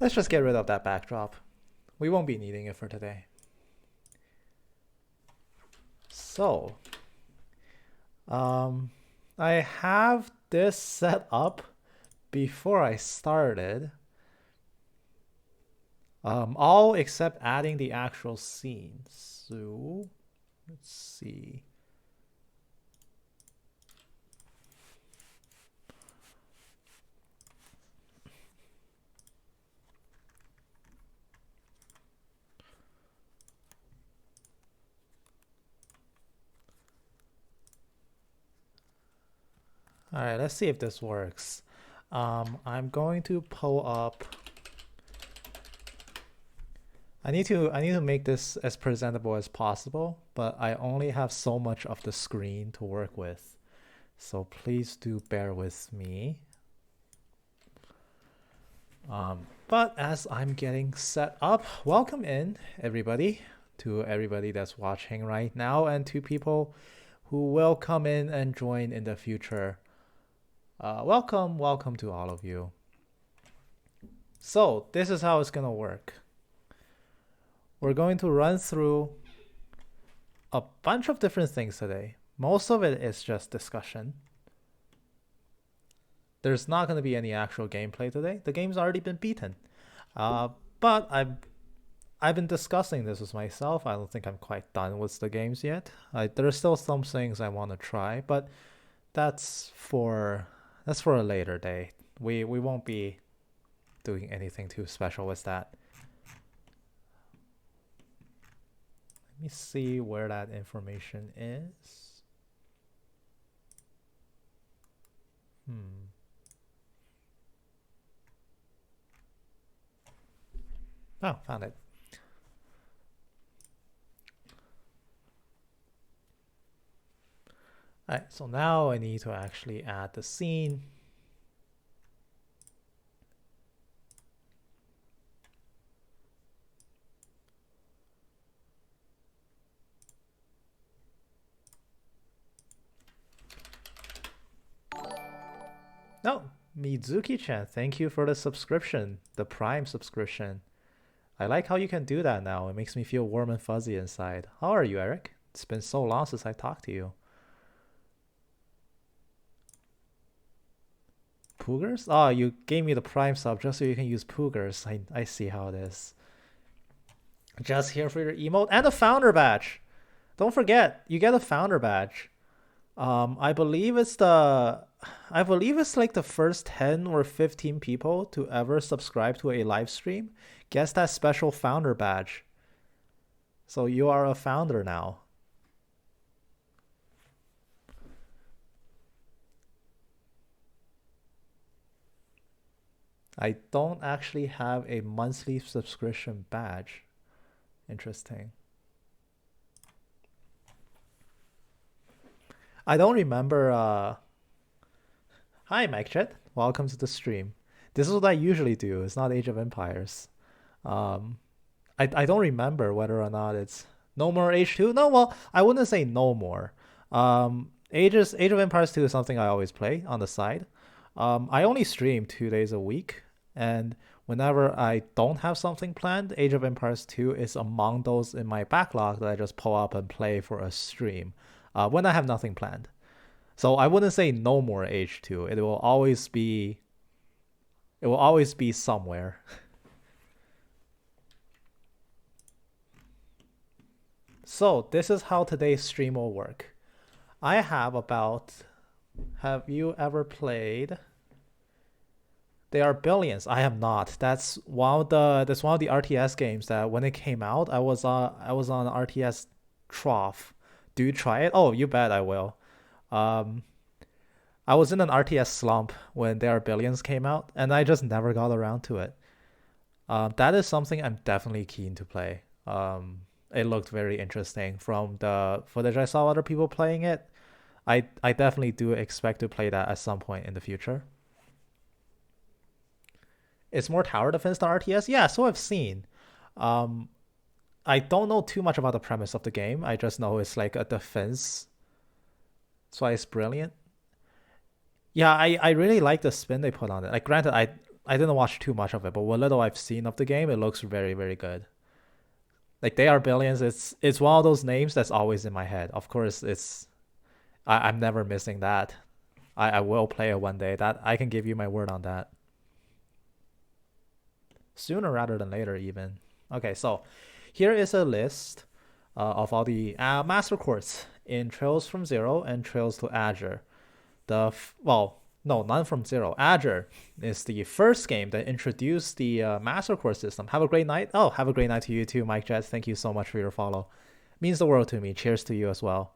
Let's just get rid of that backdrop. We won't be needing it for today. So, I have this set up before I started. All except adding the actual scene. So, let's see. All right, let's see if this works. I'm going to pull up. I need to make this as presentable as possible, but I only have so much of the screen to work with. So please do bear with me. But as I'm getting set up, welcome in everybody, to everybody that's watching right now, and to people who will come in and join in the future. Welcome to all of you. So this is how it's gonna work. We're going to run through a bunch of different things today. Most of it is just discussion. There's not going to be any actual gameplay today. The game's already been beaten. But I've been discussing this with myself. I don't think I'm quite done with the games yet. There's still some things I want to try, but that's for a later day. We won't be doing anything too special with that. Let me see where that information is. Oh, found it. Alright, so now I need to actually add the scene. No, Mizuki-chan, thank you for the subscription, the Prime subscription. I like how you can do that now. It makes me feel warm and fuzzy inside. How are you, Eric? It's been so long since I talked to you. Poogers? Oh, you gave me the Prime sub just so you can use Poogers. I see how it is. Just here for your emote and a founder badge. Don't forget, you get a founder badge. I believe it's like the first 10 or 15 people to ever subscribe to a live stream gets that special founder badge. So you are a founder now. I don't actually have a monthly subscription badge. Interesting. I don't remember. Hi, MacChat. Welcome to the stream. This is what I usually do. It's not Age of Empires. I don't remember whether or not it's no more H2. No, well, I wouldn't say no more. Age of Empires 2 is something I always play on the side. I only stream 2 days a week, and whenever I don't have something planned, Age of Empires 2 is among those in my backlog that I just pull up and play for a stream when I have nothing planned. So I wouldn't say no more H2. It will always be somewhere. So this is how today's stream will work. Have you ever played? They are billions. I have not. That's one of the RTS games that when it came out, I was on RTS Trough. Do you try it? Oh, you bet I will. I was in an RTS slump when There Are Billions came out, and I just never got around to it. That is something I'm definitely keen to play. It looked very interesting from the footage I saw other people playing it. I definitely do expect to play that at some point in the future. It's more tower defense than RTS? Yeah, so I've seen. I don't know too much about the premise of the game. I just know it's like a defense. That's why it's brilliant. Yeah, I really like the spin they put on it. Like, granted, I didn't watch too much of it, but what little I've seen of the game, it looks very, very good. Like They Are Billions, it's one of those names that's always in my head. Of course, I'm never missing that. I will play it one day. That I can give you my word on that. Sooner rather than later, even. Okay, so here is a list of all the master quartz in Trails from Zero and Trails to Azure. Well, no, none from Zero. Azure is the first game that introduced the master quartz system. Have a great night. Oh, have a great night to you too, Mike Jets. Thank you so much for your follow. Means the world to me. Cheers to you as well.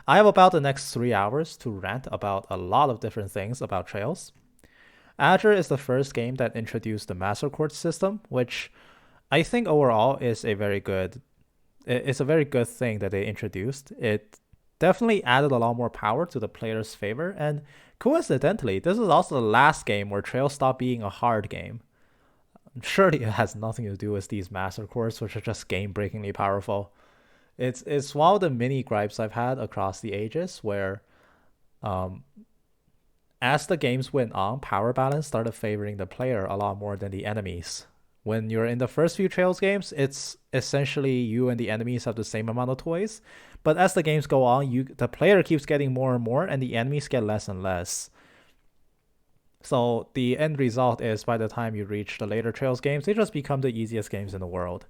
I have about the next 3 hours to rant about a lot of different things about Trails. Azure is the first game that introduced the master quartz system, which I think overall is a very good thing that they introduced. It definitely added a lot more power to the player's favor, and coincidentally, this is also the last game where Trails stopped being a hard game. Surely it has nothing to do with these master quartz, which are just game-breakingly powerful. It's one of the many gripes I've had across the ages where as the games went on, power balance started favoring the player a lot more than the enemies. When you're in the first few Trails games, it's essentially you and the enemies have the same amount of toys. But as the games go on, the player keeps getting more and more, and the enemies get less and less. So the end result is by the time you reach the later Trails games, they just become the easiest games in the world.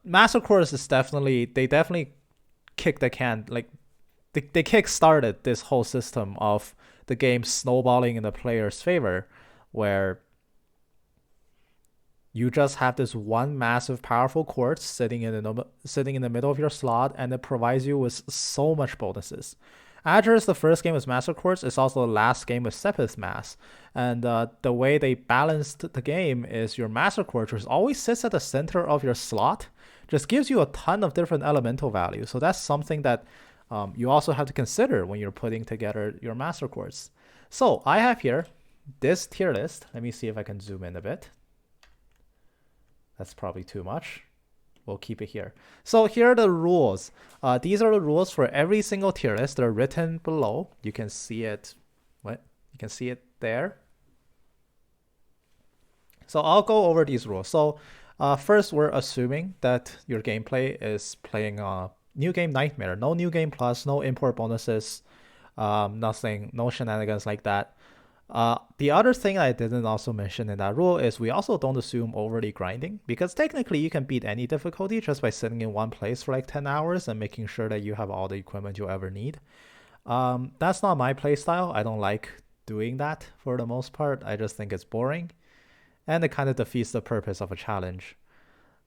Master Quartz is definitely kick the can, like they kick-started this whole system of the game snowballing in the player's favor, where you just have this one massive powerful quartz sitting in the middle of your slot, and it provides you with so much bonuses. Azure is the first game with Master Quartz. It's also the last game with Sepith Mass. And the way they balanced the game is your Master Quartz, which always sits at the center of your slot, just gives you a ton of different elemental values. So that's something that you also have to consider when you're putting together your Master Quartz. So I have here this tier list. Let me see if I can zoom in a bit. That's probably too much. We'll keep it here. So here are the rules. These are the rules for every single tier list. They're written below. You can see it. You can see it there. So I'll go over these rules. So first, we're assuming that your gameplay is playing New Game Nightmare. No New Game Plus, no import bonuses, nothing, no shenanigans like that. The other thing I didn't also mention in that rule is we also don't assume overly grinding, because technically you can beat any difficulty just by sitting in one place for like 10 hours and making sure that you have all the equipment you ever need. That's not my playstyle. I don't like doing that for the most part. I just think it's boring, and it kind of defeats the purpose of a challenge.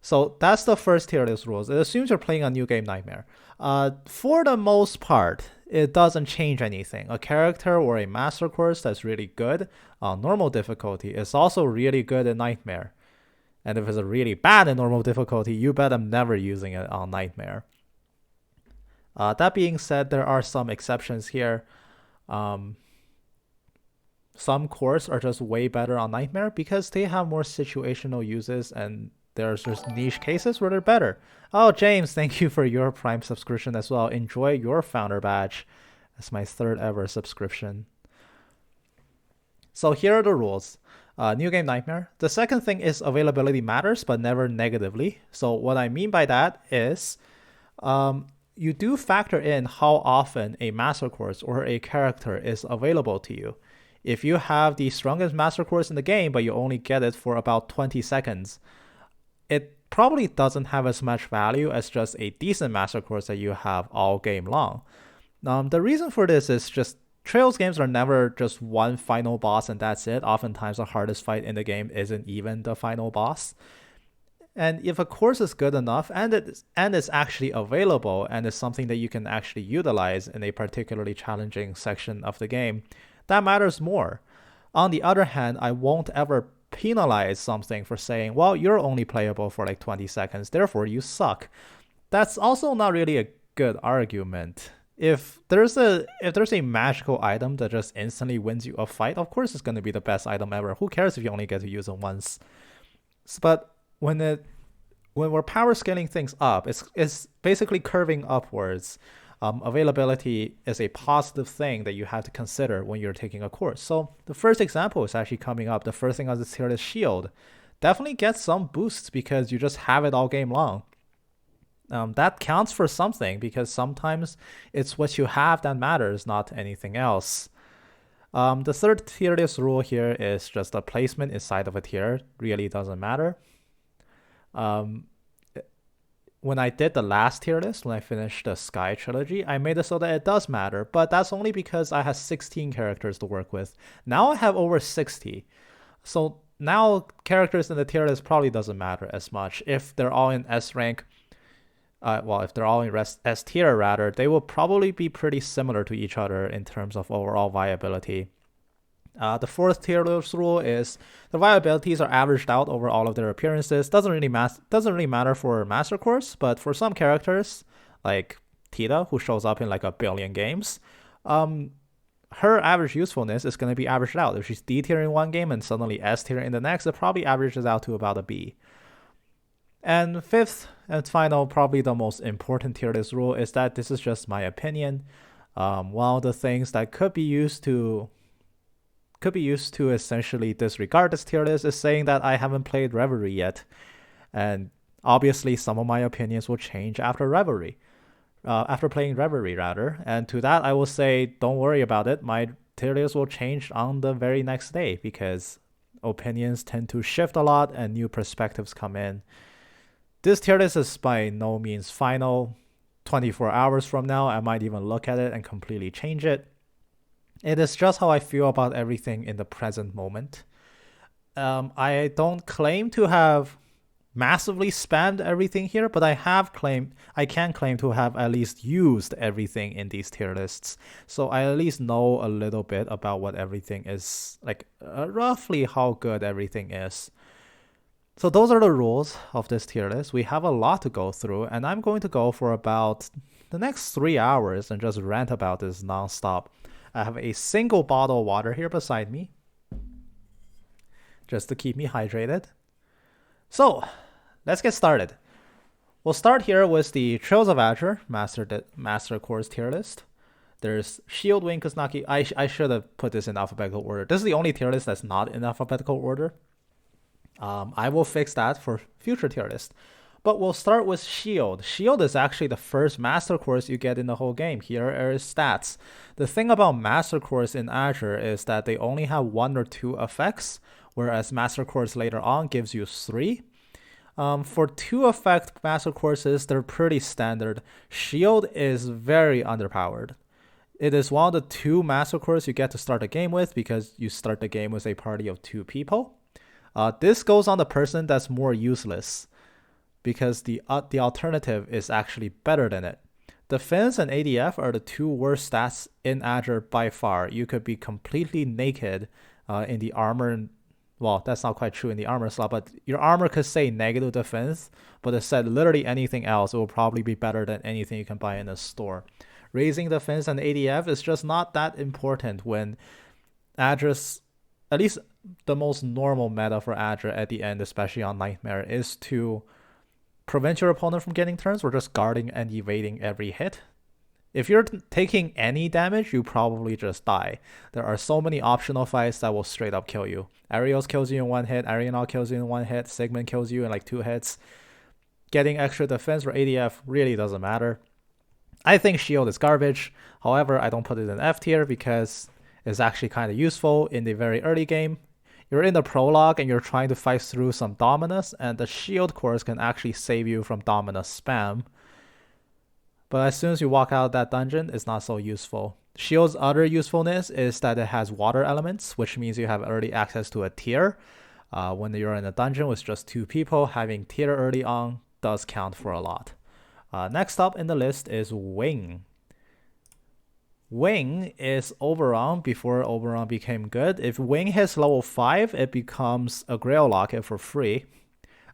So that's the first tier list rules. It assumes you're playing a New Game Nightmare. For the most part, it doesn't change anything. A character or a Master Quartz that's really good on normal difficulty is also really good in Nightmare. And if it's a really bad in normal difficulty, you bet I'm never using it on Nightmare. That being said, there are some exceptions here. Some quartz are just way better on Nightmare because they have more situational uses, and there's just niche cases where they're better. Oh, James, thank you for your Prime subscription as well. Enjoy your founder badge. That's my 3rd ever subscription. So here are the rules. New Game Nightmare. The second thing is availability matters, but never negatively. So what I mean by that is you do factor in how often a Master Quartz or a character is available to you. If you have the strongest Master Quartz in the game, but you only get it for about 20 seconds, it probably doesn't have as much value as just a decent Master Quartz that you have all game long. The reason for this is just Trails games are never just one final boss and that's it. Oftentimes the hardest fight in the game isn't even the final boss. And if a course is good enough and it's actually available and it's something that you can actually utilize in a particularly challenging section of the game, that matters more. On the other hand, I won't ever penalize something for saying, well, you're only playable for like 20 seconds, therefore you suck. That's also not really a good argument. If there's a magical item that just instantly wins you a fight, of course it's going to be the best item ever. Who cares if you only get to use it once? But when we're power scaling things up, it's basically curving upwards. availability is a positive thing that you have to consider when you're taking a course. So the first example is actually coming up. The first thing on this tier is shield. Definitely get some boosts because you just have it all game long. That counts for something because sometimes it's what you have that matters, not anything else. The third tier list rule here is just the placement inside of a tier really doesn't matter. When I did the last tier list, when I finished the Sky trilogy, I made it so that it does matter, but that's only because I had 16 characters to work with. Now I have over 60. So now characters in the tier list probably doesn't matter as much. If they're all in S rank, if they're all in S tier rather, they will probably be pretty similar to each other in terms of overall viability. The fourth tier list rule is the viabilities are averaged out over all of their appearances. Doesn't really matter for Master Course, but for some characters like Tita, who shows up in like a billion games, her average usefulness is going to be averaged out. If she's D tier in one game and suddenly S tier in the next, it probably averages out to about a B. And fifth and final, probably the most important tier list rule is that this is just my opinion. One of the things that could be used to essentially disregard this tier list is saying that I haven't played Reverie yet. And obviously some of my opinions will change after playing Reverie rather. And to that I will say, don't worry about it. My tier list will change on the very next day because opinions tend to shift a lot and new perspectives come in. This tier list is by no means final. 24 hours from now, I might even look at it and completely change it. It is just how I feel about everything in the present moment. I don't claim to have massively spammed everything here, but I can claim to have at least used everything in these tier lists. So I at least know a little bit about what everything is, like roughly how good everything is. So those are the rules of this tier list. We have a lot to go through, and I'm going to go for about the next 3 hours and just rant about this nonstop. I have a single bottle of water here beside me, just to keep me hydrated. So, let's get started. We'll start here with the Trails of Azure Master Course tier list. There's Shield, Wing, Kuznaki. I should have put this in alphabetical order. This is the only tier list that's not in alphabetical order. I will fix that for future tier list. But we'll start with Shield. Shield is actually the first Master Course you get in the whole game. Here are its stats. The thing about Master Course in Azure is that they only have 1 or 2 effects, whereas Master Course later on gives you 3. For 2 effect Master Courses, they're pretty standard. Shield is very underpowered. It is one of the 2 Master Courses you get to start the game with because you start the game with a party of 2 people. This goes on the person that's more useless, because the alternative is actually better than it. Defense and ADF are the 2 worst stats in Azure by far. You could be completely naked in the armor. Well, that's not quite true in the armor slot, but your armor could say negative defense, but it said literally anything else, it will probably be better than anything you can buy in a store. Raising defense and ADF is just not that important when Azure's, at least the most normal meta for Azure at the end, especially on Nightmare, is to prevent your opponent from getting turns or just guarding and evading every hit. If you're taking any damage, you probably just die. There are so many optional fights that will straight up kill you. Arios kills you in 1 hit, Arianal kills you in 1 hit, Sigmund kills you in like 2 hits. Getting extra defense or ADF really doesn't matter. I think Shield is garbage. However, I don't put it in F tier because it's actually kind of useful in the very early game. You're in the prologue and you're trying to fight through some Dominus, and the Shield course can actually save you from Dominus spam. But as soon as you walk out of that dungeon, it's not so useful. Shield's other usefulness is that it has water elements, which means you have early access to a tier. When you're in a dungeon with just 2 people, having tier early on does count for a lot. Next up in the list is Wing. Wing is Oberon before Oberon became good. If Wing hits level 5, it becomes a Grail Locket for free.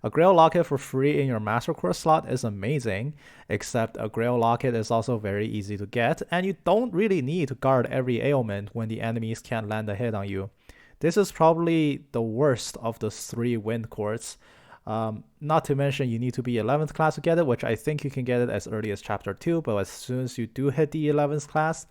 A Grail Locket for free in your Master Course slot is amazing, except a Grail Locket is also very easy to get, and you don't really need to guard every ailment when the enemies can't land a hit on you. This is probably the worst of the 3 Wind Courts. Not to mention you need to be 11th class to get it, which I think you can get it as early as chapter 2, but as soon as you do hit the 11th class,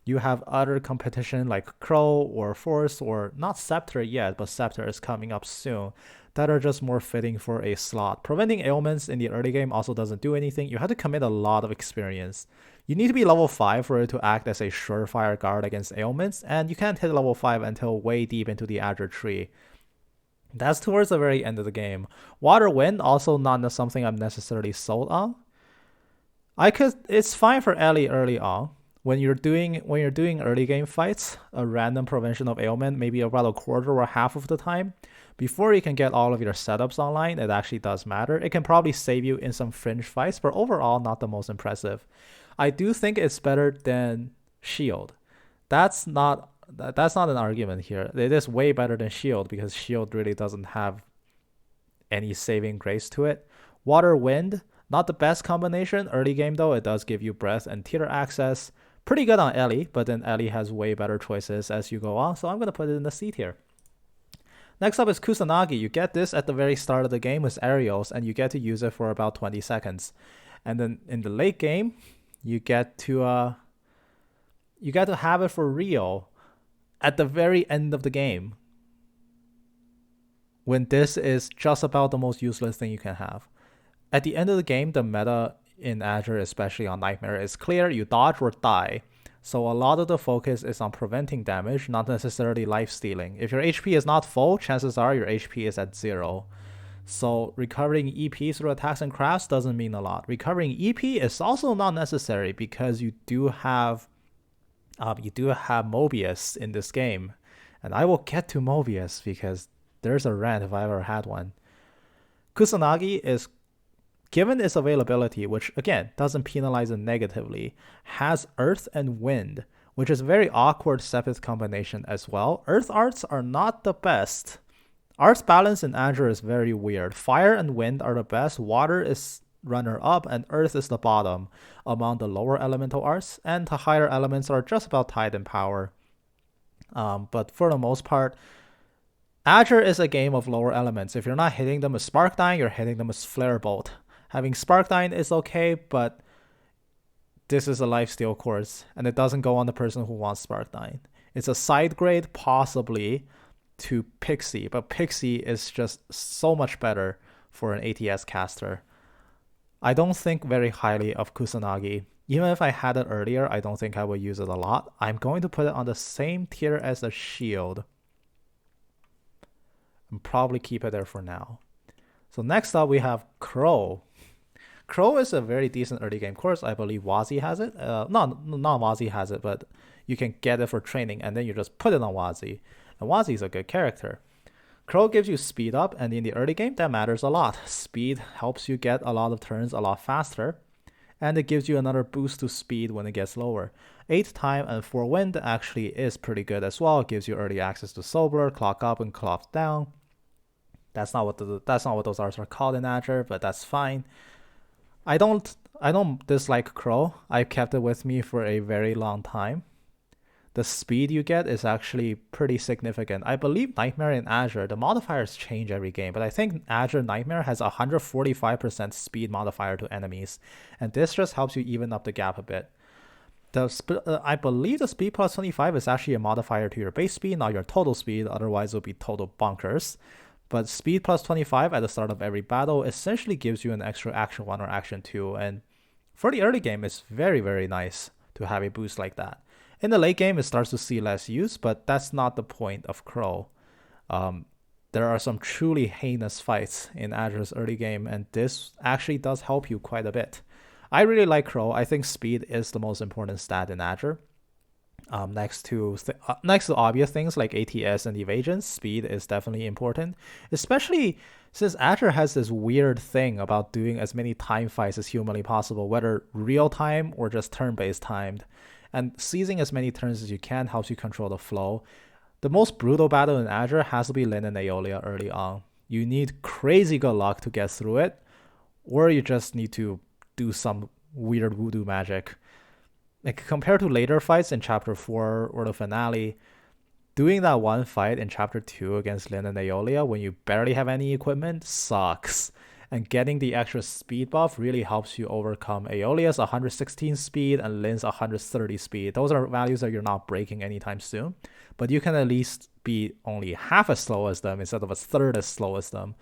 you have other competition like Crow or Force or not Scepter yet, but Scepter is coming up soon, that are just more fitting for a slot. Preventing ailments in the early game also doesn't do anything. You have to commit a lot of experience. You need to be level 5 for it to act as a surefire guard against ailments, and you can't hit level 5 until way deep into the Azure tree. That's towards the very end of the game. Water Wind also not something I'm necessarily sold on. It's fine for Ellie early on. When you're doing early game fights, a random prevention of ailment, maybe about a quarter or half of the time, before you can get all of your setups online, it actually does matter. It can probably save you in some fringe fights, but overall not the most impressive. I do think it's better than Shield. That's not an argument here. It is way better than Shield because Shield really doesn't have any saving grace to it. Water Wind, not the best combination. Early game though, it does give you breath and teeter access. Pretty good on Ellie, but then Ellie has way better choices as you go on, so I'm going to put it in the C tier. Next up is Kusanagi. You get this at the very start of the game with aerials, and you get to use it for about 20 seconds. And then in the late game, you get to have it for real at the very end of the game, when this is just about the most useless thing you can have. At the end of the game, the meta in Azure, especially on Nightmare, is clear. You dodge or die. So a lot of the focus is on preventing damage, not necessarily life stealing. If your HP is not full, chances are your HP is at 0. So recovering EP through attacks and crafts doesn't mean a lot. Recovering EP is also not necessary because you do have Mobius in this game. And I will get to Mobius because there's a rant if I ever had one. Kusanagi is, given its availability, which again doesn't penalize it negatively, has Earth and Wind, which is a very awkward Sepith combination as well. Earth arts are not the best. Arts balance in Azure is very weird. Fire and Wind are the best, Water is runner up, and Earth is the bottom among the lower elemental arts, and the higher elements are just about tied in power. But for the most part, Azure is a game of lower elements. If you're not hitting them with Sparkdyne, you're hitting them with Flare Bolt. Having Sparkdyne is okay, but this is a lifesteal course, and it doesn't go on the person who wants Sparkdyne. It's a side grade, possibly, to Pixie, but Pixie is just so much better for an ATS caster. I don't think very highly of Kusanagi. Even if I had it earlier, I don't think I would use it a lot. I'm going to put it on the same tier as the Shield, and probably keep it there for now. So next up we have Crow. Crow is a very decent early game course. I believe Wazi has it. Not Wazi has it, but you can get it for training, and then you just put it on Wazi. And Wazi is a good character. Crow gives you speed up, and in the early game, that matters a lot. Speed helps you get a lot of turns a lot faster, and it gives you another boost to speed when it gets lower. 8 time and 4 wind actually is pretty good as well. It gives you early access to Solar, Clock Up, and Clock Down. That's not what those arts are called in Azure, but that's fine. I don't dislike Crow. I've kept it with me for a very long time. The speed you get is actually pretty significant. I believe Nightmare in Azure, the modifiers change every game, but I think Azure Nightmare has a 145% speed modifier to enemies, and this just helps you even up the gap a bit. I believe the speed plus 25 is actually a modifier to your base speed, not your total speed, otherwise it would be total bunkers. But speed plus 25 at the start of every battle essentially gives you an extra action 1 or action 2, and for the early game, it's very, very nice to have a boost like that. In the late game, it starts to see less use, but that's not the point of Crow. There are some truly heinous fights in Azure's early game, and this actually does help you quite a bit. I really like Crow. I think speed is the most important stat in Azure. Next to obvious things like ATS and evasion, speed is definitely important, especially since Azure has this weird thing about doing as many time fights as humanly possible, whether real time or just turn-based timed. And seizing as many turns as you can helps you control the flow. The most brutal battle in Azure has to be Lyn and Aeolia early on. You need crazy good luck to get through it, or you just need to do some weird voodoo magic. Like, compared to later fights in Chapter 4 or the finale, doing that one fight in Chapter 2 against Lin and Aeolia when you barely have any equipment sucks. And getting the extra speed buff really helps you overcome Aeolia's 116 speed and Lin's 130 speed. Those are values that you're not breaking anytime soon, but you can at least be only half as slow as them instead of a third as slow as them,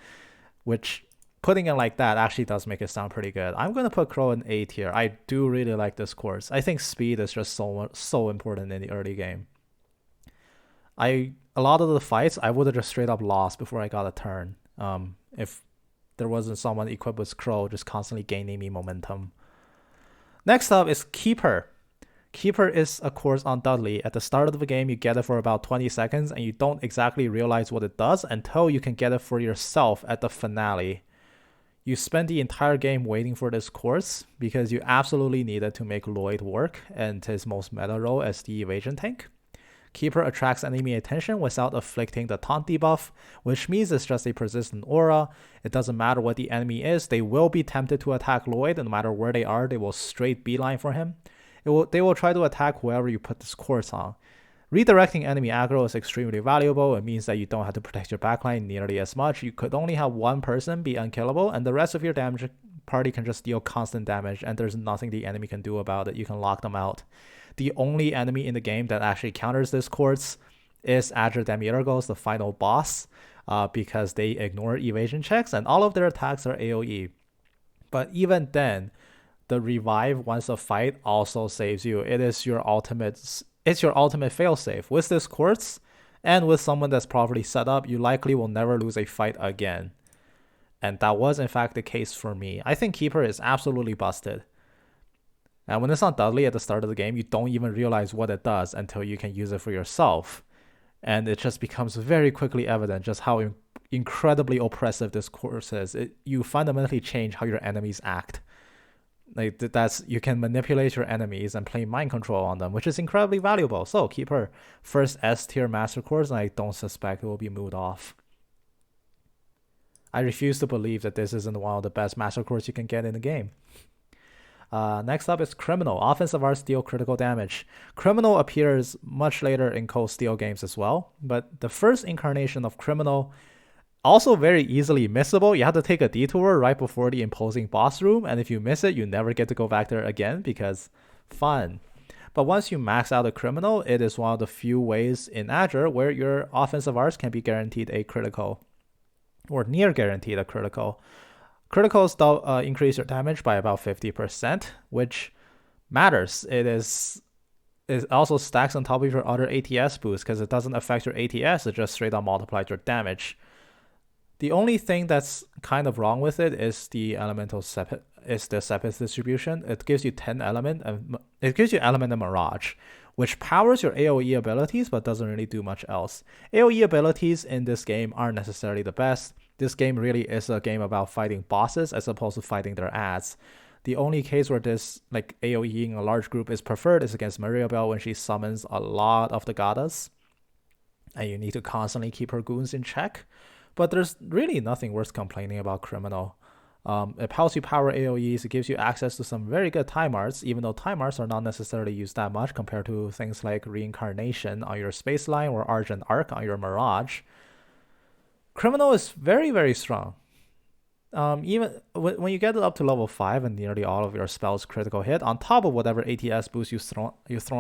which, putting it like that, actually does make it sound pretty good. I'm going to put Crow in A tier. I do really like this course. I think speed is just so important in the early game. A lot of the fights, I would have just straight up lost before I got a turn. If there wasn't someone equipped with Crow just constantly gaining me momentum. Next up is Keeper. Keeper is a course on Dudley. At the start of the game, you get it for about 20 seconds, and you don't exactly realize what it does until you can get it for yourself at the finale. You spend the entire game waiting for this course because you absolutely need it to make Lloyd work and his most meta role as the evasion tank. Keeper attracts enemy attention without afflicting the taunt debuff, which means it's just a persistent aura. It doesn't matter what the enemy is, they will be tempted to attack Lloyd, and no matter where they are, they will straight beeline for him. They will try to attack whoever you put this course on. Redirecting enemy aggro is extremely valuable. It means that you don't have to protect your backline nearly as much. You could only have one person be unkillable, and the rest of your damage party can just deal constant damage, and there's nothing the enemy can do about it. You can lock them out. The only enemy in the game that actually counters this Quartz is Azure Demiurgos, the final boss, because they ignore evasion checks and all of their attacks are AoE. But even then, the revive once a fight also saves you. It's your ultimate failsafe. With this Quartz and with someone that's properly set up, you likely will never lose a fight again. And that was in fact the case for me. I think Keeper is absolutely busted. And when it's on Dudley at the start of the game, you don't even realize what it does until you can use it for yourself. And it just becomes very quickly evident just how incredibly oppressive this course is. You fundamentally change how your enemies act. Like you can manipulate your enemies and play mind control on them, which is incredibly valuable. So Keeper, first S tier master course, and I don't suspect it will be moved off. I refuse to believe that this isn't one of the best master cores you can get in the game. Next up is Criminal. Offensive arts deal critical damage. Criminal appears much later in Cold Steel games as well, but the first incarnation of Criminal, also very easily missable. You have to take a detour right before the imposing boss room, and if you miss it, you never get to go back there again because fun. But once you max out a Criminal, it is one of the few ways in Azure where your offensive arts can be guaranteed a critical, or near guaranteed a critical. Criticals increase your damage by about 50%, which matters. It also stacks on top of your other ATS boost because it doesn't affect your ATS, it just straight up multiplies your damage. The only thing that's kind of wrong with it is the elemental Sepith distribution. It gives you 10 element, and it gives you element and mirage, which powers your AoE abilities but doesn't really do much else. AoE abilities in this game aren't necessarily the best. This game really is a game about fighting bosses as opposed to fighting their ads. The only case where this AoEing a large group is preferred is against Mariabel when she summons a lot of the Gadas, and you need to constantly keep her goons in check. But there's really nothing worth complaining about Criminal. It helps you power AoEs, it gives you access to some very good time arts, even though time arts are not necessarily used that much compared to things like Reincarnation on your Space Line or Argent Arc on your Mirage. Criminal is very, very strong. Even when you get it up to level 5 and nearly all of your spells critical hit, on top of whatever ATS boost you've thrown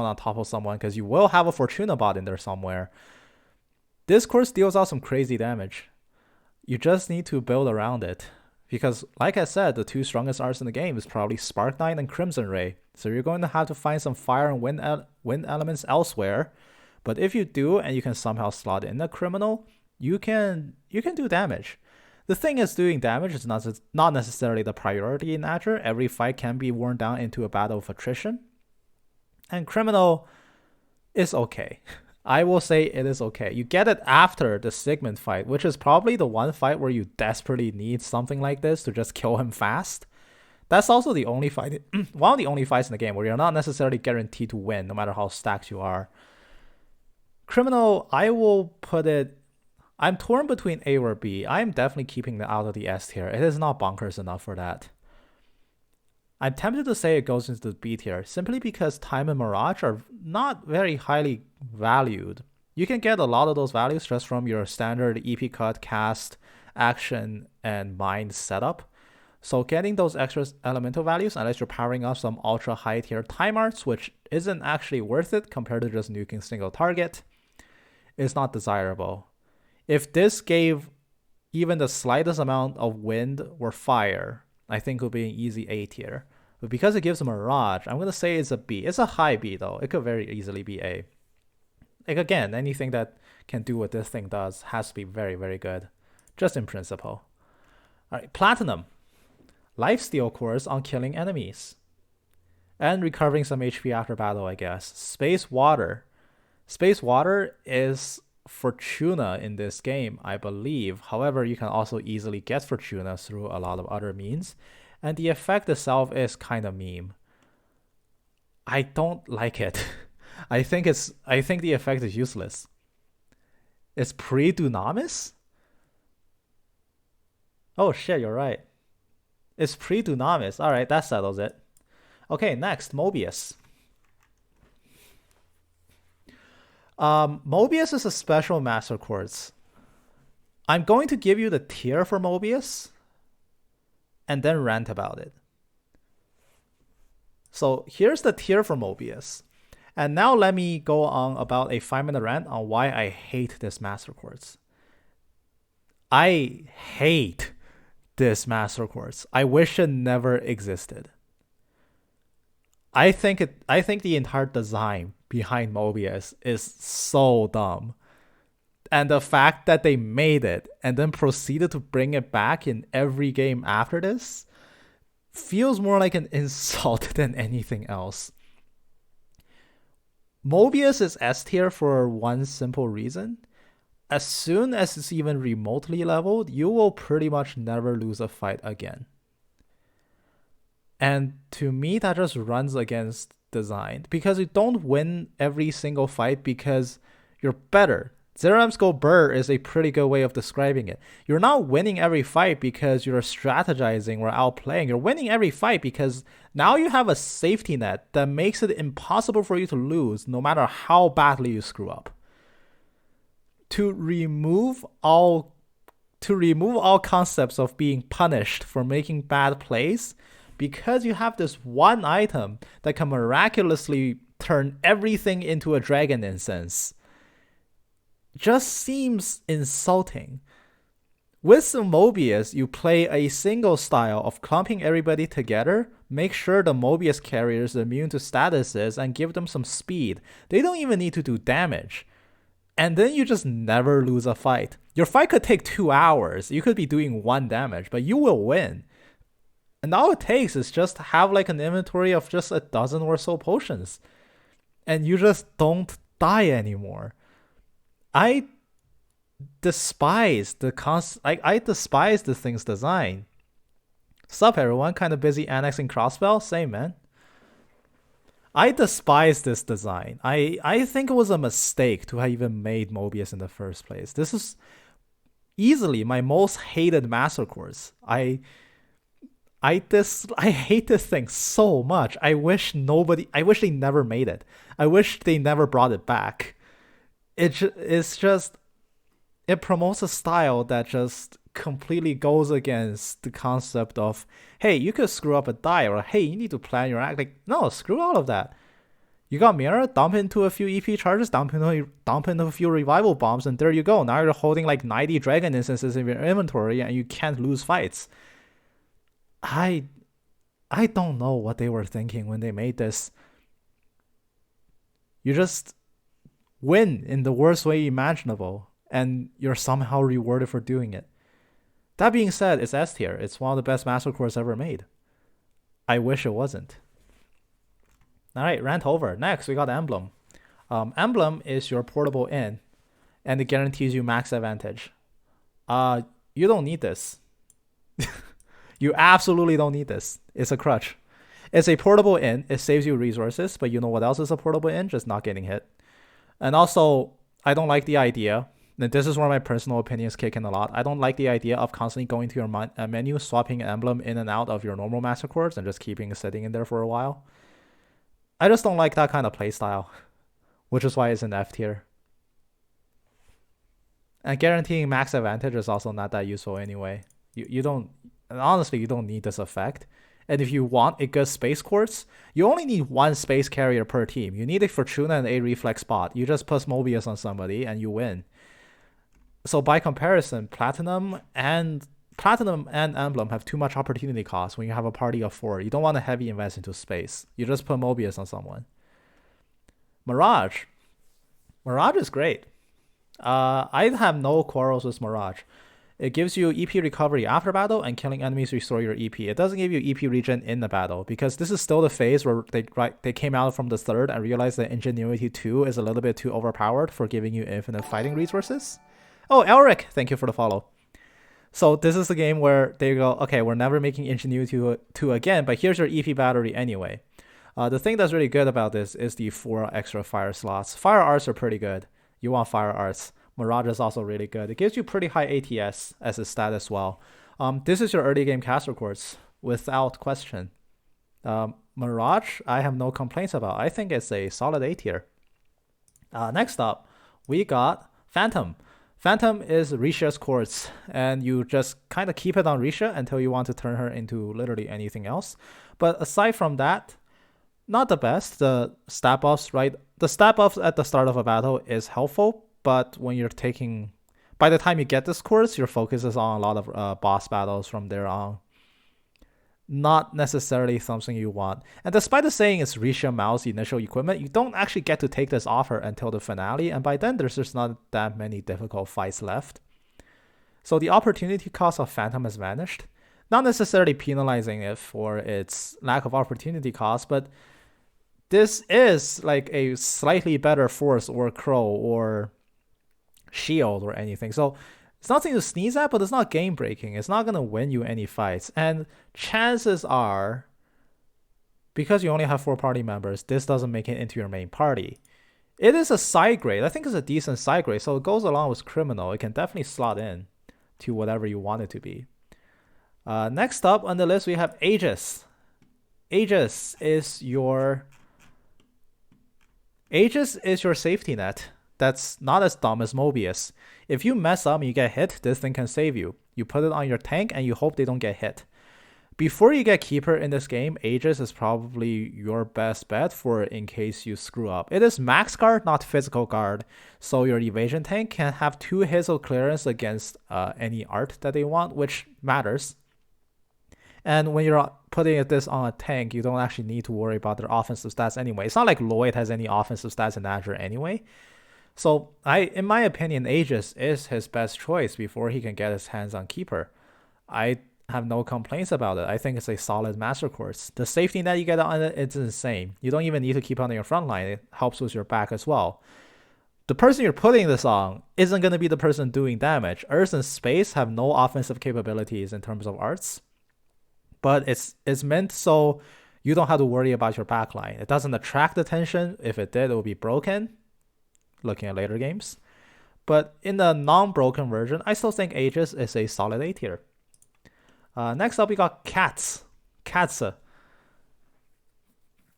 on top of someone, because you will have a Fortuna bot in there somewhere, this course deals out some crazy damage. You just need to build around it. Because, like I said, the two strongest arts in the game is probably Spark Knight and Crimson Ray. So you're going to have to find some fire and wind elements elsewhere. But if you do, and you can somehow slot in a Criminal, you can do damage. The thing is, doing damage is not necessarily the priority in Azure. Every fight can be worn down into a battle of attrition. And Criminal is okay. I will say it is okay. You get it after the Sigmund fight, which is probably the one fight where you desperately need something like this to just kill him fast. That's also the only fight, one of the only fights in the game where you're not necessarily guaranteed to win, no matter how stacked you are. Criminal, I will put it, I'm torn between A or B. I am definitely keeping it out of the S tier. It is not bonkers enough for that. I'm tempted to say it goes into the B tier simply because Time and Mirage are not very highly valued. You can get a lot of those values just from your standard EP cut, cast, action, and mind setup. So getting those extra elemental values, unless you're powering up some ultra high tier time arts, which isn't actually worth it compared to just nuking single target, is not desirable. If this gave even the slightest amount of wind or fire, I think it would be an easy A tier. But because it gives a Mirage, I'm going to say it's a B. It's a high B though. It could very easily be A. Like again, anything that can do what this thing does has to be very, very good. Just in principle. Alright, Platinum. Lifesteal cores on killing enemies. And recovering some HP after battle, I guess. Space Water. Space Water is Fortuna in this game, I believe. However, you can also easily get Fortuna through a lot of other means. And the effect itself is kind of meme. I don't like it. I think the effect is useless. It's pre-Dunamis? Oh shit, you're right. It's pre-Dunamis. Alright, that settles it. Okay, next, Mobius. Mobius is a special master quartz. I'm going to give you the tier for Mobius and then rant about it. So here's the tier for Mobius. And now let me go on about a 5-minute rant on why I hate this master quartz. I hate this master quartz. I wish it never existed. I think the entire design behind Mobius is so dumb. And the fact that they made it and then proceeded to bring it back in every game after this feels more like an insult than anything else. Mobius is S tier for one simple reason. As soon as it's even remotely leveled, you will pretty much never lose a fight again. And to me, that just runs against design. Because you don't win every single fight because you're better. Zeram's Go Burr is a pretty good way of describing it. You're not winning every fight because you're strategizing or outplaying. You're winning every fight because now you have a safety net that makes it impossible for you to lose no matter how badly you screw up. To remove all concepts of being punished for making bad plays, because you have this one item that can miraculously turn everything into a dragon incense, just seems insulting. With the Mobius, you play a single style of clumping everybody together, make sure the Mobius carrier is immune to statuses, and give them some speed. They don't even need to do damage. And then you just never lose a fight. Your fight could take 2 hours. You could be doing 1 damage, but you will win. And all it takes is just to have like an inventory of just a dozen or so potions. And you just don't die anymore. I despise the I despise the thing's design. Sup everyone, kind of busy annexing Crossbell? Same man. I despise this design. I think it was a mistake to have even made Mobius in the first place. This is easily my most hated master course. I hate this thing so much. I wish they never made it. I wish they never brought it back. It promotes a style that just completely goes against the concept of, hey, you could screw up a die, or hey, you need to plan your act. Like, no, screw all of that. You got Mirror, dump into a few EP charges, dump into a few revival bombs, and there you go. Now you're holding like 90 dragon instances in your inventory and you can't lose fights. I don't know what they were thinking when they made this. You just win in the worst way imaginable, and you're somehow rewarded for doing it. That being said, it's S tier. It's one of the best master cores ever made. I wish it wasn't. Alright, rant over. Next, we got Emblem. Emblem is your portable in, and it guarantees you max advantage. You don't need this. You absolutely don't need this. It's a crutch. It's a portable in. It saves you resources, but you know what else is a portable in? Just not getting hit. And also, I don't like the idea. And this is where my personal opinions kick in a lot. I don't like the idea of constantly going to your menu, swapping Emblem in and out of your normal master cores, and just keeping it sitting in there for a while. I just don't like that kind of playstyle, which is why it's in F tier. And guaranteeing max advantage is also not that useful anyway. You don't, honestly, you don't need this effect. And if you want a good space quartz, you only need one space carrier per team. You need a Fortuna and a reflex spot. You just put Mobius on somebody and you win. So by comparison, Platinum and Emblem have too much opportunity cost when you have a party of 4. You don't want to heavy invest into space. You just put Mobius on someone. Mirage is great. I have no quarrels with Mirage. It gives you EP recovery after battle, and killing enemies restore your EP. It doesn't give you EP regen in the battle, because this is still the phase where they came out from the third and realized that Ingenuity 2 is a little bit too overpowered for giving you infinite fighting resources. Oh, Elric, thank you for the follow. So this is the game where they go, okay, we're never making Ingenuity 2 again, but here's your EP battery anyway. The thing that's really good about this is the 4 extra fire slots. Fire arts are pretty good. You want fire arts. Mirage is also really good. It gives you pretty high ATS as a stat as well. This is your early game caster quartz, without question. Mirage, I have no complaints about. I think it's a solid A tier. Next up, we got Phantom. Phantom is Risha's quartz, and you just kind of keep it on Risha until you want to turn her into literally anything else. But aside from that, not the best. The stat buffs, right? The stat buffs at the start of a battle is helpful, but when you're taking, by the time you get this quartz, your focus is on a lot of boss battles from there on. Not necessarily something you want. And despite the saying it's Risha Mao's initial equipment, you don't actually get to take this off her until the finale, and by then there's just not that many difficult fights left. So the opportunity cost of Phantom has vanished. Not necessarily penalizing it for its lack of opportunity cost, but this is like a slightly better Force or Crow or Shield or anything. So it's nothing to sneeze at, but it's not game breaking. It's not going to win you any fights. And chances are, because you only have 4 party members, this doesn't make it into your main party. It is a side grade. I think it's a decent side grade. So it goes along with Criminal. It can definitely slot in to whatever you want it to be. Next up on the list, we have Aegis. Aegis is your safety net. That's not as dumb as Mobius. If you mess up and you get hit, this thing can save you. You put it on your tank and you hope they don't get hit. Before you get Keeper in this game, Aegis is probably your best bet for in case you screw up. It is max guard, not physical guard, so your evasion tank can have 2 hits of clearance against any art that they want, which matters. And when you're putting this on a tank, you don't actually need to worry about their offensive stats anyway. It's not like Lloyd has any offensive stats in Azure anyway. So in my opinion, Aegis is his best choice before he can get his hands on Keeper. I have no complaints about it. I think it's a solid master course. The safety net you get on it, it's insane. You don't even need to keep on your front line. It helps with your back as well. The person you're putting this on isn't going to be the person doing damage. Earth and Space have no offensive capabilities in terms of arts. But it's meant so you don't have to worry about your backline. It doesn't attract attention. If it did, it would be broken, looking at later games. But in the non-broken version, I still think Aegis is a solid A tier. Next up, we got Cats. Cats.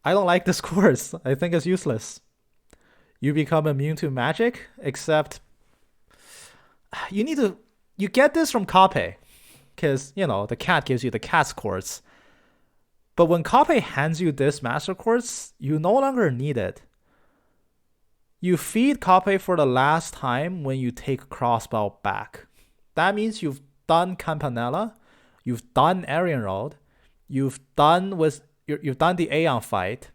I don't like this course. I think it's useless. You become immune to magic, except you get this from Kape. Because, the cat gives you the cat's quartz. But when Kape hands you this master quartz, you no longer need it. You feed Kape for the last time when you take Crossbow back. That means you've done Campanella, you've done Aryan Road, you've done the Aeon fight,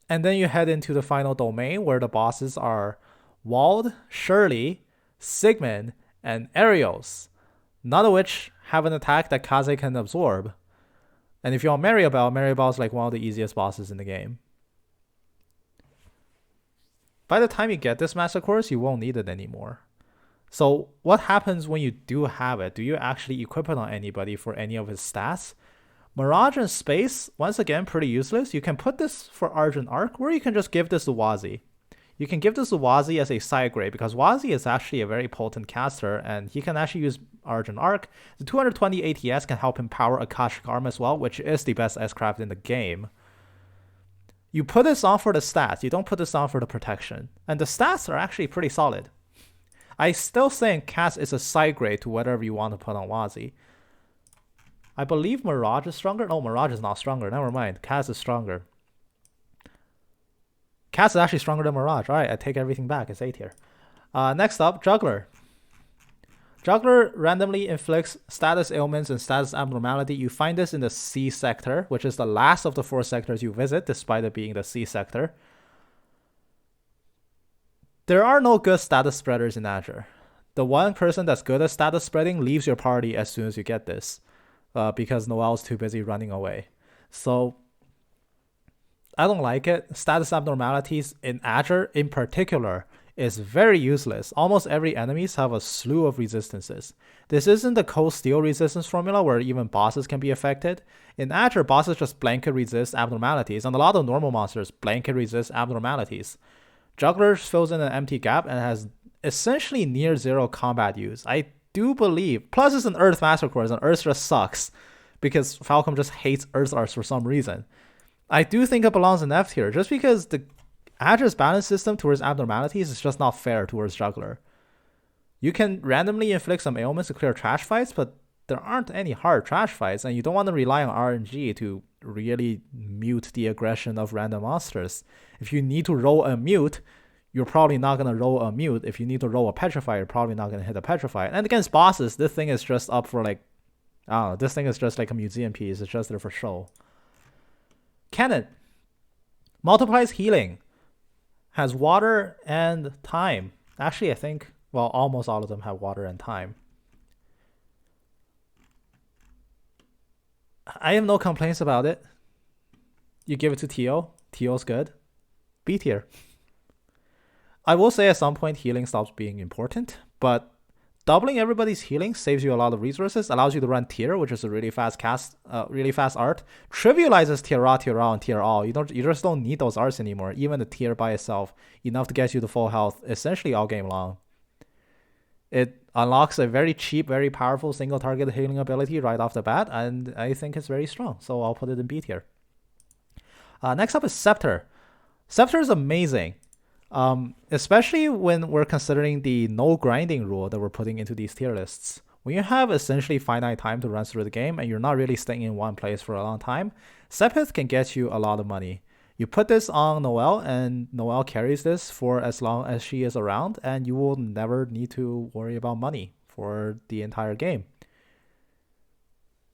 and then you head into the final domain where the bosses are Wald, Shirley, Sigmund, and Arios. None of which have an attack that Kaze can absorb. And if you're on Maribel is like one of the easiest bosses in the game. By the time you get this master course, you won't need it anymore. So what happens when you do have it? Do you actually equip it on anybody for any of his stats? Mirage and Space, once again, pretty useless. You can put this for Argent Arc, or you can just give this to Wazi. You can give this to Wazi as a side grade, because Wazi is actually a very potent caster, and he can actually use Argent Arc. The 220 ATS can help him power Akashic Arm as well, which is the best S-Craft in the game. You put this on for the stats. You don't put this on for the protection. And the stats are actually pretty solid. I still think Cats is a side grade to whatever you want to put on Wazi. I believe Mirage is stronger. No, Mirage is not stronger. Never mind. Cats is stronger. Cats is actually stronger than Mirage. All right, I take everything back. It's A tier. Next up, Juggler. Juggler randomly inflicts status ailments and status abnormality. You find this in the C sector, which is the last of the 4 sectors you visit, despite it being the C sector. There are no good status spreaders in Azure. The one person that's good at status spreading leaves your party as soon as you get this, because Noel's too busy running away. So I don't like it. Status abnormalities in Azure in particular is very useless. Almost every enemies have a slew of resistances. This isn't the cold steel resistance formula where even bosses can be affected. In Azure, bosses just blanket resist abnormalities, and a lot of normal monsters blanket resist abnormalities. Juggler fills in an empty gap and has essentially near zero combat use. I do believe, plus it's an Earth Master Course, and Earth just sucks because Falcom just hates Earth Arts for some reason. I do think it belongs in F tier, just because the Azure's balance system towards abnormalities is just not fair towards Juggler. You can randomly inflict some ailments to clear trash fights, but there aren't any hard trash fights, and you don't want to rely on RNG to really mute the aggression of random monsters. If you need to roll a mute, you're probably not going to roll a mute. If you need to roll a petrify, you're probably not going to hit a petrify. And against bosses, this thing is just up for like, I don't know, this thing is just like a museum piece. It's just there for show. Cannon multiplies healing, has water and time. Actually, I think, well, almost all of them have water and time. I have no complaints about it. You give it to Tio. Tio's good. B tier. I will say at some point healing stops being important, but doubling everybody's healing saves you a lot of resources, allows you to run tier, which is a really fast cast, really fast art, trivializes tier raw, and tier all. You just don't need those arts anymore. Even the tier by itself, enough to get you to full health, essentially all game long. It unlocks a very cheap, very powerful single target healing ability right off the bat, and I think it's very strong, so I'll put it in B tier. Next up is Scepter. Scepter is amazing. Especially when we're considering the no grinding rule that we're putting into these tier lists. When you have essentially finite time to run through the game and you're not really staying in one place for a long time, Sepith can get you a lot of money. You put this on Noelle, and Noelle carries this for as long as she is around, and you will never need to worry about money for the entire game.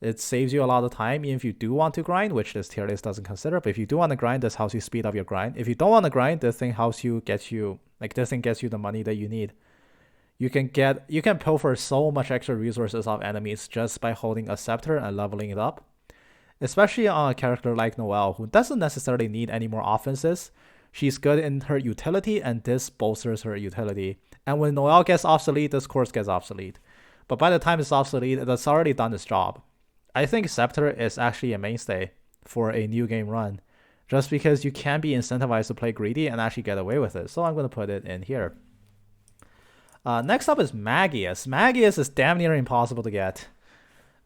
It saves you a lot of time, even if you do want to grind, which this tier list doesn't consider. But if you do want to grind, this helps you speed up your grind. If you don't want to grind, this thing helps you gets you the money that you need. You can pilfer so much extra resources off enemies just by holding a scepter and leveling it up. Especially on a character like Noelle, who doesn't necessarily need any more offenses. She's good in her utility, and this bolsters her utility. And when Noelle gets obsolete, this course gets obsolete. But by the time it's obsolete, it's already done its job. I think Scepter is actually a mainstay for a new game run, just because you can be incentivized to play greedy and actually get away with it. So I'm going to put it in here. Next up is Magius. Magius is damn near impossible to get.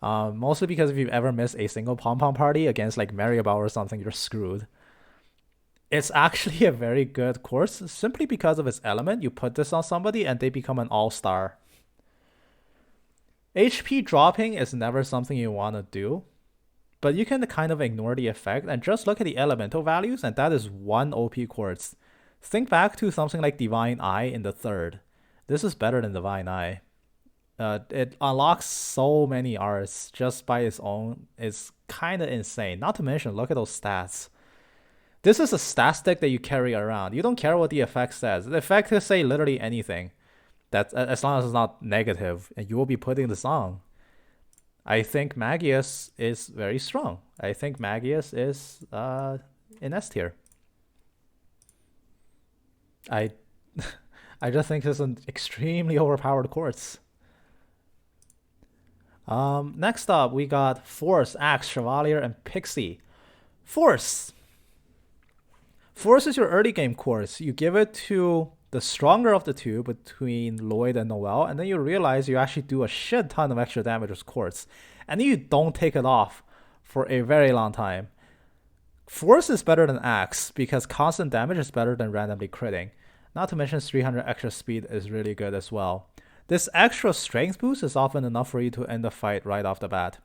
Mostly because if you've ever missed a single pom-pom party against like Maribel or something, you're screwed. It's actually a very good course simply because of its element. You put this on somebody and they become an all-star. HP dropping is never something you want to do, but you can kind of ignore the effect and just look at the elemental values, and that is one OP quartz. Think back to something like Divine Eye in the third. This is better than Divine Eye. It unlocks so many arts just by its own. It's kind of insane. Not to mention, look at those stats. This is a stat stick that you carry around. You don't care what the effect says. The effect can say literally anything. That's as long as it's not negative, and you will be putting this on. I think Magius is very strong. I think Magius is in S tier. I just think it's an extremely overpowered quartz. Next up, we got Force, Axe, Chevalier, and Pixie. Force. Force is your early game quartz. You give it to the stronger of the two between Lloyd and Noelle, and then you realize you actually do a shit ton of extra damage with quartz, and then you don't take it off for a very long time. Force is better than Axe because constant damage is better than randomly critting. Not to mention 300 extra speed is really good as well. This extra strength boost is often enough for you to end the fight right off the bat.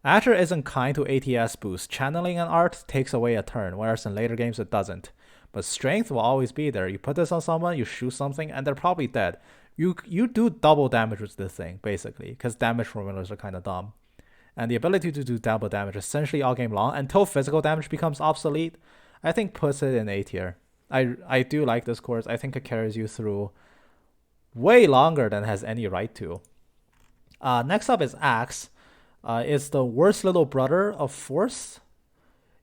Azure isn't kind to ATS boost. Channeling an art takes away a turn, whereas in later games it doesn't. But strength will always be there. You put this on someone, you shoot something, and they're probably dead. You do double damage with this thing, basically, because damage formulas are kind of dumb. And the ability to do double damage essentially all game long until physical damage becomes obsolete, I think puts it in A tier. I do like this course. I think it carries you through way longer than it has any right to. Next up is Axe. It's the worst little brother of Force.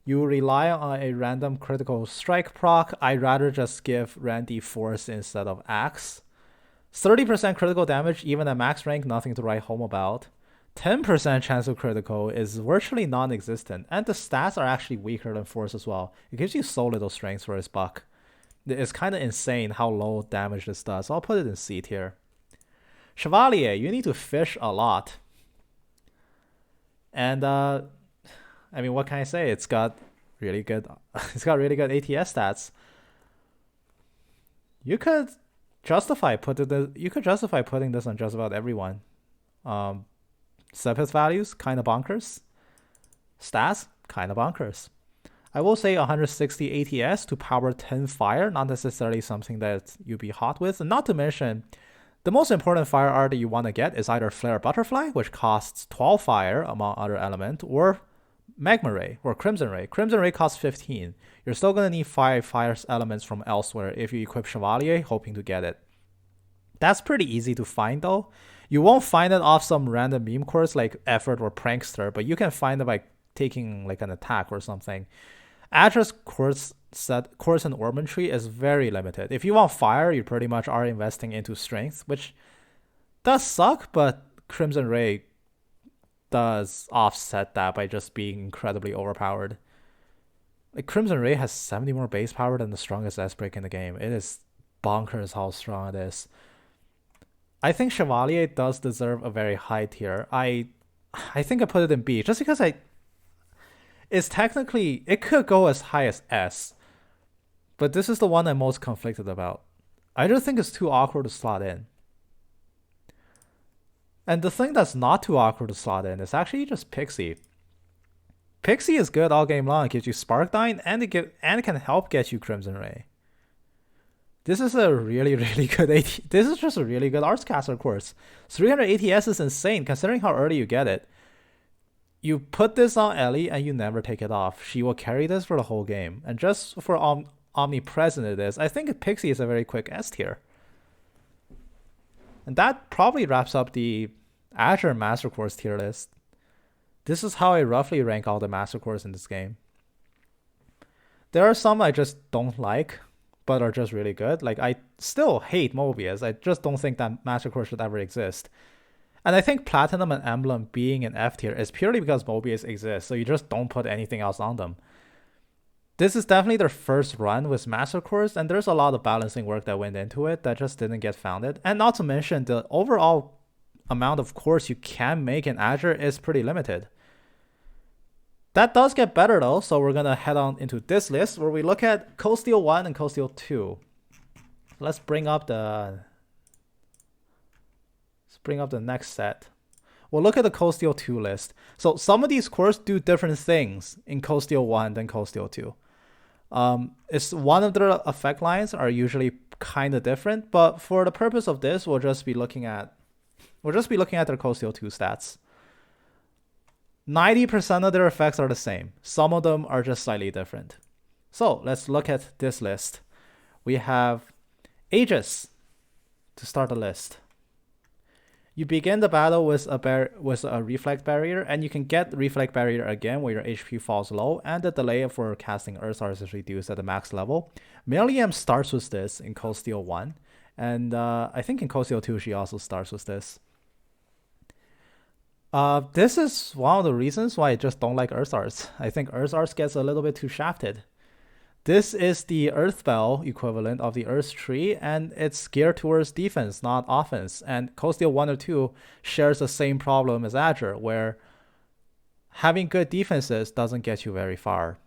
You rely on a random critical strike proc. I'd rather just give Randy Force instead of Axe. 30% critical damage, even at max rank, nothing to write home about. 10% chance of critical is virtually non-existent, and the stats are actually weaker than Force as well. It gives you so little strength for its buck. It's kind of insane how low damage this does, so I'll put it in C tier. Chevalier, you need to fish a lot. And, I mean, what can I say? It's got really good ATS stats. You could justify putting this on just about everyone. Surface values, kind of bonkers. Stats, kind of bonkers. I will say 160 ATS to power 10 fire, not necessarily something that you'd be hot with. And not to mention, the most important fire art that you want to get is either Flare Butterfly, which costs 12 fire among other elements, or Magma Ray or Crimson Ray. Crimson Ray costs 15. You're still going to need 5 fire elements from elsewhere if you equip Chevalier, hoping to get it. That's pretty easy to find though. You won't find it off some random meme course like Effort or Prankster, but you can find it by taking like an attack or something. Azure's Quartz and Orban tree is very limited. If you want fire, you pretty much are investing into strength, which does suck, but Crimson Ray does offset that by just being incredibly overpowered. Like Crimson Ray has 70 more base power than the strongest S-Break in the game. It is bonkers how strong it is. I think Chevalier does deserve a very high tier. I think I put it in B just because it's technically, it could go as high as S, but this is the one I'm most conflicted about. I just think it's too awkward to slot in. And the thing that's not too awkward to slot in is actually just Pixie. Pixie is good all game long. It gives you Spark Dine, and it can help get you Crimson Ray. This is a really, really good this is just a really good Artscaster course. 300 ATS is insane considering how early you get it. You put this on Ellie and you never take it off. She will carry this for the whole game. And just for omnipresent it is, I think Pixie is a very quick S tier. And that probably wraps up the Azure Master Course tier list. This is how I roughly rank all the Master Course in this game. There are some I just don't like, but are just really good. Like, I still hate Mobius. I just don't think that Master Course should ever exist. And I think Platinum and Emblem being in F tier is purely because Mobius exists, so you just don't put anything else on them. This is definitely their first run with Master Course, and there's a lot of balancing work that went into it that just didn't get founded. And not to mention, the overall amount of course you can make in Azure is pretty limited. That does get better though, so we're gonna head on into this list where we look at Cold Steel 1 and Cold Steel 2. Let's bring up the next set. We'll look at the Cold Steel 2 list. So some of these cores do different things in Cold Steel 1 than Cold Steel 2. It's one of their effect lines are usually kind of different, but for the purpose of this, we'll just be looking at their Cold Steel 2 stats. 90% of their effects are the same. Some of them are just slightly different. So let's look at this list. We have Aegis to start the list. You begin the battle with a Reflect Barrier, and you can get Reflect Barrier again when your HP falls low, and the delay for casting Earth Stars is reduced at the max level. Milliam starts with this in Cold Steel 1, and I think in Cold Steel 2 she also starts with this. This is one of the reasons why I just don't like Earth Stars. I think Earth Stars gets a little bit too shafted. This is the Earth Bell equivalent of the Earth Tree, and it's geared towards defense, not offense. And Cold Steel 1 or 2 shares the same problem as Azure, where having good defenses doesn't get you very far.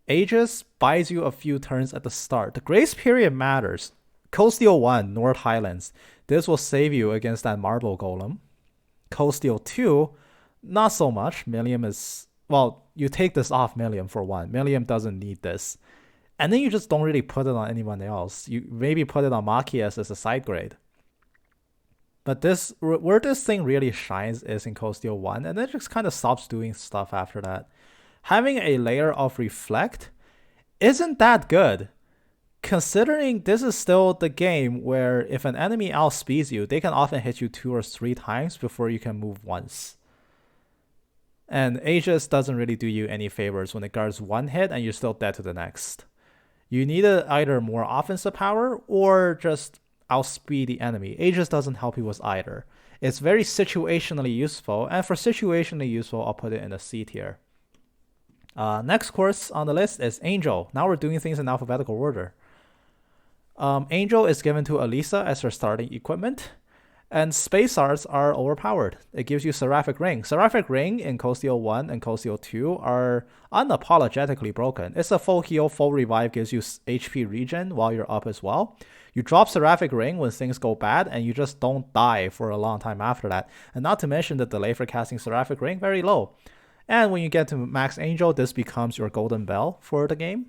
Aegis buys you a few turns at the start. The grace period matters. Cold Steel 1, North Highlands. This will save you against that Marble Golem. Cold Steel 2, not so much. Millium is... Well, you take this off Millium for 1. Millium doesn't need this. And then you just don't really put it on anyone else. You maybe put it on Machias as a side grade. But this, where this thing really shines is in Cold Steel 1, and then it just kind of stops doing stuff after that. Having a layer of Reflect isn't that good, considering this is still the game where if an enemy outspeeds you, they can often hit you 2 or 3 times before you can move once. And Aegis doesn't really do you any favors when it guards 1 hit and you're still dead to the next. You need either more offensive power or just outspeed the enemy. Aegis doesn't help you with either. It's very situationally useful, and for situationally useful, I'll put it in the C tier. Next Quartz on the list is Angel. Now we're doing things in alphabetical order. Angel is given to Elisa as her starting equipment, and Space Arts are overpowered. It gives you Seraphic Ring. Seraphic Ring in Cold Steel 1 and Cold Steel 2 are unapologetically broken. It's a full heal, full revive, gives you HP regen while you're up as well. You drop Seraphic Ring when things go bad, and you just don't die for a long time after that. And not to mention the delay for casting Seraphic Ring, very low. And when you get to Max Angel, this becomes your golden bell for the game.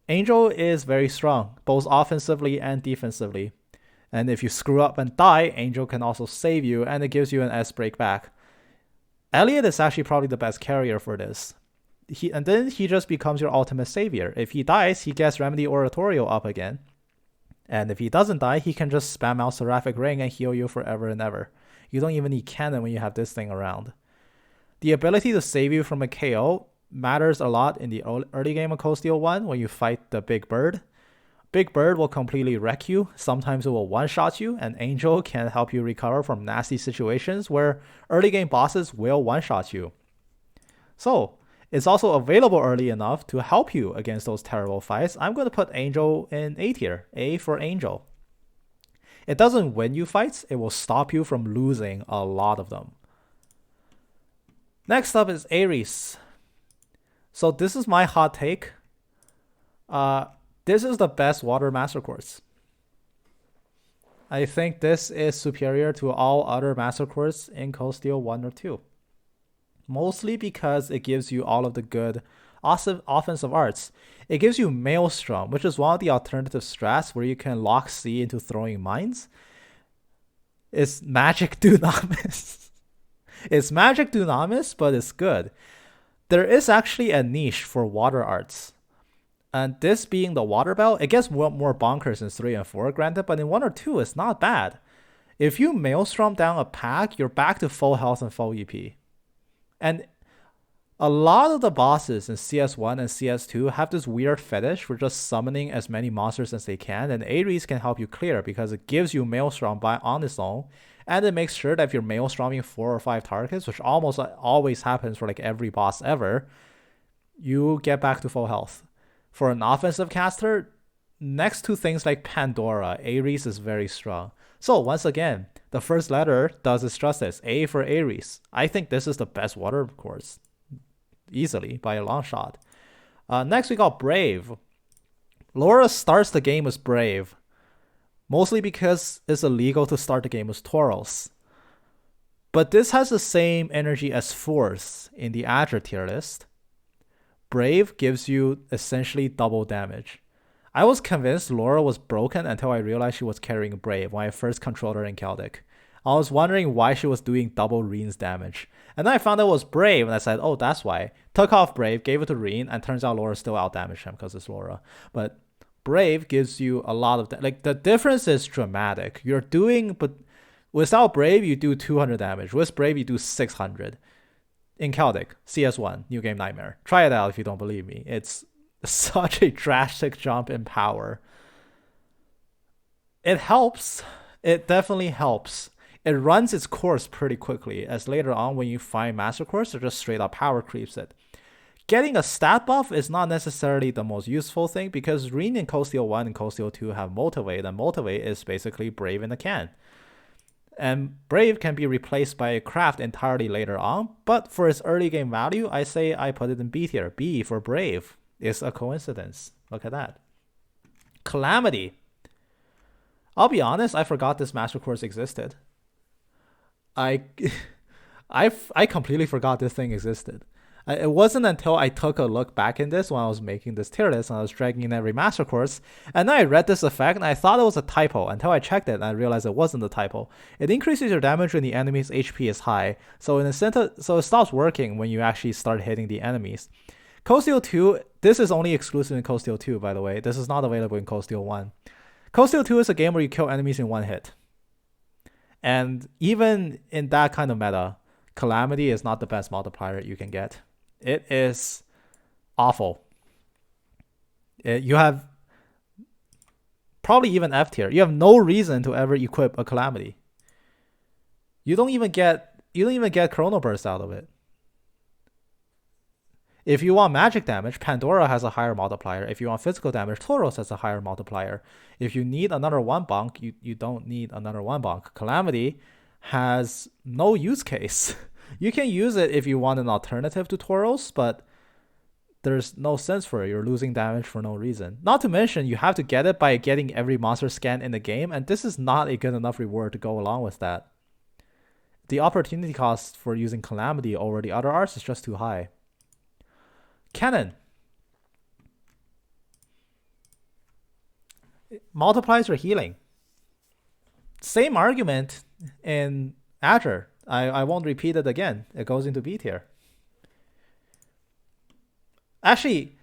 Angel is very strong, both offensively and defensively. And if you screw up and die, Angel can also save you, and it gives you an S break back. Elliot is actually probably the best carrier for this. And then he just becomes your ultimate savior. If he dies, he gets Remedy Oratorio up again. And if he doesn't die, he can just spam out Seraphic Ring and heal you forever and ever. You don't even need Cannon when you have this thing around. The ability to save you from a KO matters a lot in the early game of Cold Steel 1 when you fight the Big Bird. Big Bird will completely wreck you. Sometimes it will one-shot you, and Angel can help you recover from nasty situations where early game bosses will one-shot you. So, it's also available early enough to help you against those terrible fights. I'm going to put Angel in A tier. A for Angel. It doesn't win you fights. It will stop you from losing a lot of them. Next up is Ares. So this is my hot take. This is the best Water Master Quartz. I think this is superior to all other Master Quartz in Cold Steel 1 or 2. Mostly because it gives you all of the good offensive arts. It gives you Maelstrom, which is one of the alternative strats where you can lock C into throwing mines. It's Magic Dunamis. It's Magic Dunamis, but it's good. There is actually a niche for water arts. And this being the water belt, it gets more bonkers in 3 and 4, granted, but in 1 or 2, it's not bad. If you Maelstrom down a pack, you're back to full health and full EP. And a lot of the bosses in CS1 and CS2 have this weird fetish for just summoning as many monsters as they can, and Ares can help you clear because it gives you Maelstrom on its own, and it makes sure that if you're Maelstroming 4 or 5 targets, which almost always happens for like every boss ever, you get back to full health. For an offensive caster, next to things like Pandora, Ares is very strong. So once again, the first letter does its justice. A for Ares. I think this is the best water course. Easily, by a long shot. Next we got Brave. Laura starts the game as Brave. Mostly because it's illegal to start the game as Tauros. But this has the same energy as Force in the Azure tier list. Brave gives you essentially double damage. I was convinced Laura was broken until I realized she was carrying Brave when I first controlled her in Celtic. I was wondering why she was doing double Reen's damage. And then I found out it was Brave, and I said, oh, that's why. Took off Brave, gave it to Reen, and turns out Laura still outdamaged him because it's Laura. But Brave gives you a lot of... Like, the difference is dramatic. You're doing... But without Brave, you do 200 damage. With Brave, you do 600. In Celtic, CS1, New Game Nightmare. Try it out if you don't believe me. It's such a drastic jump in power. It helps. It definitely helps. It runs its course pretty quickly, as later on when you find Master Course, it just straight up power creeps it. Getting a stat buff is not necessarily the most useful thing because Reen in Cold Steel 1 and Cold Steel 2 have Motivate, and Motivate is basically Brave in a can. And Brave can be replaced by a craft entirely later on, but for its early game value, I say I put it in B tier. B for Brave. It's a coincidence. Look at that. Calamity. I'll be honest, I forgot this master course existed. I I completely forgot this thing existed. It wasn't until I took a look back in this when I was making this tier list and I was dragging in every master course, and then I read this effect and I thought it was a typo until I checked it and I realized it wasn't a typo. It increases your damage when the enemy's HP is high, so it stops working when you actually start hitting the enemies. Cold Steel 2, this is only exclusive in Cold Steel 2, by the way. This is not available in Cold Steel 1. Cold Steel 2 is a game where you kill enemies in one hit. And even in that kind of meta, Calamity is not the best multiplier you can get. It is awful. You have probably even F tier. You have no reason to ever equip a Calamity. You don't even get Chrono Burst out of it. If you want magic damage, Pandora has a higher multiplier. If you want physical damage, Tauros has a higher multiplier. If you need another one bonk, you don't need another one bonk. Calamity has no use case. You can use it if you want an alternative to Tauros, but there's no sense for it. You're losing damage for no reason. Not to mention, you have to get it by getting every monster scan in the game, and this is not a good enough reward to go along with that. The opportunity cost for using Calamity over the other arts is just too high. Cannon multiplies your healing. Same argument in Azure. I won't repeat it again. It goes into B tier. Actually,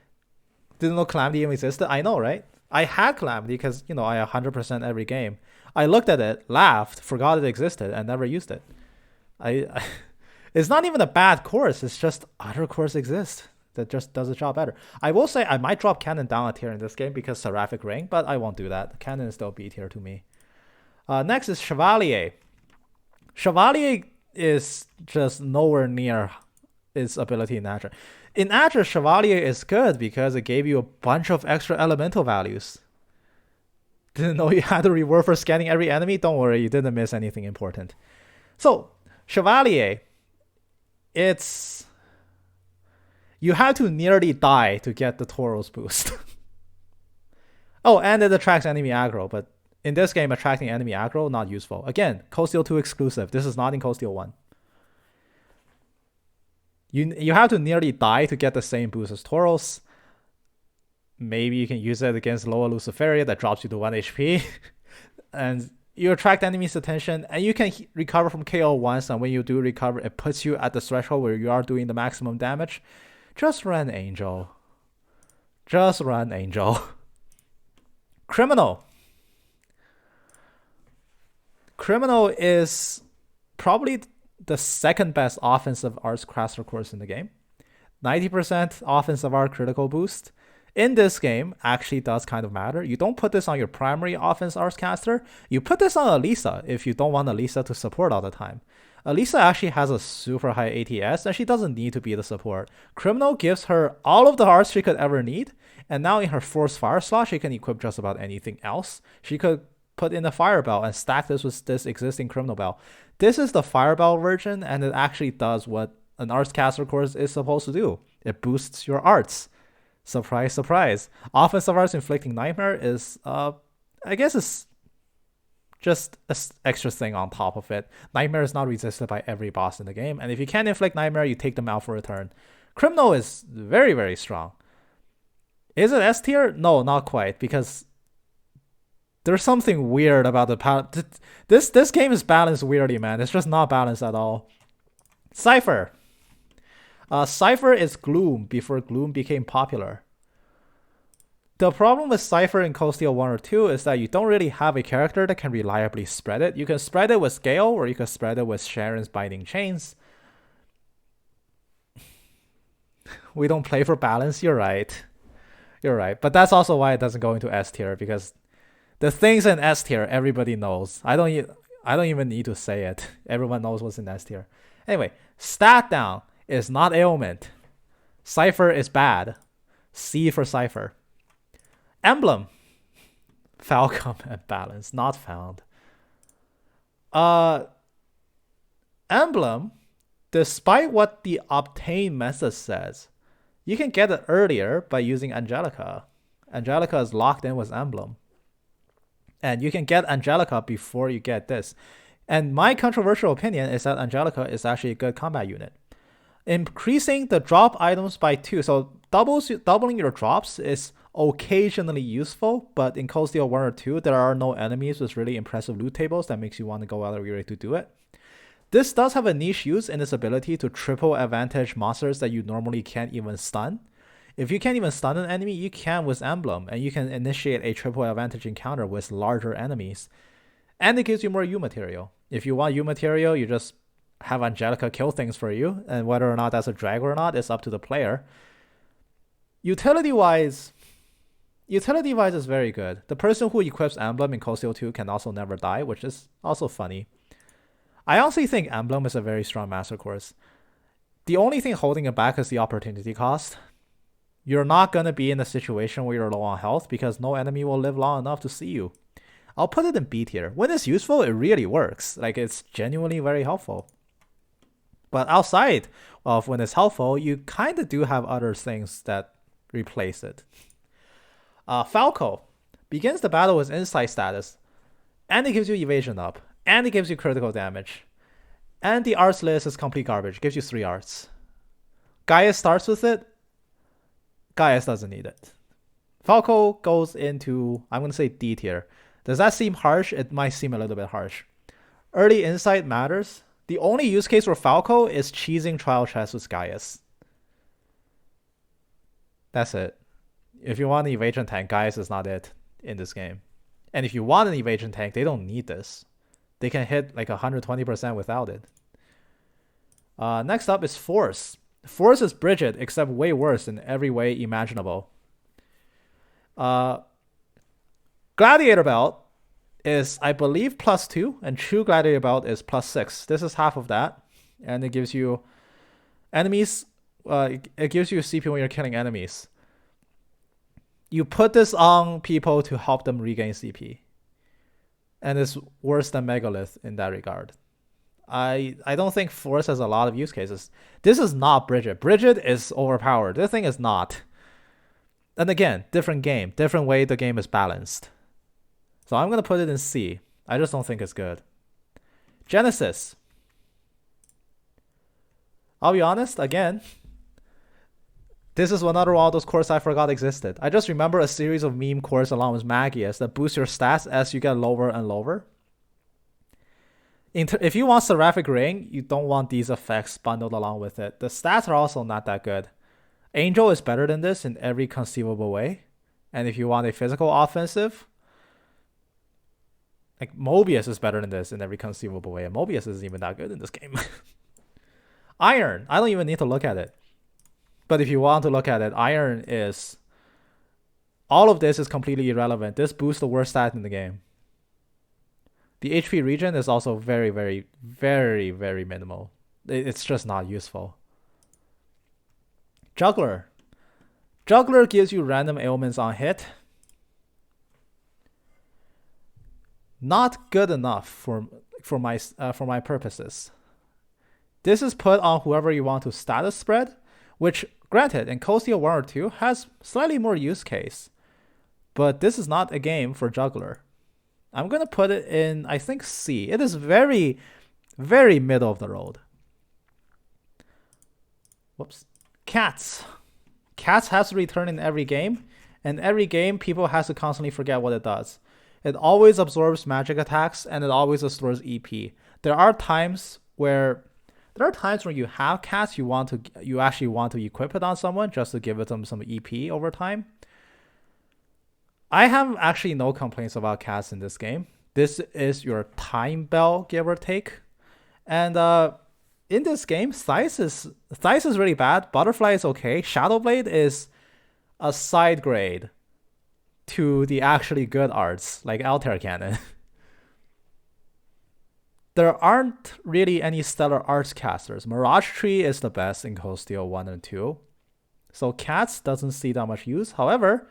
didn't know Calamity even existed. I know, right? I had Calamity because, I 100% every game. I looked at it, laughed, forgot it existed, and never used it. It's not even a bad course. It's just other courses exist that just does the job better. I will say I might drop Cannon down a tier in this game because Seraphic Ring, but I won't do that. Cannon is still B tier to me. Next is Chevalier. Chevalier is just nowhere near its ability in Azure. In Azure, Chevalier is good because it gave you a bunch of extra elemental values. Didn't know you had a reward for scanning every enemy? Don't worry, you didn't miss anything important. So, Chevalier, you have to nearly die to get the Tauros boost. Oh, and it attracts enemy aggro, but in this game, attracting enemy aggro, not useful. Again, Cold Steel 2 exclusive. This is not in Cold Steel 1. You have to nearly die to get the same boost as Tauros. Maybe you can use it against Loa Luciferia that drops you to 1 HP. And you attract enemies' attention, and you can recover from KO once, and when you do recover, it puts you at the threshold where you are doing the maximum damage. Just run Angel. Just run Angel. Criminal. Criminal is probably the second best offensive arts caster course in the game. 90% offensive art critical boost. In this game, actually does kind of matter. You don't put this on your primary offense arts caster. You put this on Elisa if you don't want Elisa to support all the time. Elisa actually has a super high ATS and she doesn't need to be the support. Criminal gives her all of the arts she could ever need, and now in her Force Fire slot, she can equip just about anything else. She could put in the Fire Bell and stack this with this existing Criminal Bell. This is the Fire Bell version, and it actually does what an arts caster course is supposed to do. It boosts your arts. Surprise, surprise. Offensive arts inflicting nightmare is, I guess it's just an extra thing on top of it. Nightmare is not resisted by every boss in the game, and if you can't inflict nightmare, you take them out for a turn. Criminal is very, very strong. Is it S tier? No, not quite, because there's something weird about the this game is balanced weirdly, man. It's just not balanced at all. Cypher. Cypher is Gloom before Gloom became popular. The problem with Cypher in Cold Steel 1 or 2 is that you don't really have a character that can reliably spread it. You can spread it with Gale, or you can spread it with Sharon's Binding Chains. We don't play for balance, you're right. You're right. But that's also why it doesn't go into S tier, because the things in S tier everybody knows. I don't even need to say it. Everyone knows what's in S tier. Anyway, stat down is not ailment. Cypher is bad. C for Cypher. Emblem. Falcom and balance, not found. Emblem, despite what the obtain method says, you can get it earlier by using Angelica. Angelica is locked in with Emblem. And you can get Angelica before you get this. And my controversial opinion is that Angelica is actually a good combat unit. Increasing the drop items by 2. So doubling your drops is occasionally useful, but in Cold Steel 1 or 2, there are no enemies with really impressive loot tables that makes you want to go out of your way to do it. This does have a niche use in its ability to triple advantage monsters that you normally can't even stun. If you can't even stun an enemy, you can with Emblem, and you can initiate a triple advantage encounter with larger enemies. And it gives you more U material. If you want U material, you just have Angelica kill things for you, and whether or not that's a drag or not is up to the player. Utility-wise is very good. The person who equips Emblem in Cold Steel 2 can also never die, which is also funny. I honestly think Emblem is a very strong master course. The only thing holding it back is the opportunity cost. You're not going to be in a situation where you're low on health because no enemy will live long enough to see you. I'll put it in B tier. When it's useful, it really works. Like, it's genuinely very helpful. But outside of when it's helpful, you kind of do have other things that replace it. Falco begins the battle with insight status, and it gives you evasion up, and it gives you critical damage. And the arts list is complete garbage. It gives you 3 arts. Gaius starts with it. Gaius doesn't need it. Falco goes into, I'm going to say D tier. Does that seem harsh? It might seem a little bit harsh. Early insight matters. The only use case for Falco is cheesing trial chests with Gaius. That's it. If you want an evasion tank, Gaius is not it in this game. And if you want an evasion tank, they don't need this. They can hit like 120% without it. Next up is Force. Force is Bridget, except way worse in every way imaginable. Gladiator Belt is, I believe, +2, and True Gladiator Belt is +6. This is half of that, and it gives you enemies. It gives you CP when you're killing enemies. You put this on people to help them regain CP, and it's worse than Megalith in that regard. I don't think Force has a lot of use cases. This is not Bridget. Bridget is overpowered. This thing is not. And again, different game, different way the game is balanced. So I'm going to put it in C. I just don't think it's good. Genesis. I'll be honest, again, this is another one of those cores I forgot existed. I just remember a series of meme cores along with Magius that boost your stats as you get lower and lower. If you want Seraphic Ring, you don't want these effects bundled along with it. The stats are also not that good. Angel is better than this in every conceivable way. And if you want a physical offensive, like Mobius is better than this in every conceivable way. And Mobius isn't even that good in this game. Iron, I don't even need to look at it. But if you want to look at it, Iron is... all of this is completely irrelevant. This boosts the worst stat in the game. The HP regen is also very, very, very, very minimal. It's just not useful. Juggler. Juggler gives you random ailments on hit. Not good enough for my purposes. This is put on whoever you want to status spread, which, granted, in Cold Steel 1 or 2 has slightly more use case. But this is not a game for Juggler. I'm going to put it in, I think, C. It is very, very middle of the road. Whoops. Cats. Cats has to return in every game, and every game people has to constantly forget what it does. It always absorbs magic attacks, and it always restores EP. There are times where you have cats, you actually want to equip it on someone just to give them some EP over time. I have actually no complaints about cats in this game. This is your time bell, give or take. And in this game, Thais is really bad. Butterfly is okay. Shadowblade is a side grade to the actually good arts, like Altair Cannon. There aren't really any stellar arts casters. Mirage Tree is the best in Cold Steel 1 and 2. So Cats doesn't see that much use. However,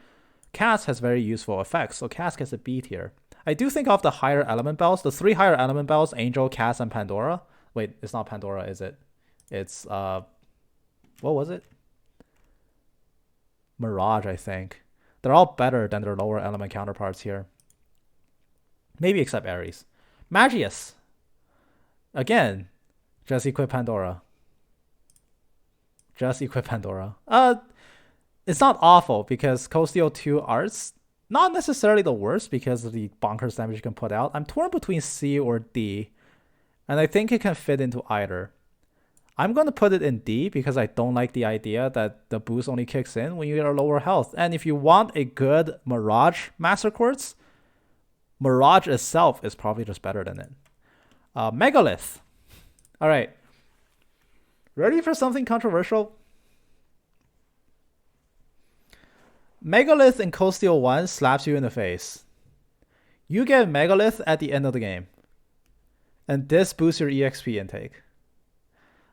Cats has very useful effects, so Cats gets a B tier. I do think of the higher element bells, the 3 higher element bells, Angel, Cats, and Pandora. Wait, it's not Pandora, is it? It's, what was it? Mirage, I think. They're all better than their lower element counterparts here. Maybe except Ares. Magius. Again, just equip Pandora. Just equip Pandora. It's not awful because Costio 2 arts, not necessarily the worst because of the bonkers damage you can put out. I'm torn between C or D, and I think it can fit into either. I'm going to put it in D because I don't like the idea that the boost only kicks in when you get a lower health. And if you want a good Mirage Master Quartz, Mirage itself is probably just better than it. Megalith. All right. Ready for something controversial? Megalith in Costio 1 slaps you in the face. You get Megalith at the end of the game. And this boosts your EXP intake.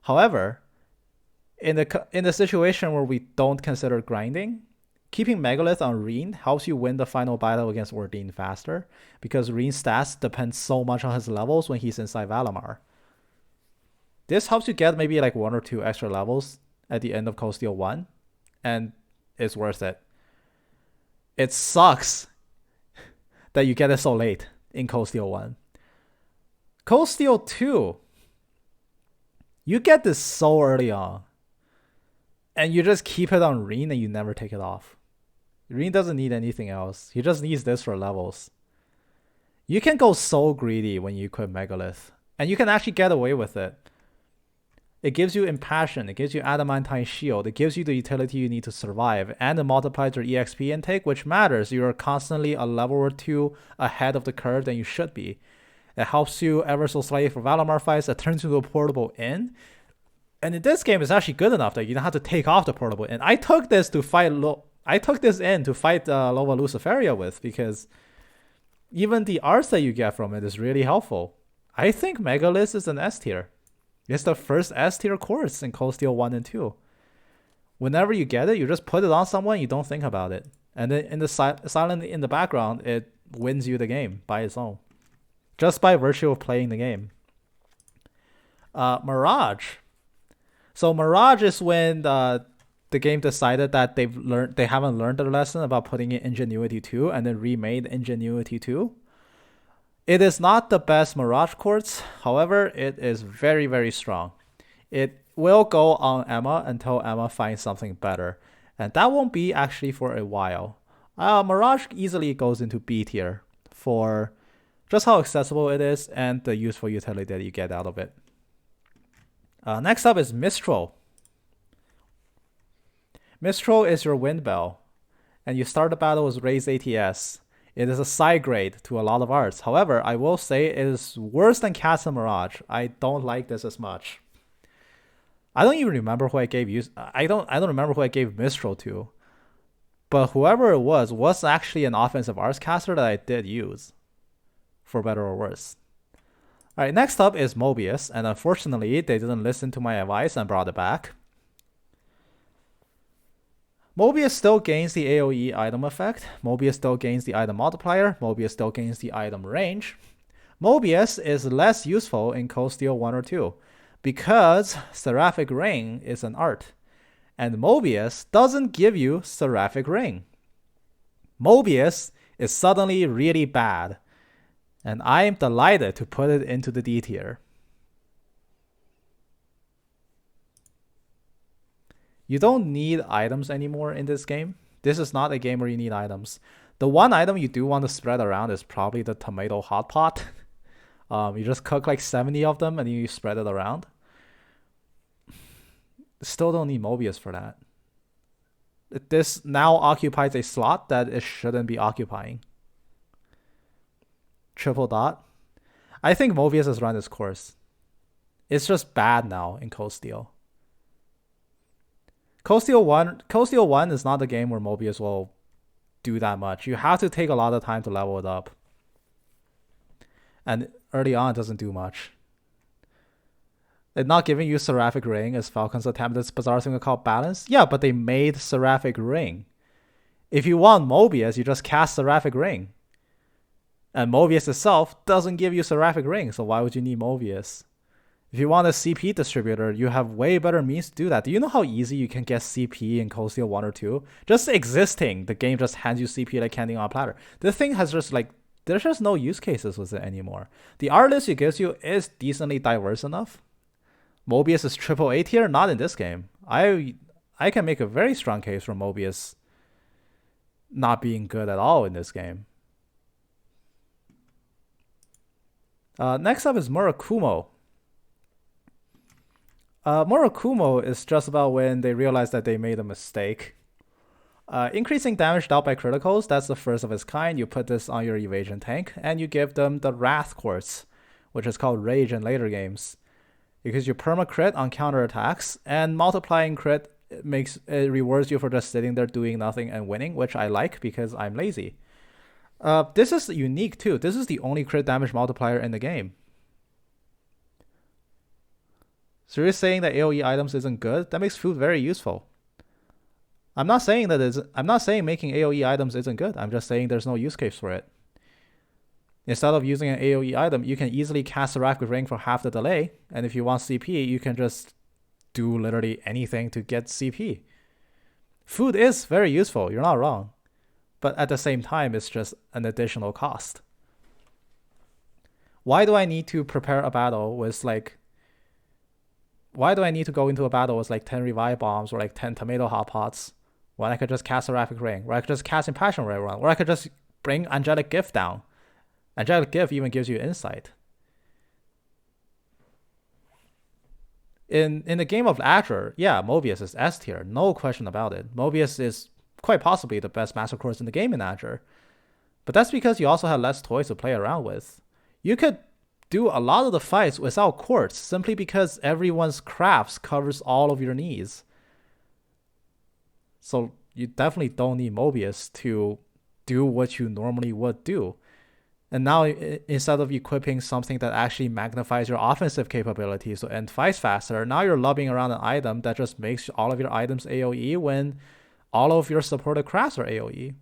However, in the situation where we don't consider grinding, keeping Megalith on Reen helps you win the final battle against Ordine faster, because Reen's stats depend so much on his levels when he's inside Valimar. This helps you get maybe like 1 or 2 extra levels at the end of Costio 1, and it's worth it. It sucks that you get it so late in Costio 1. Costio 2, you get this so early on, and you just keep it on Reen and you never take it off. Reen doesn't need anything else. He just needs this for levels. You can go so greedy when you equip Megalith, and you can actually get away with it. It gives you Impassion, it gives you Adamantine Shield, it gives you the utility you need to survive, and it multiplies your EXP intake, which matters. You are constantly a level or 2 ahead of the curve than you should be. It helps you ever so slightly for Valimar fights. It turns into a portable inn. And in this game, it's actually good enough that you don't have to take off the portable inn. I took this in to fight Lova Luciferia with, because even the arts that you get from it is really helpful. I think Megalith is an S tier. It's the first S tier quartz in Costio 1 and 2. Whenever you get it, you just put it on someone, you don't think about it. And then in the silent in the background, it wins you the game by its own. Just by virtue of playing the game. Mirage. So Mirage is when the game decided that they haven't learned their lesson about putting in Ingenuity 2 and then remade Ingenuity 2. It is not the best Mirage Quartz, however, it is very, very strong. It will go on Emma until Emma finds something better, and that won't be actually for a while. Mirage easily goes into B tier for just how accessible it is and the useful utility that you get out of it. Next up is Mistral. Mistral is your wind bell, and you start the battle with raised ATS. It is a side grade to a lot of arts. However, I will say it is worse than Cats and Mirage. I don't like this as much. I don't even remember who I gave I don't remember who I gave Mistral to. But whoever it was actually an offensive arts caster that I did use, for better or worse. Alright, next up is Mobius, and unfortunately they didn't listen to my advice and brought it back. Mobius still gains the AoE item effect, Mobius still gains the item multiplier, Mobius still gains the item range. Mobius is less useful in Costio 1 or 2, because Seraphic Ring is an art, and Mobius doesn't give you Seraphic Ring. Mobius is suddenly really bad, and I am delighted to put it into the D tier. You don't need items anymore in this game. This is not a game where you need items. The one item you do want to spread around is probably the tomato hot pot. You just cook like 70 of them and you spread it around. Still don't need Mobius for that. This now occupies a slot that it shouldn't be occupying. Triple dot. I think Mobius has run its course. It's just bad now in Costio. Costio 1 is not a game where Mobius will do that much. You have to take a lot of time to level it up. And early on, it doesn't do much. It's not giving you Seraphic Ring as Falcon's attempt at this bizarre thing called balance. Yeah, but they made Seraphic Ring. If you want Mobius, you just cast Seraphic Ring. And Mobius itself doesn't give you Seraphic Ring, so why would you need Mobius? If you want a CP distributor, you have way better means to do that. Do you know how easy you can get CP in Costio 1 or 2? Just existing, the game just hands you CP like candy on a platter. This there's just no use cases with it anymore. The art list it gives you is decently diverse enough. Mobius is AAA tier, not in this game. I can make a very strong case for Mobius not being good at all in this game. Next up is Murakumo. Murakumo is just about when they realize that they made a mistake. Increasing damage dealt by criticals, that's the first of its kind. You put this on your evasion tank, and you give them the Wrath Quartz, which is called Rage in later games. Because you perma crit on counter attacks, and multiplying crit it rewards you for just sitting there doing nothing and winning, which I like because I'm lazy. This is unique too. This is the only crit damage multiplier in the game. So you're saying that AoE items isn't good? That makes food very useful. I'm not saying making AoE items isn't good. I'm just saying there's no use case for it. Instead of using an AoE item, you can easily cast a Rapid Ring for half the delay, and if you want CP, you can just do literally anything to get CP. Food is very useful, you're not wrong. But at the same time, it's just an additional cost. Why do I need to prepare a battle with why do I need to go into a battle with 10 revive bombs or 10 tomato hot pots when I could just cast a Rapid Ring, where I could just cast Impassion Ray Run, where I could just bring Angelic Gift down. Angelic Gift even gives you insight. In the game of Azure, yeah, Mobius is S tier, no question about it. Mobius is quite possibly the best Master Course in the game in Azure. But that's because you also have less toys to play around with. You could do a lot of the fights without Quartz simply because everyone's crafts covers all of your needs. So you definitely don't need Mobius to do what you normally would do. And now, instead of equipping something that actually magnifies your offensive capabilities to end fights faster, now you're lobbing around an item that just makes all of your items AoE when all of your supported crafts are AoE.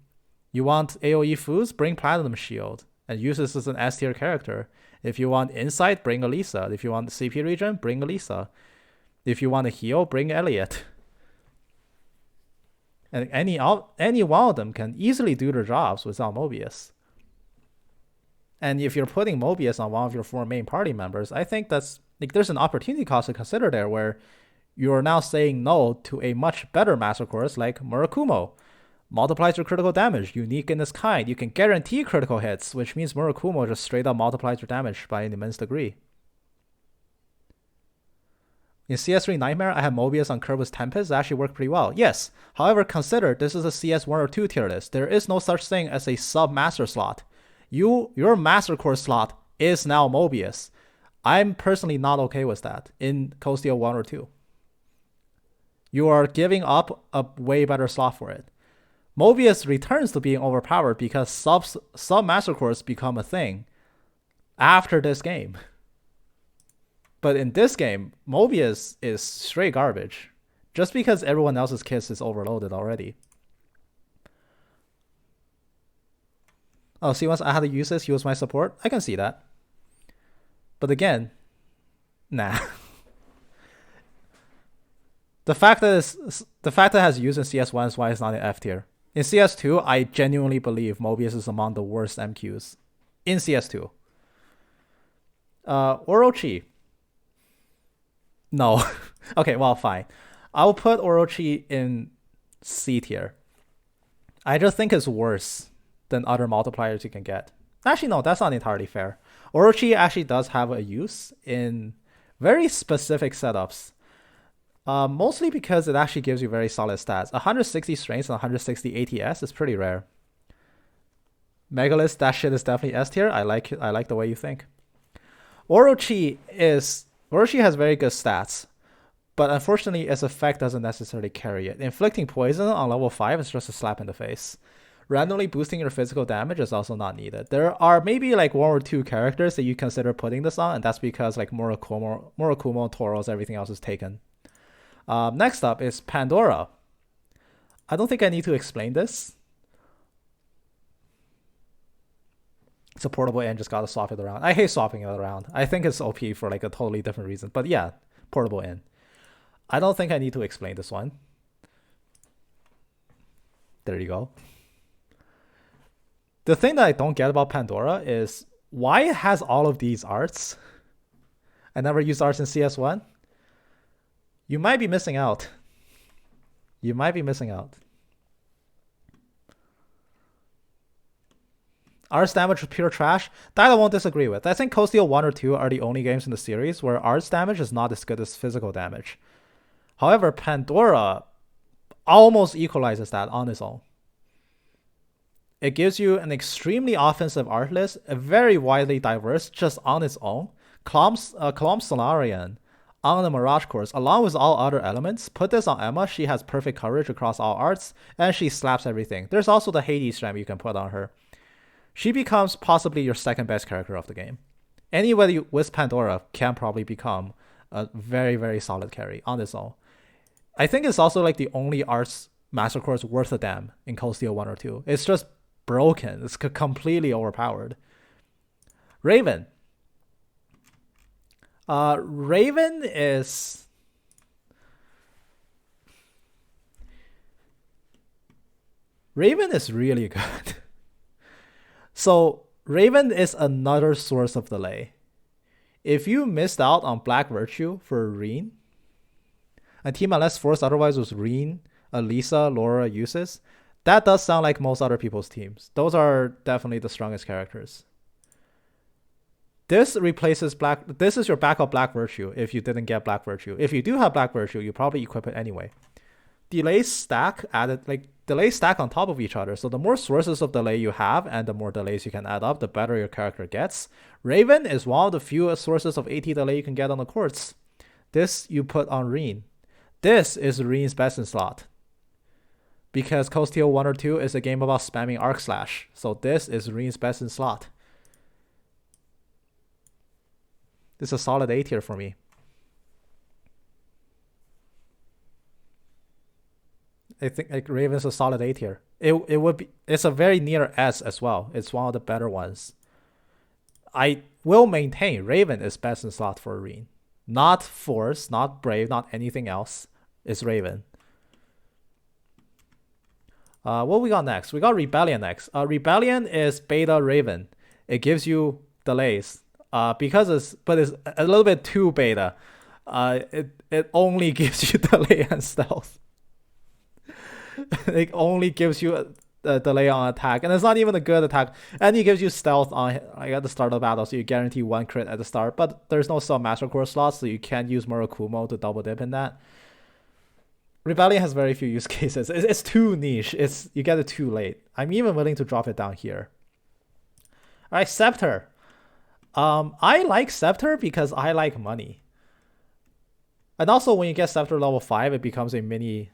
You want AoE foods? Bring Platinum Shield and use this as an S tier character. If you want Insight, bring Elisa. If you want the CP regen, bring Elisa. If you want to heal, bring Elliot. And any one of them can easily do their jobs without Mobius. And if you're putting Mobius on one of your 4 main party members, I think that's there's an opportunity cost to consider there where you're now saying no to a much better Master Course like Murakumo. Multiplies your critical damage, unique in its kind. You can guarantee critical hits, which means Murakumo just straight up multiplies your damage by an immense degree. In CS3 Nightmare, I had Mobius on Kerberos Tempest. It actually worked pretty well. Yes, however, consider this is a CS1 or 2 tier list. There is no such thing as a sub-master slot. Your Master Course slot is now Mobius. I'm personally not okay with that in Cold Steel 1 or 2. You are giving up a way better slot for it. Mobius returns to being overpowered because sub-Master Course become a thing after this game. But in this game, Mobius is straight garbage. Just because everyone else's kit is overloaded already. Oh, see, once I had to use this, he was my support. I can see that. But again, nah. The fact that it has use in CS1 is why it's not in F tier. In CS2, I genuinely believe Mobius is among the worst MQs. In CS2. Orochi. No. Okay, well, fine. I'll put Orochi in C tier. I just think it's worse than other multipliers you can get. Actually, no, that's not entirely fair. Orochi actually does have a use in very specific setups. Mostly because it actually gives you very solid stats. 160 strength and 160 ATS is pretty rare. Megalith, that shit is definitely S tier. I like the way you think. Orochi has very good stats, but unfortunately its effect doesn't necessarily carry it. Inflicting poison on level 5 is just a slap in the face. Randomly boosting your physical damage is also not needed. There are maybe 1 or 2 characters that you consider putting this on, and that's because Murakumo, Tauros, everything else is taken. Next up is Pandora. I don't think I need to explain this. It's a portable in, just gotta swap it around. I hate swapping it around. I think it's OP for a totally different reason. But yeah, portable in. I don't think I need to explain this one. There you go. The thing that I don't get about Pandora is why it has all of these arts. I never used arts in CS1. You might be missing out. You might be missing out. Arts damage is pure trash. That I won't disagree with. I think Cold Steel 1 or 2 are the only games in the series where arts damage is not as good as physical damage. However, Pandora almost equalizes that on its own. It gives you an extremely offensive art list, very widely diverse just on its own. Colomb Solarian on the Mirage course, along with all other elements. Put this on Emma, she has perfect coverage across all arts, and she slaps everything. There's also the Hades gem you can put on her. She becomes possibly your second best character of the game. Anybody with Pandora can probably become a very, very solid carry on its own. I think it's also like the only arts master course worth a damn in Cold Steel 1 or 2. It's just broken. It's completely overpowered. Raven. Raven is really good. So Raven is another source of delay. If you missed out on Black Virtue for Reen, and Team Unless Force otherwise was Reen, Elisa, Laura, Uses, that does sound like most other people's teams. Those are definitely the strongest characters. This replaces this is your backup Black Virtue if you didn't get Black Virtue. If you do have Black Virtue, you probably equip it anyway. Delays stack delays stack on top of each other. So the more sources of delay you have and the more delays you can add up, the better your character gets. Raven is one of the few sources of AT delay you can get on the Quartz. This you put on Reen. This is Reen's best in slot. Because Cold Steel 1 or 2 is a game about spamming Arc Slash. So this is Reen's best in slot. This is a solid A tier for me. I think like Raven's a solid A tier. It's a very near S as well. It's one of the better ones. I will maintain Raven is best in slot for Reen. Not Force, not Brave, not anything else. It's Raven. What we got next? We got Rebellion next. Rebellion is beta Raven. It gives you delays. But it's a little bit too beta. It only gives you delay and stealth. It only gives you a delay on attack, and it's not even a good attack. And it gives you stealth at the start of the battle, so you guarantee one crit at the start. But there's no sub master core slots, so you can't use Murakumo to double dip in that. Rebellion has very few use cases. It's too niche. You get it too late. I'm even willing to drop it down here. All right, Scepter. I like Scepter because I like money. And also when you get Scepter level 5, it becomes a mini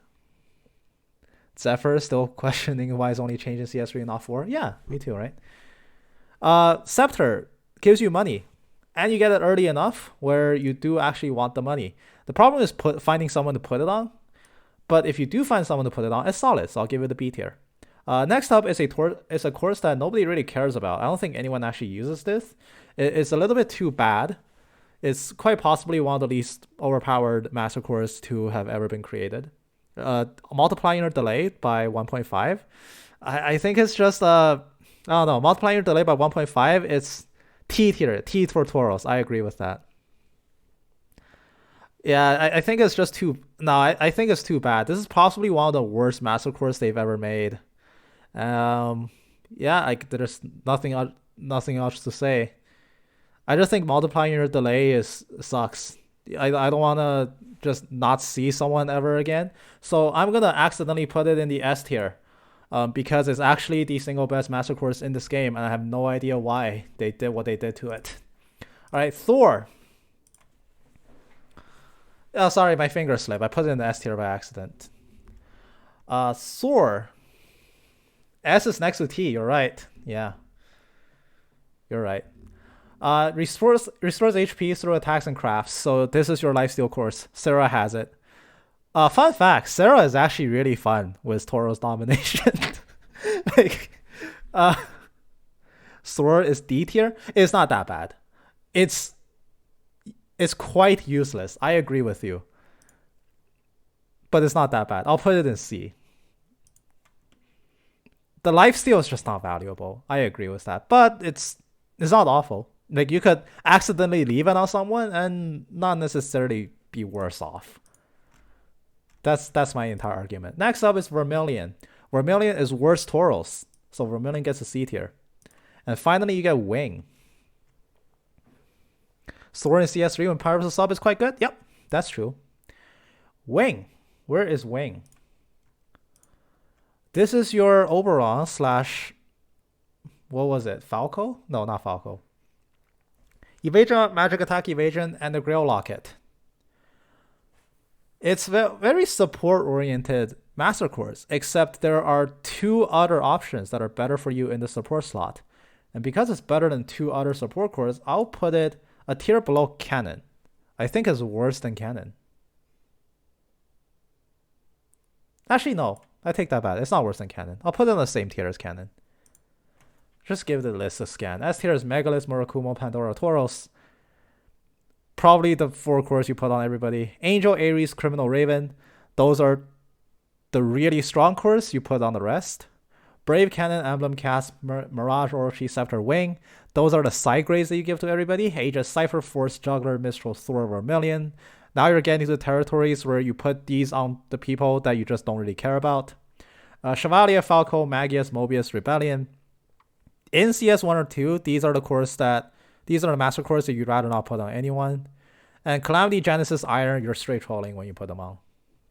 Zephyr. Still questioning why it's only changed in CS3 and not 4. Yeah, me too, right? Scepter gives you money. And you get it early enough where you do actually want the money. The problem is finding someone to put it on. But if you do find someone to put it on, it's solid. So I'll give it a B tier. Next up is a course that nobody really cares about. I don't think anyone actually uses this. It's a little bit too bad. It's quite possibly one of the least overpowered master cores to have ever been created. Multiplying your delay by 1.5. I think it's just I don't know. Multiplying your delay by 1.5. It's T tier. T for Tauros. I agree with that. Yeah, I think it's just too. No, I think it's too bad. This is possibly one of the worst master cores they've ever made. Yeah, there's nothing else to say. I just think multiplying your delay sucks. I don't want to just not see someone ever again. So I'm gonna accidentally put it in the S tier, because it's actually the single best master course in this game, and I have no idea why they did what they did to it. All right, Thor. Oh, sorry, my finger slipped. I put it in the S tier by accident. Thor. S is next to T. You're right. Yeah. You're right. Restores HP through attacks and crafts. So this is your lifesteal course. Sarah has it. Fun fact: Sarah is actually really fun with Tauros domination. Thor is D tier. It's not that bad. It's quite useless. I agree with you. But it's not that bad. I'll put it in C. The lifesteal is just not valuable. I agree with that, but it's not awful. Like you could accidentally leave it on someone and not necessarily be worse off. That's my entire argument. Next up is Vermilion. Vermilion is worse Tauros, so Vermilion gets a C tier. And finally, you get Wing. Sword in CS3 when Pyro vs. Sub is quite good. Yep, that's true. Wing. Where is Wing? This is your Oberon slash... What was it? Falco? No, not Falco. Evasion, Magic Attack Evasion, and the Grail Locket. It's very support-oriented Master Course, except there are 2 other options that are better for you in the support slot. And because it's better than 2 other support cores, I'll put it a tier below Cannon. I think it's worse than Cannon. Actually, no. I take that back. It's not worse than Cannon. I'll put it in the same tier as Cannon. Just give the list a scan. S tier is Megalith, Murakumo, Pandora, Tauros. Probably the 4 cores you put on everybody. Angel, Ares, Criminal, Raven. Those are the really strong cores you put on the rest. Brave, Cannon, Emblem, Cast, Mirage, Orochi, Scepter, Wing. Those are the side grades that you give to everybody. Aegis, Cypher, Force, Juggler, Mistral, Thor, Vermilion. Now you're getting to territories where you put these on the people that you just don't really care about. Chevalier, Falco, Magius, Mobius, Rebellion. In CS1 or 2, these are the master cores that you'd rather not put on anyone. And Calamity, Genesis, Iron, you're straight trolling when you put them on.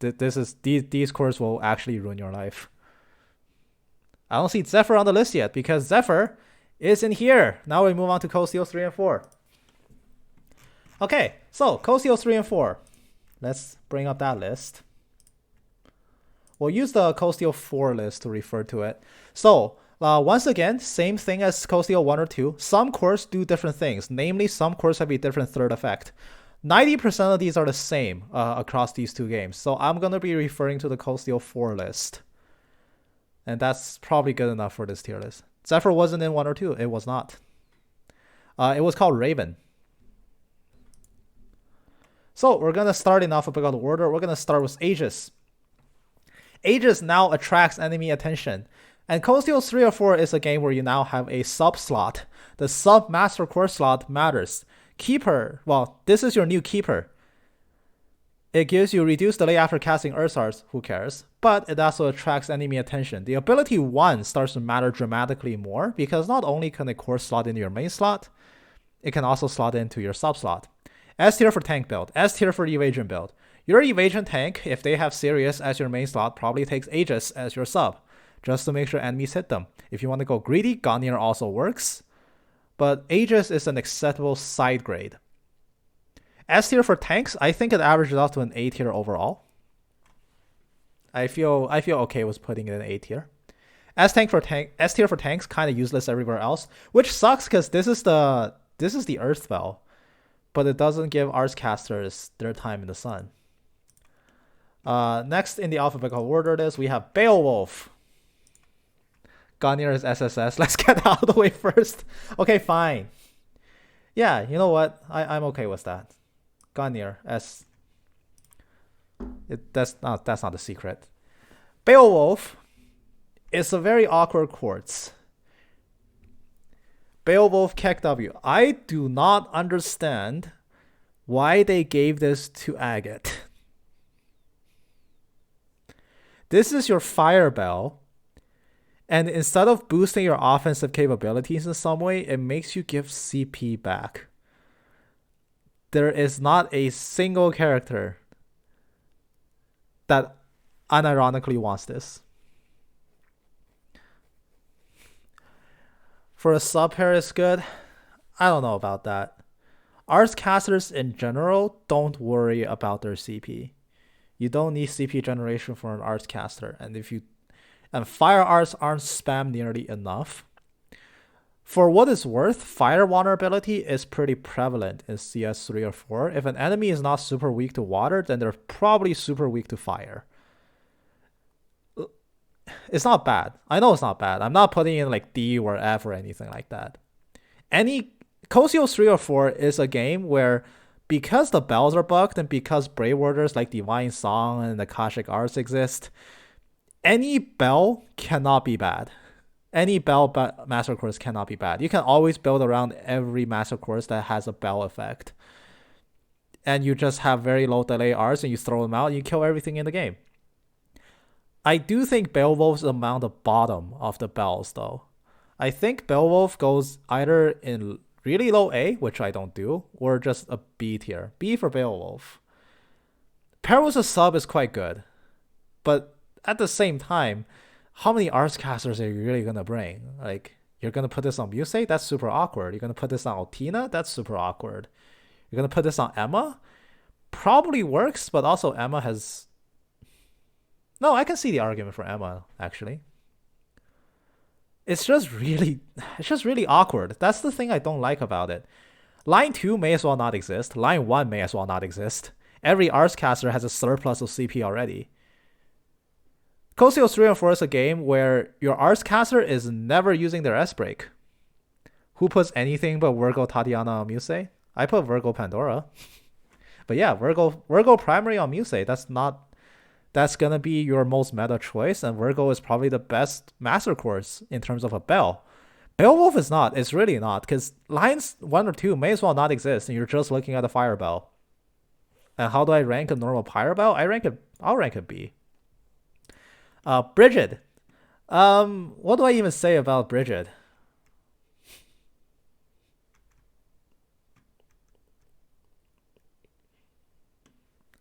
These cores will actually ruin your life. I don't see Zephyr on the list yet because Zephyr is in here. Now we move on to Coast 3 and 4. Okay, so Coast 3 and 4. Let's bring up that list. We'll use the Coast 4 list to refer to it. So, once again, same thing as Coast 1 or 2. Some cores do different things. Namely, some cores have a different third effect. 90% of these are the same across these 2 games. So I'm going to be referring to the Coast 4 list. And that's probably good enough for this tier list. Zephyr wasn't in 1 or 2. It was not. It was called Raven. So we're going to start in alphabetical order. We're going to start with Aegis. Aegis now attracts enemy attention. And Coast 3 or 4 is a game where you now have a sub slot. The sub master core slot matters. Keeper, well, this is your new Keeper. It gives you reduced delay after casting Ursars, who cares? But it also attracts enemy attention. The ability 1 starts to matter dramatically more because not only can a core slot into your main slot, it can also slot into your sub slot. S tier for tank build, S tier for evasion build. Your evasion tank, if they have Sirius as your main slot, probably takes Aegis as your sub, just to make sure enemies hit them. If you want to go greedy, Gonir also works, but Aegis is an acceptable side grade. S tier for tanks, I think it averages out to an A tier overall. I feel okay with putting it in A tier. S tier for tanks, kind of useless everywhere else, which sucks because this is the Earth spell, but it doesn't give Arts casters their time in the sun. Next in the alphabetical order we have Beowulf. Gonir is SSS. Let's get that out of the way first. Okay, fine. Yeah, you know what? I'm okay with that. Gonir S. That's not a secret. Beowulf is a very awkward Quartz. Beowulf Keck W. I do not understand why they gave this to Agate. This is your Fire Bell, and instead of boosting your offensive capabilities in some way, it makes you give CP back. There is not a single character that unironically wants this. For a sub pair is good. I don't know about that. Arts casters in general don't worry about their CP. You don't need CP generation for an arts caster, and fire arts aren't spammed nearly enough. For what it's worth, fire vulnerability is pretty prevalent in CS3 or 4. If an enemy is not super weak to water, then they're probably super weak to fire. It's not bad. I know it's not bad. I'm not putting in like D or F or anything like that. Cosio 3 or 4 is a game where, because the bells are bugged and because Brave Warders like Divine Song and the Akashic Arts exist, any bell cannot be bad. Any Bell Master Course cannot be bad. You can always build around every Master Course that has a Bell effect. And you just have very low delay Rs and you throw them out and you kill everything in the game. I do think Beowulf's among the bottom of the bells though. I think Beowulf goes either in really low A, which I don't do, or just a B tier. B for Beowulf. Perils of Sub is quite good. But at the same time, how many Arts casters are you really going to bring? Like, you're going to put this on Musei? That's super awkward. You're going to put this on Altina? That's super awkward. You're going to put this on Emma? Probably works, but also Emma has... No, I can see the argument for Emma, actually. It's just really awkward. That's the thing I don't like about it. Line 2 may as well not exist. Line 1 may as well not exist. Every Arts caster has a surplus of CP already. Post-CS4 and 4 is a game where your Arts caster is never using their S-Break. Who puts anything but Virgo Tatiana on Musei? I put Virgo Pandora. But yeah, Virgo primary on Musei. That's gonna be your most meta choice, and Virgo is probably the best master course in terms of a bell. Beowulf is not. It's really not, because lines 1 or 2 may as well not exist, and you're just looking at a fire bell. And how do I rank a normal pyre bell? I'll rank it B. Bridget. What do I even say about Bridget?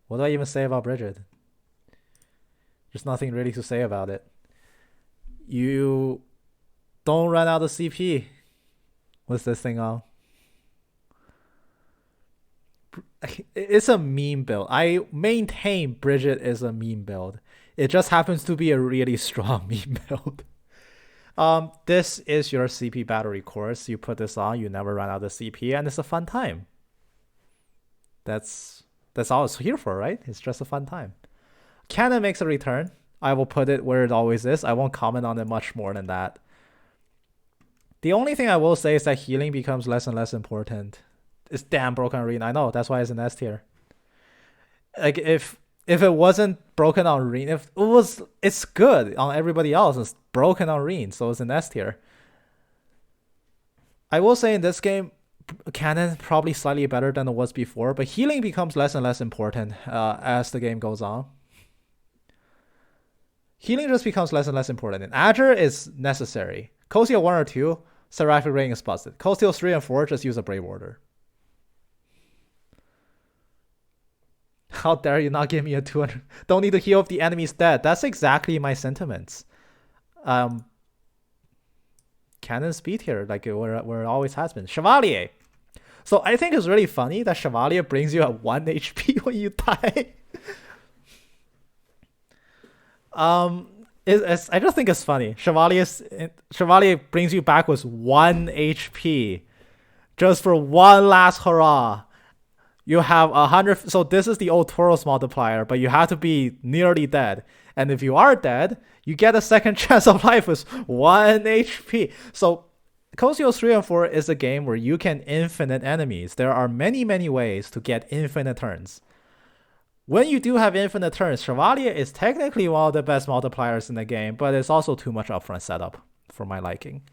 What do I even say about Bridget? There's nothing really to say about it. You don't run out of CP. What's this thing on? It's a meme build. I maintain Bridget is a meme build. It just happens to be a really strong meme build. This is your CP battery course. You put this on, you never run out of CP, and it's a fun time. That's all it's here for, right? It's just a fun time. Cannon makes a return. I will put it where it always is. I won't comment on it much more than that. The only thing I will say is that healing becomes less and less important. It's damn Broken Arena. I know, that's why it's an S tier. Like, if it wasn't broken on Reen, it's good on everybody else. It's broken on Reen, so it's an S tier. I will say in this game, Cannon probably slightly better than it was before, but healing becomes less and less important as the game goes on. Healing just becomes less and less important. And Azure is necessary. Costio 1 or 2, Seraphic Ring is busted. Costio 3 and 4, just use a Brave Order. How dare you not give me a 200? Don't need to heal if the enemy's dead. That's exactly my sentiments. Canon speed here, like where it always has been. Chevalier. So I think it's really funny that Chevalier brings you at 1 HP when you die. I just think it's funny. Chevalier brings you back with 1 HP, just for one last hurrah. You have 100. So this is the old Tauros multiplier, but you have to be nearly dead. And if you are dead, you get a second chance of life with 1 HP. So Costio 3 and 4 is a game where you can infinite enemies. There are many, many ways to get infinite turns. When you do have infinite turns, Chevalier is technically one of the best multipliers in the game, but it's also too much upfront setup for my liking.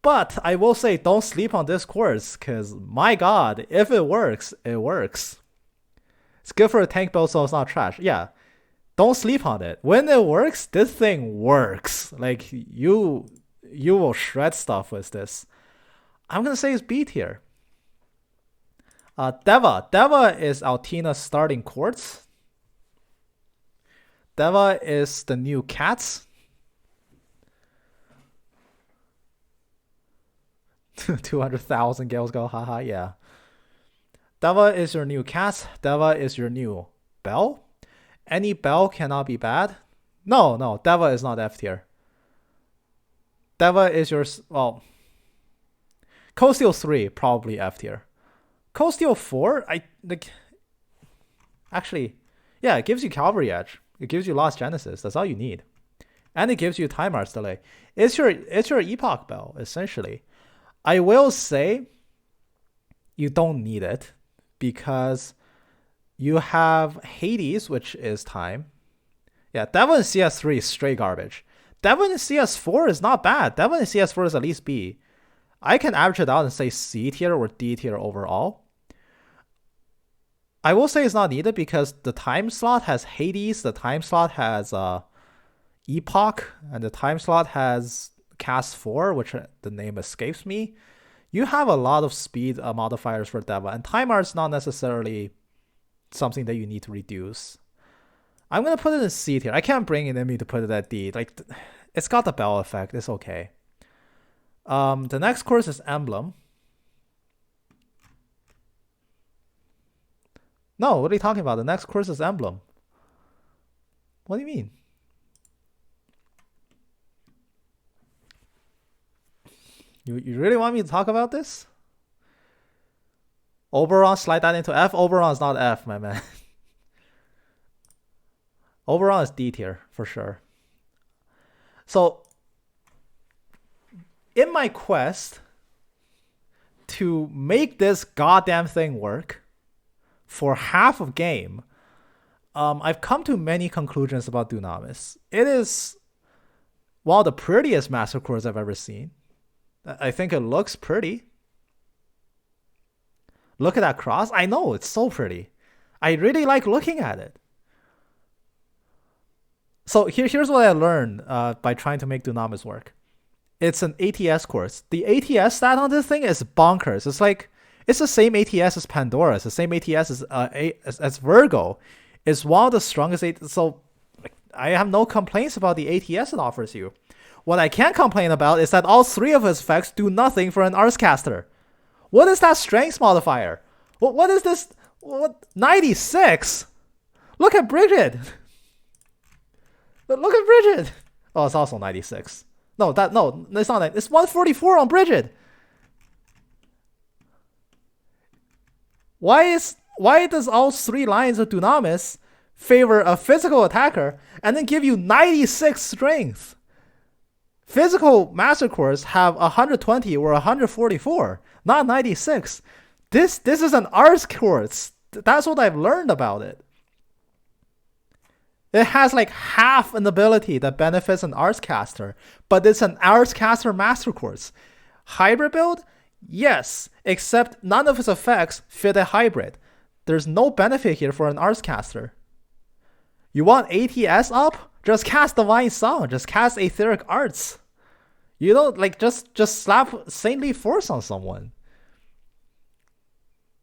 But I will say, don't sleep on this course, because my god, if it works, it works. It's good for a tank build, so it's not trash. Yeah, don't sleep on it. When it works, this thing works. Like, you will shred stuff with this. I'm going to say it's B tier. Deva. Deva is Altina's starting Quartz. Deva is the new Cats. 200,000 gals go, haha, yeah. Deva is your new Cats. Deva is your new Bell. Any Bell cannot be bad. No, Deva is not F tier. Deva is your, well, Costio 3, probably F tier. Costio 4, actually, yeah, it gives you Cavalry Edge. It gives you Lost Genesis. That's all you need. And it gives you Time Arts delay. It's your Epoch Bell, essentially. I will say you don't need it because you have Hades, which is time. Yeah, Devil in CS3 is straight garbage. Devon in CS4 is not bad. Devon in CS4 is at least B. I can average it out and say C tier or D tier overall. I will say it's not needed because the time slot has Hades, the time slot has Epoch, and the time slot has Cast 4, which the name escapes me. You have a lot of speed modifiers for Devon, and time art's not necessarily something that you need to reduce. I'm going to put it in C tier. I can't bring it in me to put it at D. Like, it's got the bell effect. It's okay. The next course is Emblem. No, what are you talking about? The next course is Emblem. What do you mean? You really want me to talk about this? Oberon, slide that into F. Oberon is not F, my man. Oberon is D tier, for sure. So, in my quest to make this goddamn thing work for half of game, I've come to many conclusions about Dunamis. It is one of the prettiest master cores I've ever seen. I think it looks pretty. Look at that cross. I know, it's so pretty. I really like looking at it. So here's what I learned by trying to make Dunamis work. It's an ATS course. The ATS stat on this thing is bonkers. It's the same ATS as Pandora. It's the same ATS as Virgo. It's one of the strongest. So I have no complaints about the ATS it offers you. What I can complain about is that all three of its effects do nothing for an Artscaster. What is that strength modifier? What is this? 96? Look at Bridget. Look at Bridget. Oh, it's also 96. No, it's not that. It's 144 on Bridget. Why does all three lines of Dunamis favor a physical attacker and then give you 96 strength? Physical master cores have 120 or 144, not 96. This is an arts course. That's what I've learned about it. It has like half an ability that benefits an Artscaster, but it's an Artscaster master course. Hybrid build? Yes, except none of its effects fit a hybrid. There's no benefit here for an Artscaster. You want ATS up? Just cast Divine Song. Just cast Etheric Arts. You don't just slap Saintly Force on someone.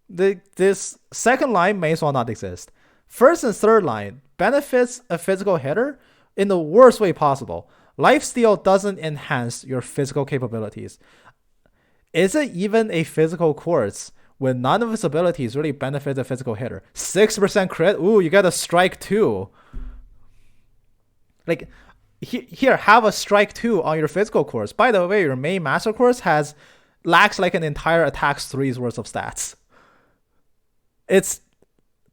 This second line may as well not exist. First and third line benefits a physical hitter in the worst way possible. Lifesteal doesn't enhance your physical capabilities. Is it even a physical Quartz when none of its abilities really benefit the physical hitter? 6% crit? Ooh, you get a strike 2. Like, here, have a strike 2 on your physical Quartz. By the way, your main master Quartz lacks like an entire attacks 3's worth of stats. It's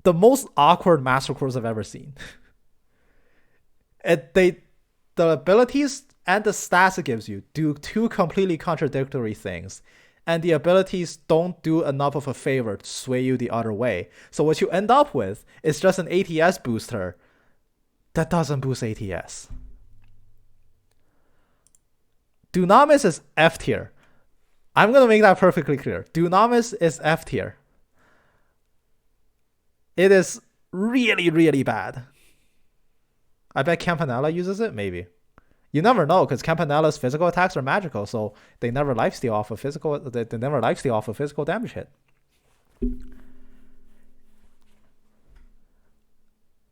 the most awkward master course I've ever seen. The abilities and the stats it gives you do two completely contradictory things, and the abilities don't do enough of a favor to sway you the other way. So what you end up with is just an ATS booster that doesn't boost ATS. Dunamis is F tier. I'm gonna make that perfectly clear. Dunamis is F tier. It is really, really bad. I bet Campanella uses it, maybe. You never know, because Campanella's physical attacks are magical, so they never lifesteal off of physical. They never lifesteal off of physical damage hit.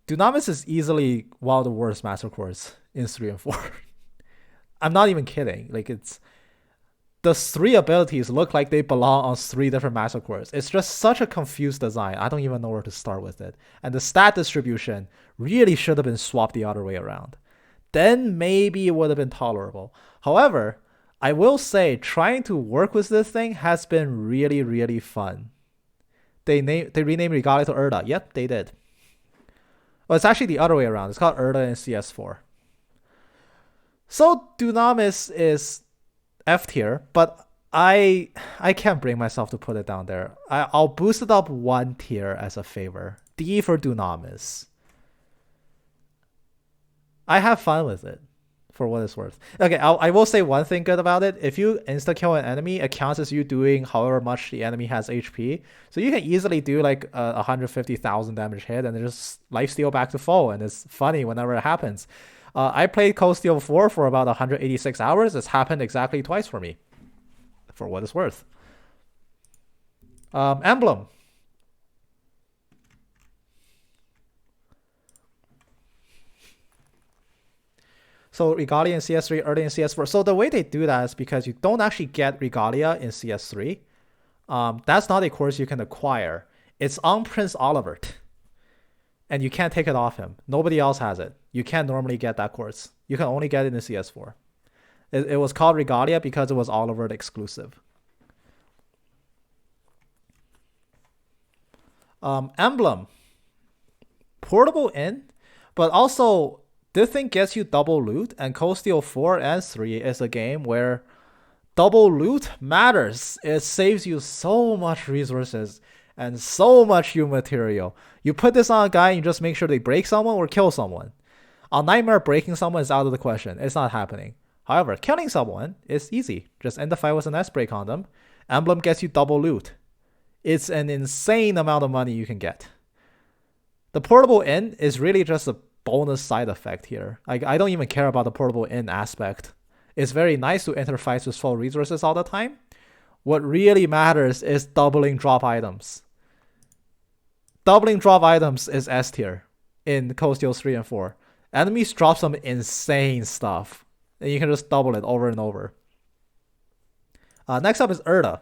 Dunamis is easily one of the worst master cores in 3 and 4. I'm not even kidding. The 3 abilities look like they belong on 3 different master cores. It's just such a confused design. I don't even know where to start with it. And the stat distribution really should have been swapped the other way around. Then maybe it would have been tolerable. However, I will say trying to work with this thing has been really, really fun. They renamed Regalia to Erda. Yep, they did. Well, it's actually the other way around. It's called Erda in CS4. So Dunamis is F tier, but I can't bring myself to put it down there. I'll boost it up 1 tier as a favor. D for Dunamis. I have fun with it. for what it's worth. Okay, I will say one thing good about it. If you insta-kill an enemy, it counts as you doing however much the enemy has HP. So you can easily do like a 150,000 damage hit and just lifesteal back to full. And it's funny whenever it happens. I played Post-CS4 for about 186 hours. It's happened exactly twice for me, for what it's worth. Emblem. So Regalia in CS3, early in CS4. So the way they do that is because you don't actually get Regalia in CS3. That's not a course you can acquire. It's on Prince Olivert. And you can't take it off him. Nobody else has it. You can't normally get that course. You can only get it in CS4. It was called Regalia because it was Olivert exclusive. Emblem. Portable in, but also this thing gets you double loot, and Post-CS4 and 3 is a game where double loot matters. It saves you so much resources and so much human material. You put this on a guy and you just make sure they break someone or kill someone. On Nightmare, breaking someone is out of the question. It's not happening. However, killing someone is easy. Just end the fight with an S-break on them. Emblem gets you double loot. It's an insane amount of money you can get. The portable in is really just a bonus side effect here. I don't even care about the portable in aspect. It's very nice to interface with full resources all the time. What really matters is doubling drop items. Doubling drop items is S tier in Post-CS 3 and 4. Enemies drop some insane stuff, and you can just double it over and over. Next up is Erda,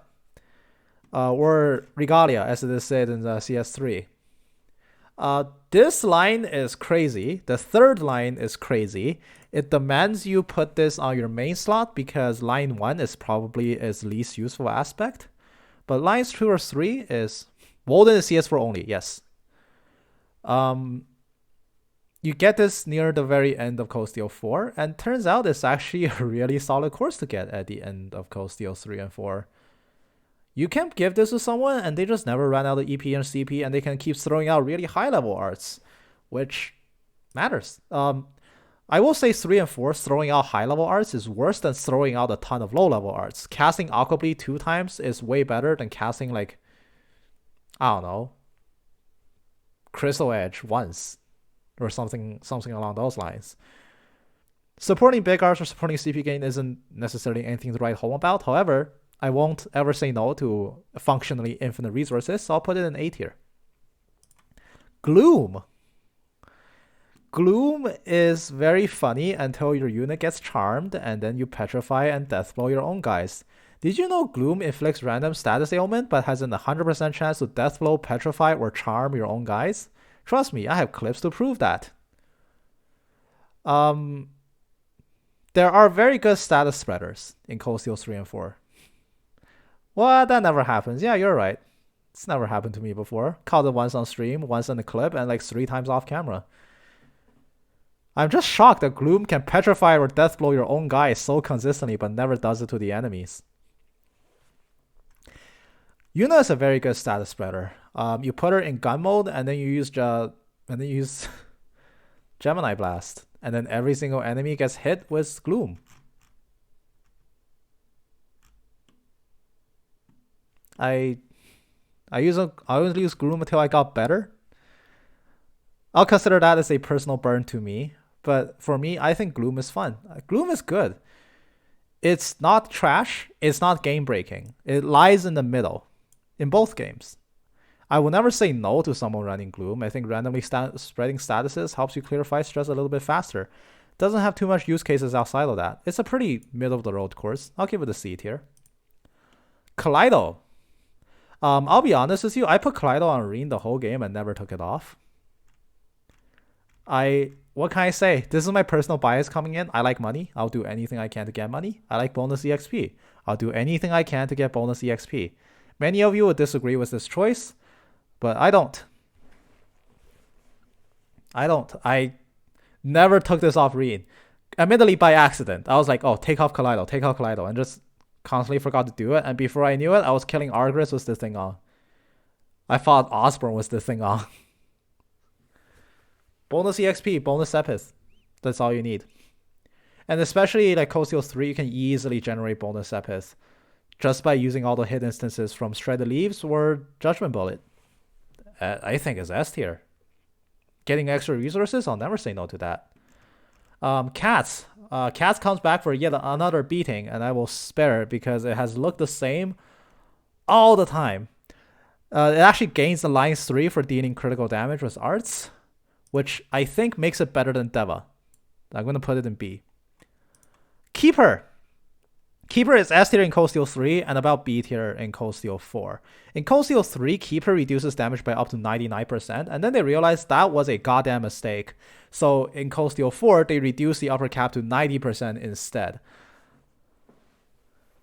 or Regalia, as it is said in the CS3. This line is crazy. The third line is crazy. It demands you put this on your main slot because line 1 is probably its least useful aspect. But lines 2 or 3 is Walden is CS4 only, yes. You get this near the very end of Post-CS4, and turns out it's actually a really solid course to get at the end of Post-CS 3 and 4. You can give this to someone and they just never run out of EP and CP, and they can keep throwing out really high level arts, which matters. I will say 3 and 4 throwing out high level arts is worse than throwing out a ton of low level arts. Casting Aqua Bleed 2 times is way better than casting like, I don't know, Crystal Edge once or something along those lines. Supporting big arts or supporting CP gain isn't necessarily anything to write home about. However, I won't ever say no to functionally infinite resources, so I'll put it in A tier. Gloom. Gloom is very funny until your unit gets charmed, and then you petrify and deathblow your own guys. Did you know Gloom inflicts random status ailment, but has an 100% chance to deathblow, petrify, or charm your own guys? Trust me, I have clips to prove that. There are very good status spreaders in Post-CS 3 and 4. What? That never happens. Yeah, you're right. It's never happened to me before. Caught it once on stream, once in the clip, and like 3 times off camera. I'm just shocked that Gloom can petrify or deathblow your own guys so consistently, but never does it to the enemies. Yuna is a very good status spreader. You put her in gun mode, and then you use Gemini Blast, and then every single enemy gets hit with Gloom. I always use Gloom until I got better. I'll consider that as a personal burn to me. But for me, I think Gloom is fun. Gloom is good. It's not trash. It's not game breaking. It lies in the middle in both games. I will never say no to someone running Gloom. I think randomly spreading statuses helps you clear fight stress a little bit faster. Doesn't have too much use cases outside of that. It's a pretty middle of the road course. I'll give it a C tier. Kaleido. I'll be honest with you. I put Kaleido on Reen the whole game and never took it off. What can I say? This is my personal bias coming in. I like money. I'll do anything I can to get money. I like bonus EXP. I'll do anything I can to get bonus EXP. Many of you would disagree with this choice, but I don't. I never took this off Reen. Admittedly, by accident. I was like, oh, take off Kaleido, and just constantly forgot to do it. And before I knew it, I was killing Argris with this thing on. I thought Osborne was this thing on. Bonus EXP, bonus Sepith. That's all you need. And especially like Cold Steel 3, you can easily generate bonus Epith just by using all the hit instances from Shredded Leaves or Judgment Bullet. I think it's S tier. Getting extra resources, I'll never say no to that. Cats. Cats comes back for yet another beating, and I will spare it because it has looked the same all the time. It actually gains the Lines 3 for dealing critical damage with arts, which I think makes it better than Deva. I'm going to put it in B. Keeper. Keeper is S tier in Cold Steel 3 and about B tier in Cold Steel 4. In Cold Steel 3, Keeper reduces damage by up to 99%, and then they realized that was a goddamn mistake. So in Cold Steel 4, they reduced the upper cap to 90% instead.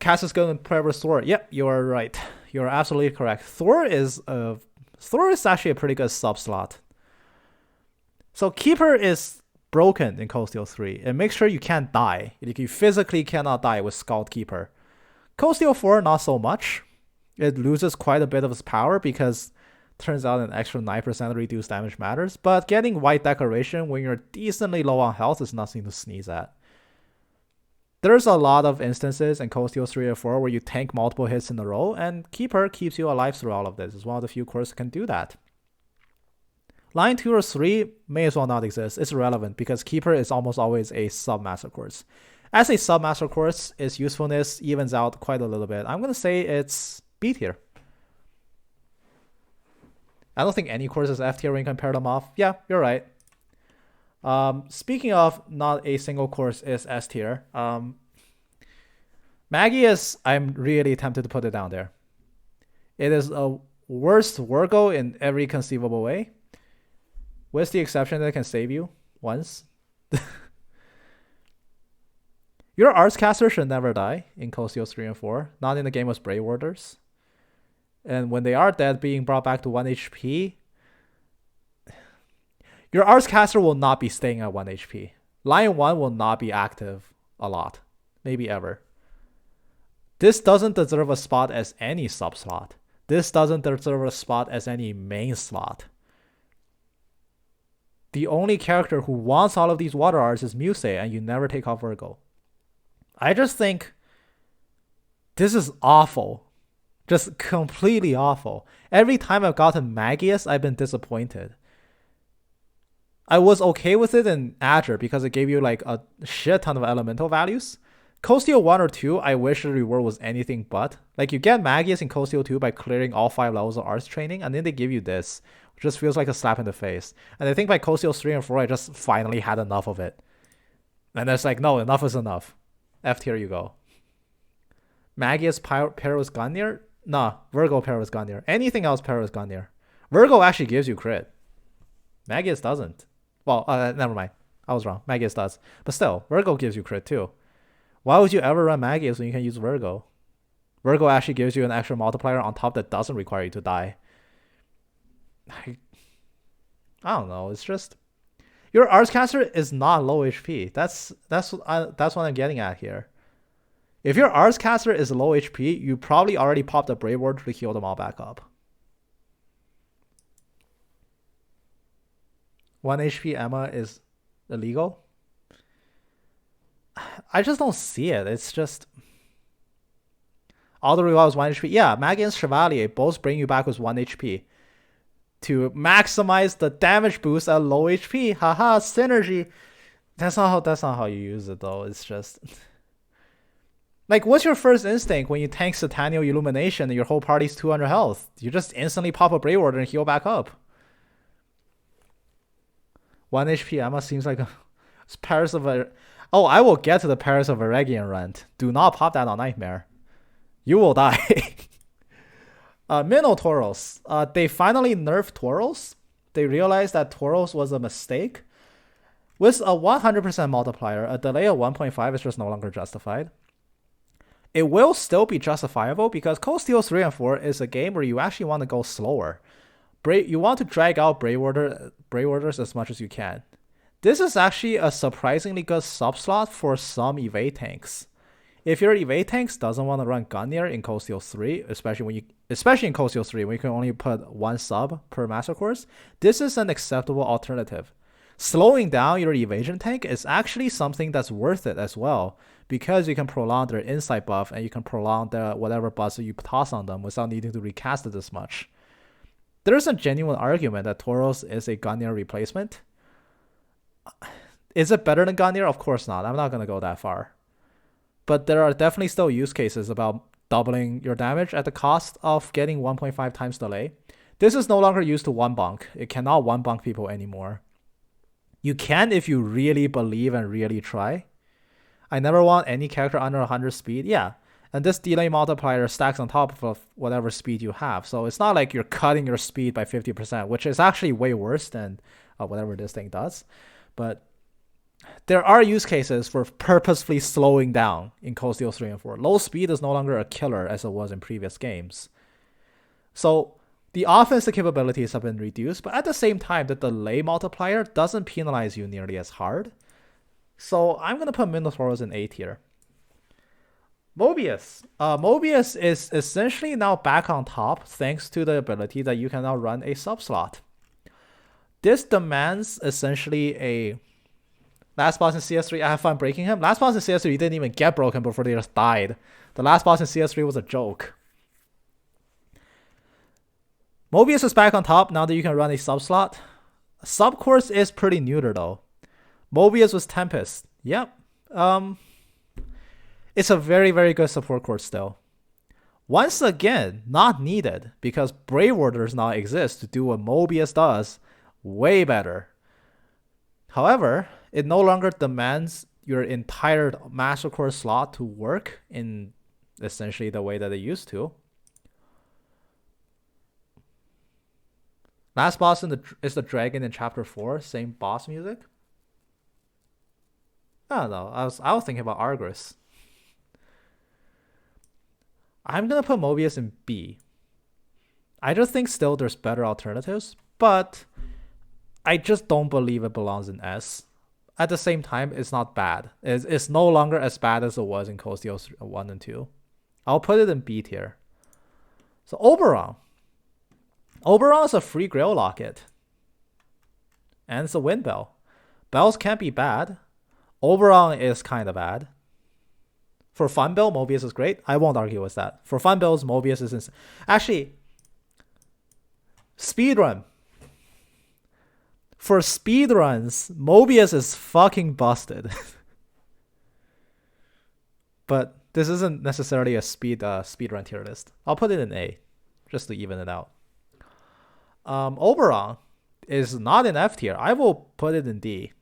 Cass is going to play with Thor. Yep, you are right. You are absolutely correct. Thor is actually a pretty good sub slot. So Keeper is broken in Cold Steel 3. It makes sure you can't die. You physically cannot die with Scald Keeper. Cold Steel 4, not so much. It loses quite a bit of its power because turns out an extra 9% reduced damage matters. But getting White Decoration when you're decently low on health is nothing to sneeze at. There's a lot of instances in Cold Steel 3 or 4 where you tank multiple hits in a row, and Keeper keeps you alive through all of this. It's one of the few cores that can do that. Line 2 or 3 may as well not exist. It's irrelevant because Keeper is almost always a sub-master course. As a sub-master course, its usefulness evens out quite a little bit. I'm going to say it's B tier. I don't think any course is F tier when you compare them off. Yeah, you're right. Speaking of not a single course is S tier, Mobius, I'm really tempted to put it down there. It is a worst Virgo in every conceivable way. With the exception that it can save you once. Your Artscaster should never die in Cold Steel 3 and 4, not in the game with Brave Warders. And when they are dead, being brought back to 1 HP, your Artscaster will not be staying at 1 HP. Lion 1 will not be active a lot, maybe ever. This doesn't deserve a spot as any sub-slot. This doesn't deserve a spot as any main slot. The only character who wants all of these water arts is Muse, and you never take off Virgo. I just think this is awful. Just completely awful. Every time I've gotten Mobius, I've been disappointed. I was okay with it in Azure because it gave you like a shit ton of elemental values. Cold Steel 1 or 2, I wish the reward was anything but. Like, you get Mobius in Cold Steel 2 by clearing all 5 levels of arts training, and then they give you this, which just feels like a slap in the face. And I think by Cold Steel 3 and 4, I just finally had enough of it. And it's like, no, enough is enough. F tier you go. Mobius pair with Gungnir? Nah, Virgo pair with Gungnir. Anything else pair with Gungnir. Virgo actually gives you crit. Mobius doesn't. Well, never mind. I was wrong. Mobius does. But still, Virgo gives you crit too. Why would you ever run Mobius when you can use Virgo? Virgo actually gives you an extra multiplier on top that doesn't require you to die. I don't know. It's just your Artscaster is not low HP. That's what I'm getting at here. If your Artscaster is low HP, you probably already popped a Brave Ward to heal them all back up. 1 HP Emma is illegal? I just don't see it. It's just all the revivals 1 HP. Yeah, Mag and Chevalier both bring you back with 1 HP to maximize the damage boost at low HP. Haha, synergy. That's not how you use it though. It's just like, what's your first instinct when you tank Sataniel Illumination and your whole party's 200 health? You just instantly pop a Brave Order and heal back up. 1 HP Emma seems like a Paris of a... Oh, I will get to the Paris of Eregion rant. Do not pop that on Nightmare. You will die. Minotauros. They finally nerfed Tauros. They realized that Tauros was a mistake. With a 100% multiplier, a delay of 1.5 is just no longer justified. It will still be justifiable because Cold Steel 3 and 4 is a game where you actually want to go slower. You want to drag out Brave Orders as much as you can. This is actually a surprisingly good sub-slot for some evade tanks. If your evade tanks doesn't want to run Gungnir in Cold Steel 3, especially in Cold Steel 3 when you can only put 1 sub per master course, this is an acceptable alternative. slowing down your evasion tank is actually something that's worth it as well, because you can prolong their insight buff and you can prolong the whatever buffs you toss on them without needing to recast it as much. There's a genuine argument that Tauros is a Gungnir replacement. Is it better than Gungnir? Of course not. I'm not going to go that far. But there are definitely still use cases about doubling your damage at the cost of getting 1.5 times delay. This is no longer used to one bonk. It cannot one bonk people anymore. You can if you really believe and really try. I never want any character under 100 speed. Yeah. And this delay multiplier stacks on top of whatever speed you have. So it's not like you're cutting your speed by 50%, which is actually way worse than whatever this thing does. But there are use cases for purposefully slowing down in Cold Steel 3 and 4. Low speed is no longer a killer as it was in previous games. So the offensive capabilities have been reduced, but at the same time, the delay multiplier doesn't penalize you nearly as hard. So I'm going to put Minotauros in A tier. Mobius. Mobius is essentially now back on top thanks to the ability that you can now run a sub-slot. This demands essentially a last boss in CS3. I have fun breaking him. Last boss in CS3, he didn't even get broken before they just died. The last boss in CS3 was a joke. Mobius is back on top now that you can run a sub-slot. Sub-Quartz is pretty neuter though. Mobius was Tempest. Yep. It's a very, very good support Quartz still. Once again, not needed because Brave Warders now exist to do what Mobius does way better. However, it no longer demands your entire Master Quartz slot to work in essentially the way that it used to. Last boss is the dragon in chapter 4, same boss music. I don't know. I was thinking about Argus. I'm gonna put Mobius in B. I just think still there's better alternatives, but I just don't believe it belongs in S. At the same time, it's not bad. It's no longer as bad as it was in Cold Steel 1 and 2. I'll put it in B tier. So Oberon. Oberon is a free Grail Locket. And it's a wind bell. Bells can't be bad. Oberon is kind of bad. For fun build, Mobius is great. I won't argue with that. For fun builds, Mobius is... Actually, speedrun. For speedruns, Mobius is fucking busted. But this isn't necessarily a speedrun tier list. I'll put it in A, just to even it out. Oberon is not in F tier. I will put it in D.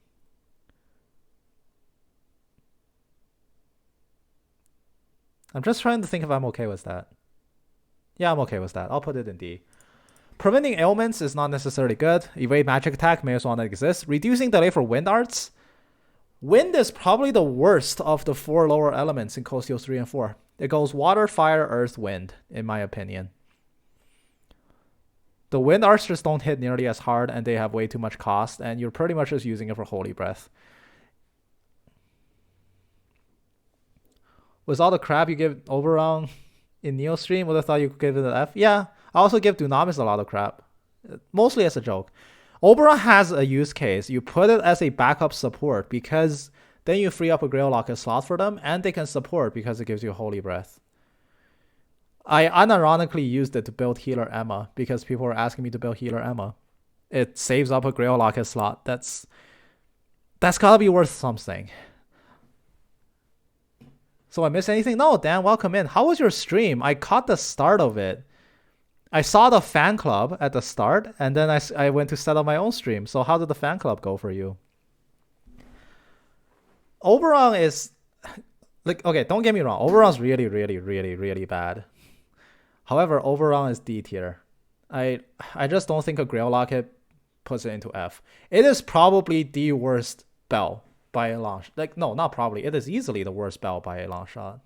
I'm just trying to think if I'm okay with that. Yeah, I'm okay with that. I'll put it in D. Preventing ailments is not necessarily good. Evade magic attack may as well not exist. Reducing delay for wind arts. Wind is probably the worst of the 4 lower elements in Cold Steel 3 and 4. It goes water, fire, earth, wind, in my opinion. The wind arts just don't hit nearly as hard and they have way too much cost, and you're pretty much just using it for Holy Breath. With all the crap you give Oberon in Neo Stream, would have thought you could give it an F. Yeah, I also give Dunamis a lot of crap. Mostly as a joke. Oberon has a use case. You put it as a backup support because then you free up a Grail Locket slot for them and they can support because it gives you Holy Breath. I unironically used it to build Healer Emma because people were asking me to build Healer Emma. It saves up a Grail Locket slot. That's gotta be worth something. So I missed anything? No, Dan, welcome in. How was your stream? I caught the start of it. I saw the fan club at the start, and then I went to set up my own stream. So how did the fan club go for you? Oberon is... like, okay, don't get me wrong. Oberon's really, really, really, really bad. However, Oberon is D tier. I just don't think a Grail Locket puts it into F. It is probably the worst spell by a long shot. Like, no, not probably. It is easily the worst spell by a long shot.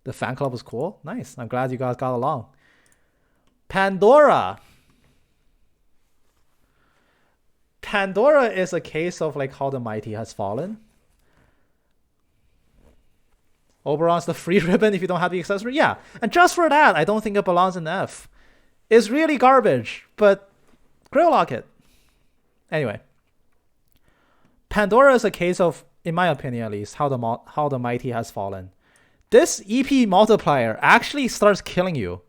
The fan club was cool. Nice. I'm glad you guys got along. Pandora. Pandora is a case of like how the mighty has fallen. Oberon's the free ribbon if you don't have the accessory. Yeah. And just for that, I don't think it belongs in F. It's really garbage, but Grail Locket. Anyway. Pandora is a case of, in my opinion at least, how the mighty has fallen. This EP multiplier actually starts killing you.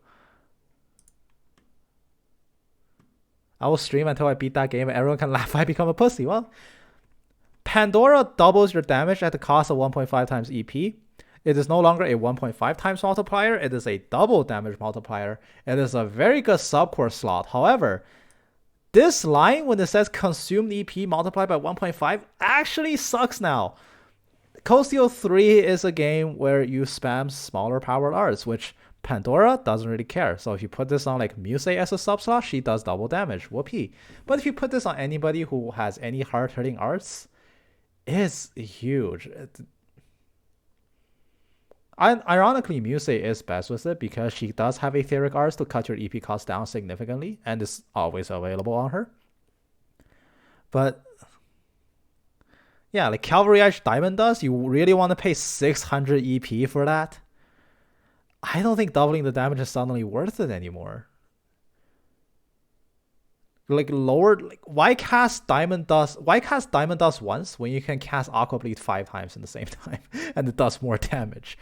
I will stream until I beat that game and everyone can laugh I become a pussy. Well, Pandora doubles your damage at the cost of 1.5 times EP. It is no longer a 1.5 times multiplier. It is a double damage multiplier. It is a very good subcore slot. However, this line, when it says consumed EP multiplied by 1.5, actually sucks now. Coastio 3 is a game where you spam smaller powered arts, which Pandora doesn't really care. So if you put this on like Muse as a subslot, she does double damage. Whoopee. But if you put this on anybody who has any hard-hitting arts, it's huge. Ironically, Muse is best with it because she does have etheric arts to cut your EP cost down significantly, and is always available on her. But yeah, like Cavalry Edge Diamond does, you really want to pay 600 EP for that? I don't think doubling the damage is suddenly worth it anymore. Like lowered, like why cast Diamond Dust once when you can cast Aqua Bleed 5 times in the same time and it does more damage?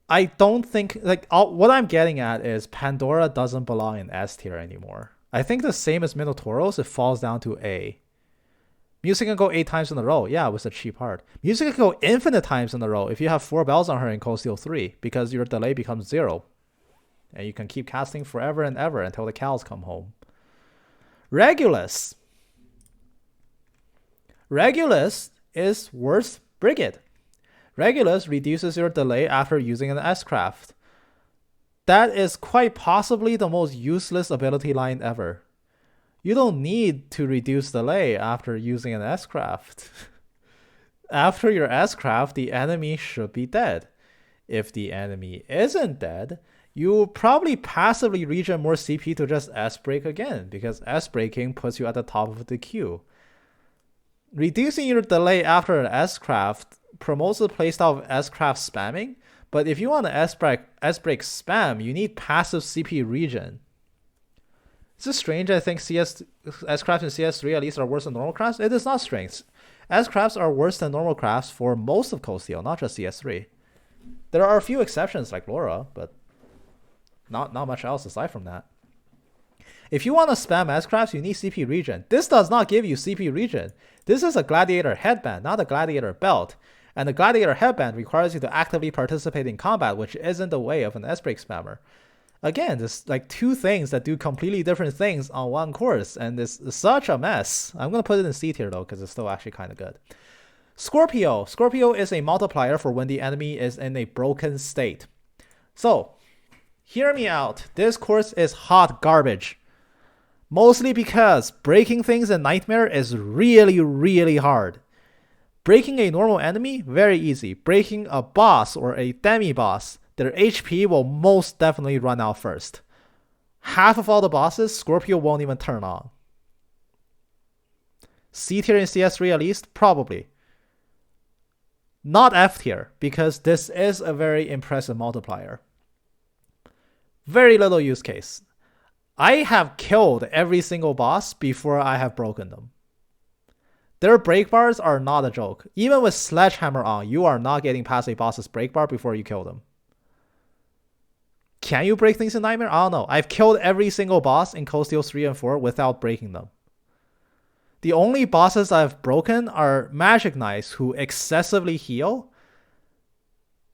I don't think, like, what I'm getting at is Pandora doesn't belong in S tier anymore. I think the same as Minotauros, it falls down to A. Music can go 8 times in a row. Yeah, with a cheap heart. Music can go infinite times in a row if you have 4 bells on her in Cold Steel 3, because your delay becomes 0. And you can keep casting forever and ever until the cows come home. Regulus. Regulus is worse Brigade. Regulus reduces your delay after using an S-Craft. That is quite possibly the most useless ability line ever. You don't need to reduce delay after using an S-Craft. After your S-Craft, the enemy should be dead. If the enemy isn't dead, you will probably passively regen more CP to just S-Break again, because S-Breaking puts you at the top of the queue. Reducing your delay after an S-Craft promotes the playstyle of S-Craft spamming, but if you want to S-Break spam, you need passive CP regen. Is this strange? I think S-Crafts in CS3 at least are worse than normal crafts. It is not strange. S-Crafts are worse than normal crafts for most of Cold Steel, not just CS3. There are a few exceptions like Laura, but not much else aside from that. If you want to spam S-Crafts, you need CP regen. This does not give you CP regen. This is a Gladiator headband, not a Gladiator belt. And the Gladiator headband requires you to actively participate in combat, which isn't the way of an S-Break spammer. Again, there's like 2 things that do completely different things on one course, and it's such a mess. I'm going to put it in C tier though, because it's still actually kind of good. Scorpio. Scorpio is a multiplier for when the enemy is in a broken state. So, hear me out. This course is hot garbage. Mostly because breaking things in Nightmare is really, really hard. Breaking a normal enemy, very easy. Breaking a boss or a demi-boss, their HP will most definitely run out first. Half of all the bosses, Scorpio won't even turn on. C tier in CS3 at least? Probably. Not F tier, because this is a very impressive multiplier. Very little use case. I have killed every single boss before I have broken them. Their break bars are not a joke. Even with Sledgehammer on, you are not getting past a boss's break bar before you kill them. Can you break things in Nightmare? I don't know. I've killed every single boss in Cold Steel 3 and 4 without breaking them. The only bosses I've broken are Magic Knights, who excessively heal,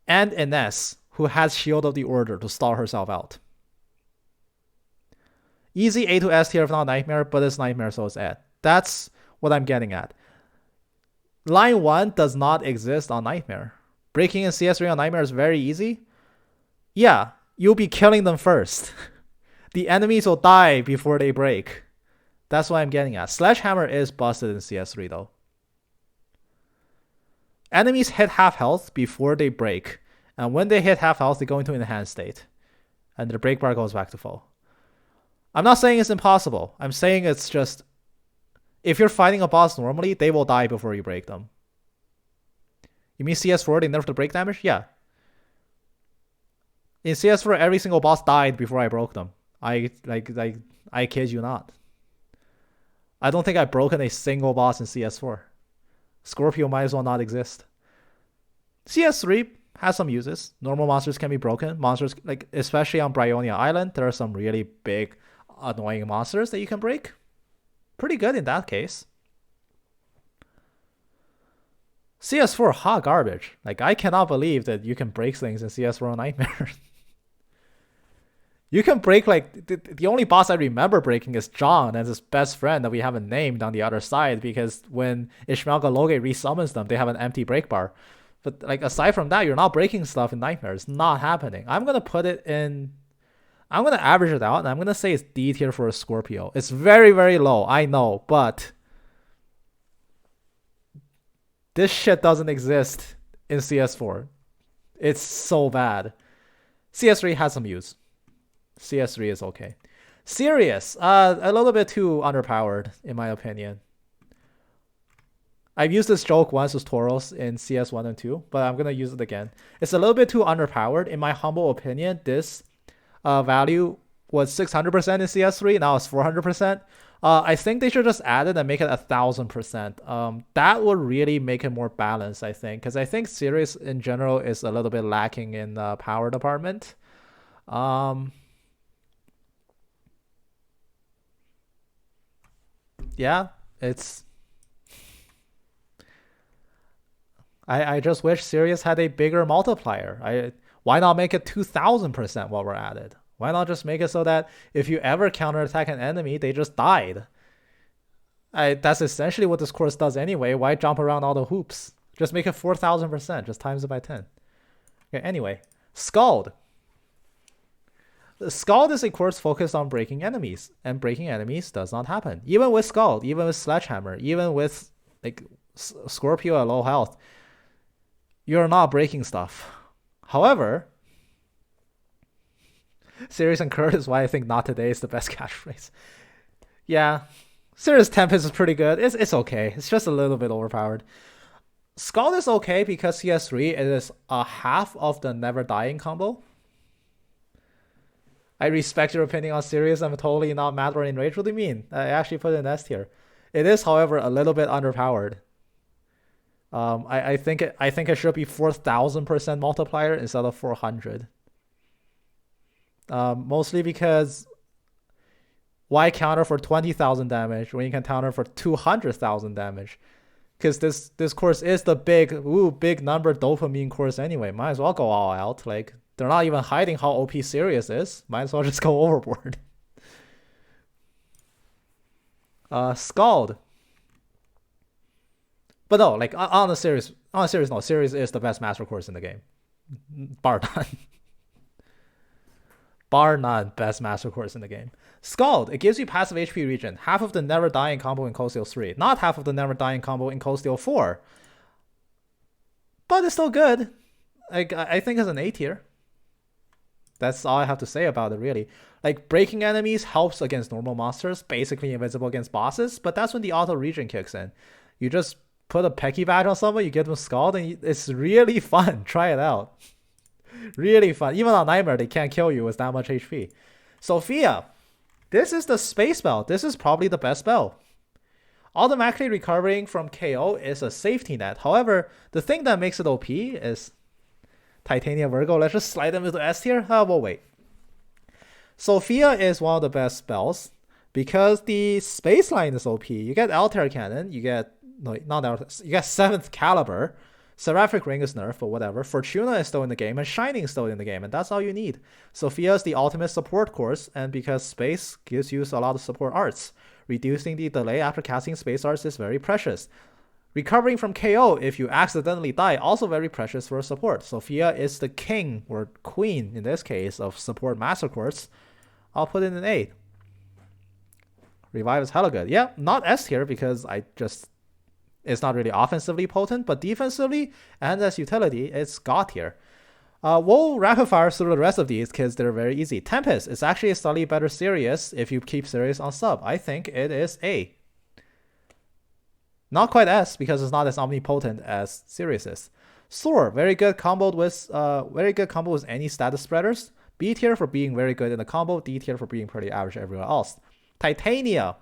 and Ines, who has Shield of the Order to stall herself out. Easy A to S tier if not Nightmare, but it's Nightmare, so it's A. That's what I'm getting at. Line 1 does not exist on Nightmare. Breaking in CS3 on Nightmare is very easy. Yeah, you'll be killing them first. The enemies will die before they break. That's what I'm getting at. Sledgehammer is busted in CS3 though. Enemies hit half health before they break. And when they hit half health, they go into enhanced state. And their break bar goes back to full. I'm not saying it's impossible. I'm saying it's just, if you're fighting a boss normally, they will die before you break them. You mean CS4, they nerfed the break damage? Yeah. In CS4, every single boss died before I broke them. I kid you not. I don't think I've broken a single boss in CS4. Scorpio might as well not exist. CS3 has some uses. Normal monsters can be broken. Monsters, like especially on Bryonia Island, there are some really big, annoying monsters that you can break. Pretty good in that case. CS4 hot garbage. Like, I cannot believe that you can break things in CS4 Nightmare. You can break, like, the only boss I remember breaking is John and his best friend that we haven't named on the other side, because when Ishmael Galoge resummons them, they have an empty break bar. But, like, aside from that, you're not breaking stuff in Nightmare. It's not happening. I'm going to average it out, and I'm going to say it's D tier for a Scorpio. It's very, very low, I know, but this shit doesn't exist in CS4. It's so bad. CS3 has some use. CS3 is okay. Sirius, a little bit too underpowered, in my opinion. I've used this joke once with Tauros in CS1 and 2, but I'm going to use it again. It's a little bit too underpowered. In my humble opinion, this value was 600% in CS3, now it's 400%. I think they should just add it and make it 1,000%. That would really make it more balanced, I think, because I think Sirius in general is a little bit lacking in the power department. Yeah, it's... I just wish Sirius had a bigger multiplier. Why not make it 2,000% while we're at it? Why not just make it so that if you ever counterattack an enemy, they just died? That's essentially what this course does anyway. Why jump around all the hoops? Just make it 4,000%. Just times it by 10. Okay, anyway. Scald. Scald is a course focused on breaking enemies. And breaking enemies does not happen. Even with Scald, even with Sledgehammer, even with like Scorpio at low health, you're not breaking stuff. However, Sirius and Kurt is why I think not today is the best catchphrase. Yeah, Sirius Tempest is pretty good. It's okay. It's just a little bit overpowered. Scald is okay because CS3 it is a half of the Never Dying combo. I respect your opinion on Sirius. I'm totally not mad or enraged. What do you mean? I actually put it in S tier. It is, however, a little bit underpowered. I think it should be 4,000% multiplier instead of 400. Mostly because why counter for 20,000 damage when you can counter for 200,000 damage? Because this course is the big number dopamine course anyway. Might as well go all out. Like, they're not even hiding how OP Sirius is. Might as well just go overboard. Scald. But no, like on a serious note, Sirius is the best master course in the game. Bar none. Bar none, best master course in the game. Scald, it gives you passive HP regen. Half of the Never Dying combo in Cold Steel 3. Not half of the Never Dying combo in Cold Steel 4. But it's still good. Like, I think it's an A tier. That's all I have to say about it, really. Like, breaking enemies helps against normal monsters, basically invisible against bosses, but that's when the auto regen kicks in. You just put a Pecky badge on someone, you get them Scald, and it's really fun. Try it out. Really fun. Even on Nightmare, they can't kill you with that much HP. Sophia. This is the space spell. This is probably the best spell. Automatically recovering from KO is a safety net. However, the thing that makes it OP is Titania Virgo. Let's just slide them into S tier. We'll wait. Sophia is one of the best spells because the space line is OP. You get Altair Cannon. You get... No, not Altair. You get 7th Caliber. Seraphic Ring is nerfed, but whatever. Fortuna is still in the game, and Shining is still in the game, and that's all you need. Sophia is the ultimate support course, and because Space gives you a lot of support arts, reducing the delay after casting Space arts is very precious. Recovering from KO if you accidentally die, also very precious for support. Sophia is the king, or queen in this case, of support master course. I'll put it in 8. Revive is hella good. Yeah, not S tier because it's not really offensively potent, but defensively and as utility, it's God tier. We'll rapid fire through the rest of these because they're very easy. Tempest is actually a slightly better Sirius if you keep Sirius on sub. I think it is A. Not quite S because it's not as omnipotent as Sirius is. Soar, very good comboed with any status spreaders. B tier for being very good in the combo. D tier for being pretty average everywhere else. Titania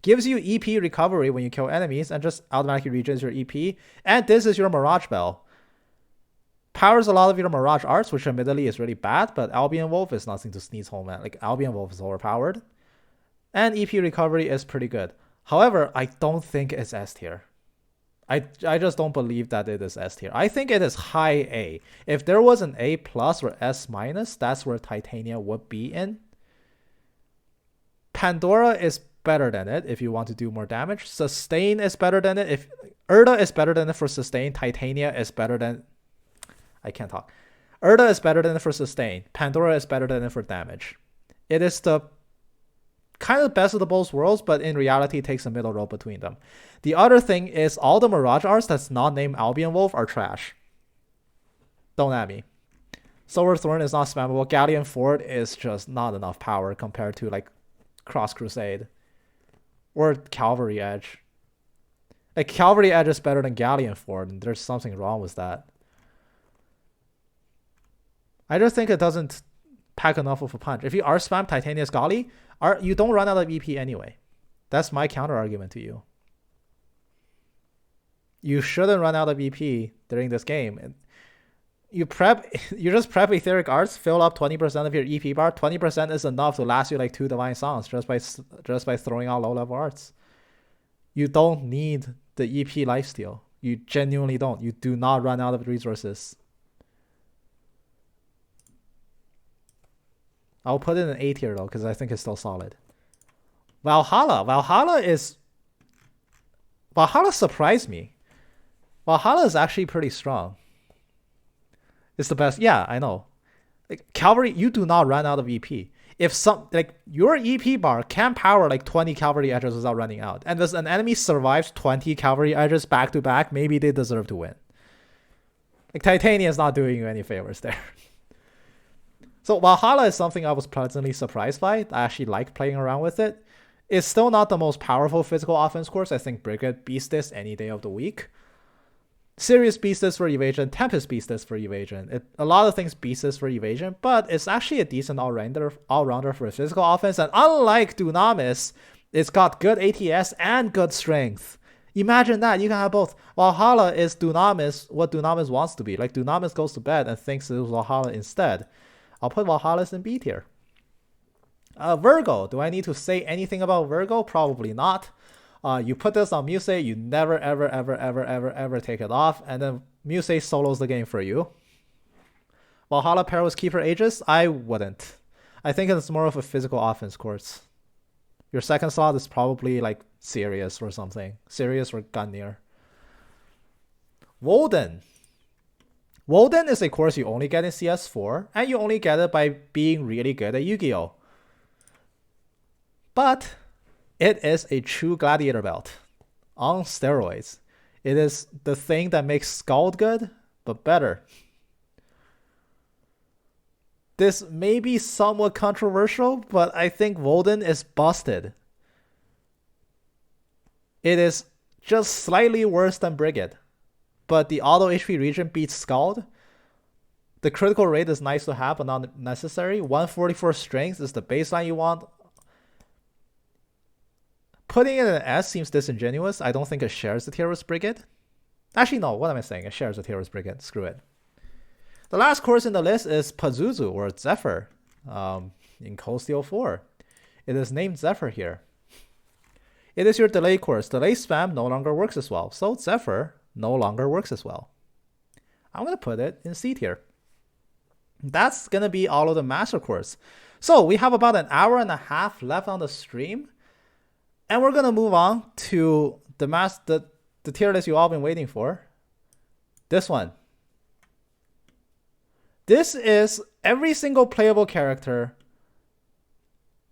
gives you EP recovery when you kill enemies, and just automatically regens your EP. And this is your Mirage Bell. Powers a lot of your Mirage arts, which admittedly is really bad, but Albion Wolf is nothing to sneeze home at. Like, Albion Wolf is overpowered. And EP recovery is pretty good. However, I don't think it's S tier. I just don't believe that it is S tier. I think it is high A. If there was an A plus or S minus, that's where Titania would be in. Pandora is better than it if you want to do more damage. Sustain is better than it. If Erda is better than it for sustain, Titania is better than... I can't talk. Erda is better than it for sustain. Pandora is better than it for damage. It is the kind of best of the both worlds, but in reality, it takes a middle road between them. The other thing is all the Mirage arts that's not named Albion Wolf are trash. Don't at me. Silver Thorn is not spammable. Galleon Ford is just not enough power compared to like Cross Crusade or Cavalry Edge. Like Cavalry Edge is better than Galleon Ford, and there's something wrong with that. I just think it doesn't pack enough of a punch. If you are spam Titania's Golly, you don't run out of EP anyway. That's my counter argument to you. You shouldn't run out of EP during this game. You just prep Etheric Arts, fill up 20% of your EP bar. 20% is enough to last you like 2 Divine Songs just by throwing out low level arts. You don't need the EP lifesteal. You genuinely don't. You do not run out of resources. I'll put it in an A tier though, because I think it's still solid. Valhalla surprised me. Valhalla is actually pretty strong. It's the best. Yeah, I know. Like Cavalry, you do not run out of EP. If your EP bar can power like 20 Cavalry edges without running out, and as an enemy survives 20 Cavalry edges back to back, maybe they deserve to win. Like Titania is not doing you any favors there. So Valhalla is something I was pleasantly surprised by. I actually like playing around with it. It's still not the most powerful physical offense course. I think Brigade beats this any day of the week. Sirius beats this for evasion. Tempest beats this for evasion. A lot of things beats this for evasion, but it's actually a decent all-rounder for a physical offense. And unlike Dunamis, it's got good ATS and good strength. Imagine that. You can have both. Valhalla is Dunamis, what Dunamis wants to be. Like Dunamis goes to bed and thinks it was Valhalla instead. I'll put Valhalla in B tier. Virgo. Do I need to say anything about Virgo? Probably not. You put this on Muse, you never, ever take it off, and then Muse solos the game for you. Valhalla pair with Keeper Aegis? I wouldn't. I think it's more of a physical offense course. Your second slot is probably like Sirius or something. Sirius or Gungnir. Woden. Woden is a course you only get in CS4, and you only get it by being really good at Yu-Gi-Oh! But it is a true gladiator belt on steroids. It is the thing that makes Scald good, but better. This may be somewhat controversial, but I think Woden is busted. It is just slightly worse than Brigade, but the auto HP regen beats Scald. The critical rate is nice to have, but not necessary. 144 strength is the baseline you want. Putting it in an S seems disingenuous. I don't think it shares the tier with Brigade. Actually, no, what am I saying? It shares the tier with Brigade. Screw it. The last course in the list is Pazuzu, or Zephyr, in Post-CS4. It is named Zephyr here. It is your delay course. Delay spam no longer works as well, so Zephyr no longer works as well. I'm going to put it in C tier. That's going to be all of the master course. So we have about an hour and a half left on the stream. And we're going to move on to the tier list you've all been waiting for. This one. This is every single playable character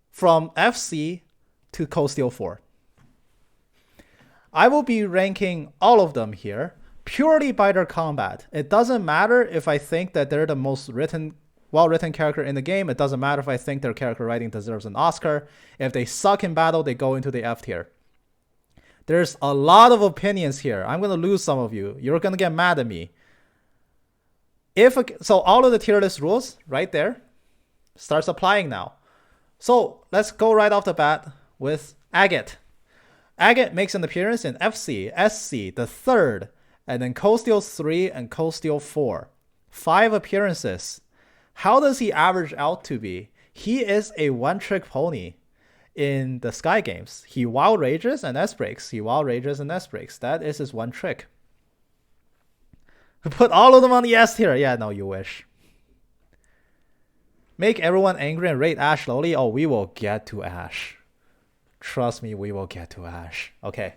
from FC to Post-CS4. I will be ranking all of them here purely by their combat. It doesn't matter if I think that they're the most well-written character in the game. It doesn't matter if I think their character writing deserves an Oscar. If they suck in battle, they go into the F tier. There's a lot of opinions here. I'm going to lose some of you. You're going to get mad at me. So all of the tier list rules right there starts applying now. So let's go right off the bat with Agate. Agate makes an appearance in FC, SC, the third, and then Cold Steel 3 and Cold Steel 4. 5 appearances. How does he average out to be? He is a one-trick pony in the Sky games. He wild rages and S breaks. He wild rages and S breaks. That is his one trick. Put all of them on the S tier. Yeah, no, you wish. Make everyone angry and rate Ash slowly. Oh, we will get to Ash. Trust me, we will get to Ash. Okay.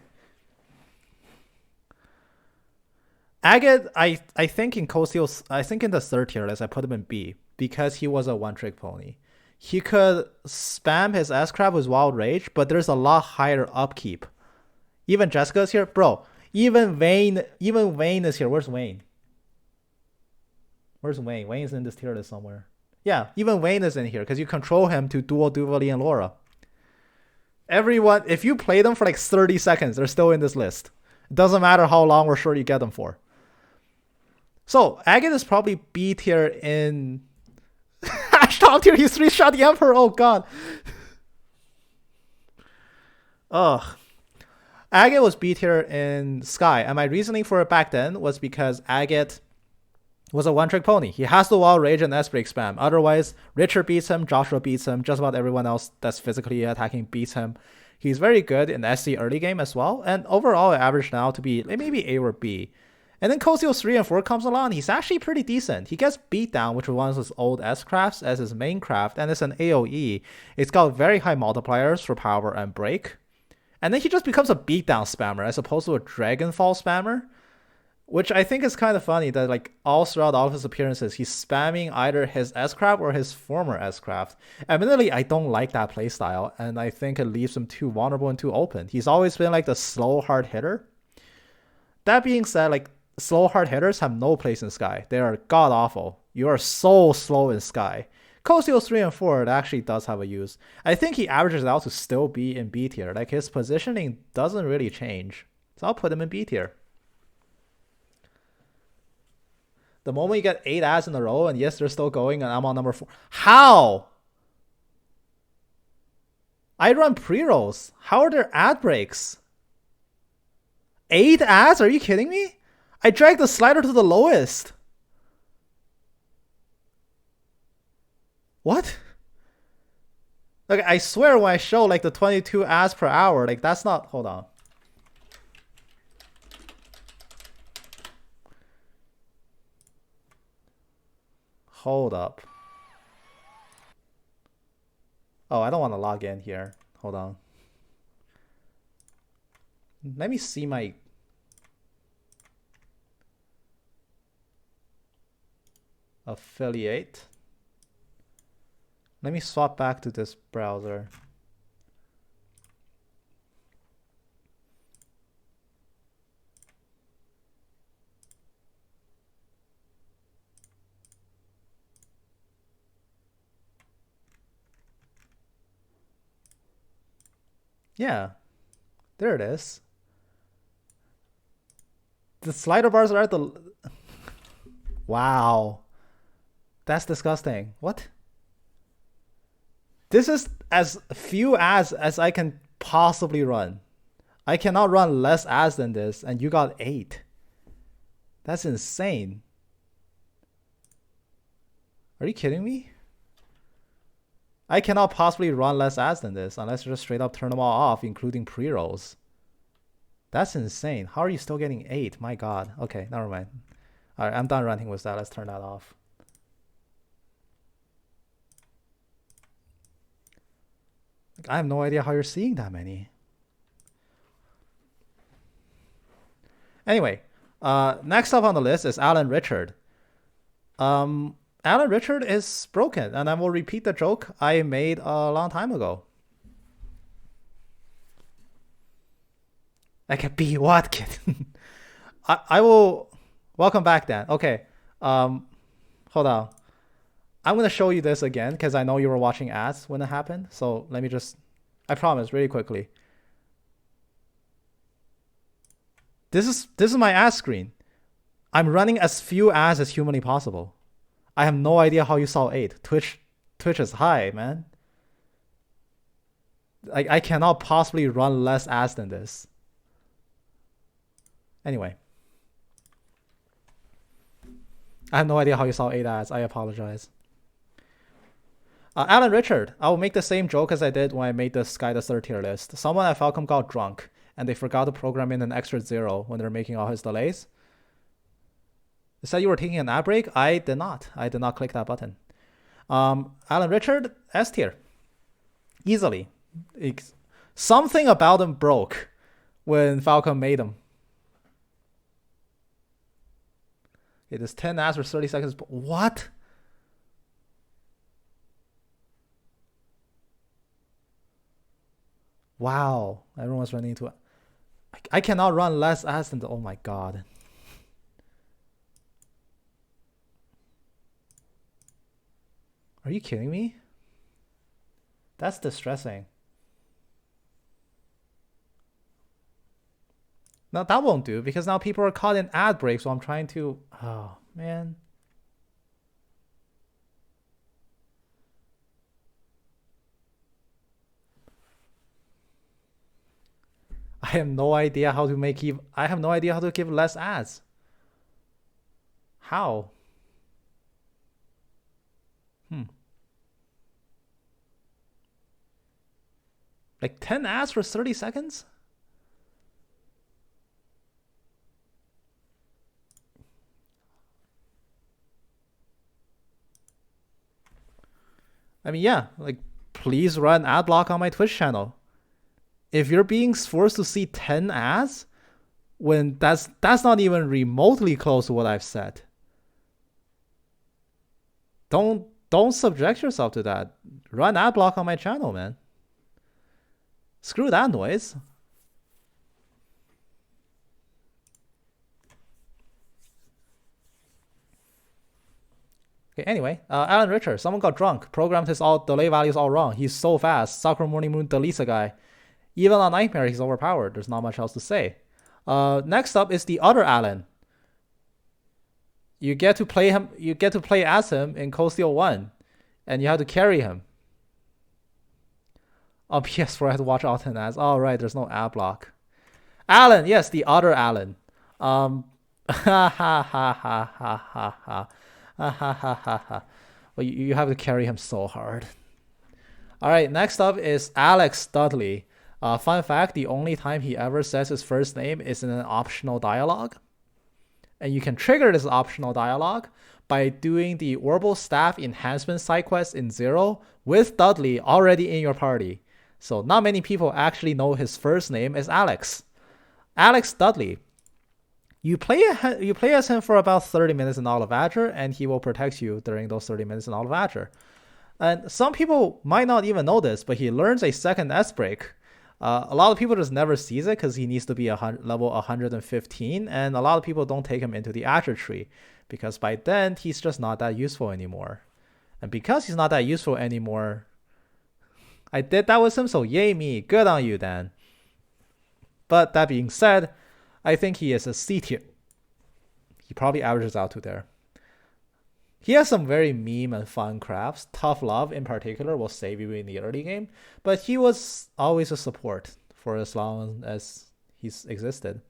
Agate, I think in Cold Steel, I think in the third tier list, I put him in B because he was a one-trick pony. He could spam his S-Crab with Wild Rage, but there's a lot higher upkeep. Even Jessica's here. Bro, even Wayne is here. Where's Wayne? Where's Wayne? Wayne's in this tier list somewhere. Yeah, even Wayne is in here because you control him to duel Duvali and Laura. Everyone, if you play them for like 30 seconds, they're still in this list. It doesn't matter how long or short you get them for. So, Agate is probably B tier in... Ash top tier, he's 3-shot the Emperor, oh god. Ugh. Agate was B tier in Sky, and my reasoning for it back then was because Agate was a one-trick pony. He has the Wild Rage and S-Break spam. Otherwise, Richard beats him, Joshua beats him, just about everyone else that's physically attacking beats him. He's very good in the SC early game as well, and overall it averaged now to be maybe A or B. And then Cold Steel 3 and 4 comes along, he's actually pretty decent. He gets beat down, which was one of his old S-crafts, as his main craft, and it's an AoE. It's got very high multipliers for power and break. And then he just becomes a beatdown spammer as opposed to a Dragonfall spammer, which I think is kind of funny that like all throughout all of his appearances, he's spamming either his S-craft or his former S-craft. Admittedly, I don't like that playstyle, and I think it leaves him too vulnerable and too open. He's always been like the slow hard hitter. That being said, like slow hard hitters have no place in Sky. They are god awful. You are so slow in Sky. Cold Steel 3 and 4 it actually does have a use. I think he averages out to still be in B tier. Like his positioning doesn't really change. So I'll put him in B tier. The moment you get 8 ads in a row, and yes, they're still going, and I'm on number 4. How? I run pre-rolls. How are there ad breaks? 8 ads? Are you kidding me? I dragged the slider to the lowest. What? Like, I swear when I show like the 22 ads per hour, like that's not, hold on. Hold up. Oh, I don't want to log in here. Hold on. Let me see my... affiliate. Let me swap back to this browser. Yeah, there it is. The slider bars are at the... Wow. That's disgusting. What? This is as few ads as I can possibly run. I cannot run less ads than this, and you got 8. That's insane. Are you kidding me? I cannot possibly run less ads than this unless you just straight up turn them all off, including pre-rolls. That's insane. How are you still getting 8? My god. Okay, never mind. Alright, I'm done running with that. Let's turn that off. I have no idea how you're seeing that many. Anyway, next up on the list is Alan Richard. Alan Richard is broken, and I will repeat the joke I made a long time ago. I can be what, kid? I will... Welcome back, Dan. Okay. Hold on. I'm going to show you this again because I know you were watching ads when it happened. So let me just... I promise, really quickly. This is my ad screen. I'm running as few ads as humanly possible. I have no idea how you saw 8. Twitch is high, man. I cannot possibly run less ads than this. Anyway. I have no idea how you saw 8 ads. I apologize. Alan Richard, I will make the same joke as I did when I made this guy the third tier list. Someone at Falcom got drunk, and they forgot to program in an extra 0 when they're making all his delays. You said you were taking an ad break? I did not. I did not click that button. Alan Richard, S tier. Easily. Something about him broke when Falcom made him. It is 10 ads for 30 seconds. What? Wow. Everyone's running into it. I cannot run less ads than oh my god. Are you kidding me? That's distressing. Now that won't do because now people are caught in ad breaks, so I'm trying to... Oh, man. I have no idea how to make even... I have no idea how to give less ads. How? Like 10 ads for 30 seconds? I mean, yeah, like, please run ad block on my Twitch channel. If you're being forced to see 10 ads, when that's not even remotely close to what I've said. Don't subject yourself to that. Run ad block on my channel, man. Screw that noise. Okay, anyway, Alan Richard, someone got drunk, programmed his all delay values all wrong. He's so fast. Sakura Morning Moon deletes a guy. Even on Nightmare, he's overpowered. There's not much else to say. Next up is the other Alan. You get to play him. You get to play as him in Cold Steel 1, and you have to carry him. On PS4, I had to watch all 10 ads. Oh, right, there's no ad block. Alan, yes, the other Alan. Ha ha ha ha ha ha ha. Ha ha ha ha ha. Well, you have to carry him so hard. All right, next up is Alex Dudley. Fun fact, the only time he ever says his first name is in an optional dialogue. And you can trigger this optional dialogue by doing the Orbital Staff Enhancement side quest in 0 with Dudley already in your party. So not many people actually know his first name is Alex. Alex Dudley. You play as him for about 30 minutes in All of Azure, and he will protect you during those 30 minutes in All of Azure. And some people might not even know this, but he learns a second S-break. A lot of people just never sees it because he needs to be level 115, and a lot of people don't take him into the Azure tree because by then he's just not that useful anymore. And because he's not that useful anymore, I did that with him, so yay me, good on you Dan. But that being said, I think he is a C tier. He probably averages out to there. He has some very meme and fun crafts. Tough Love in particular will save you in the early game, but he was always a support for as long as he's existed.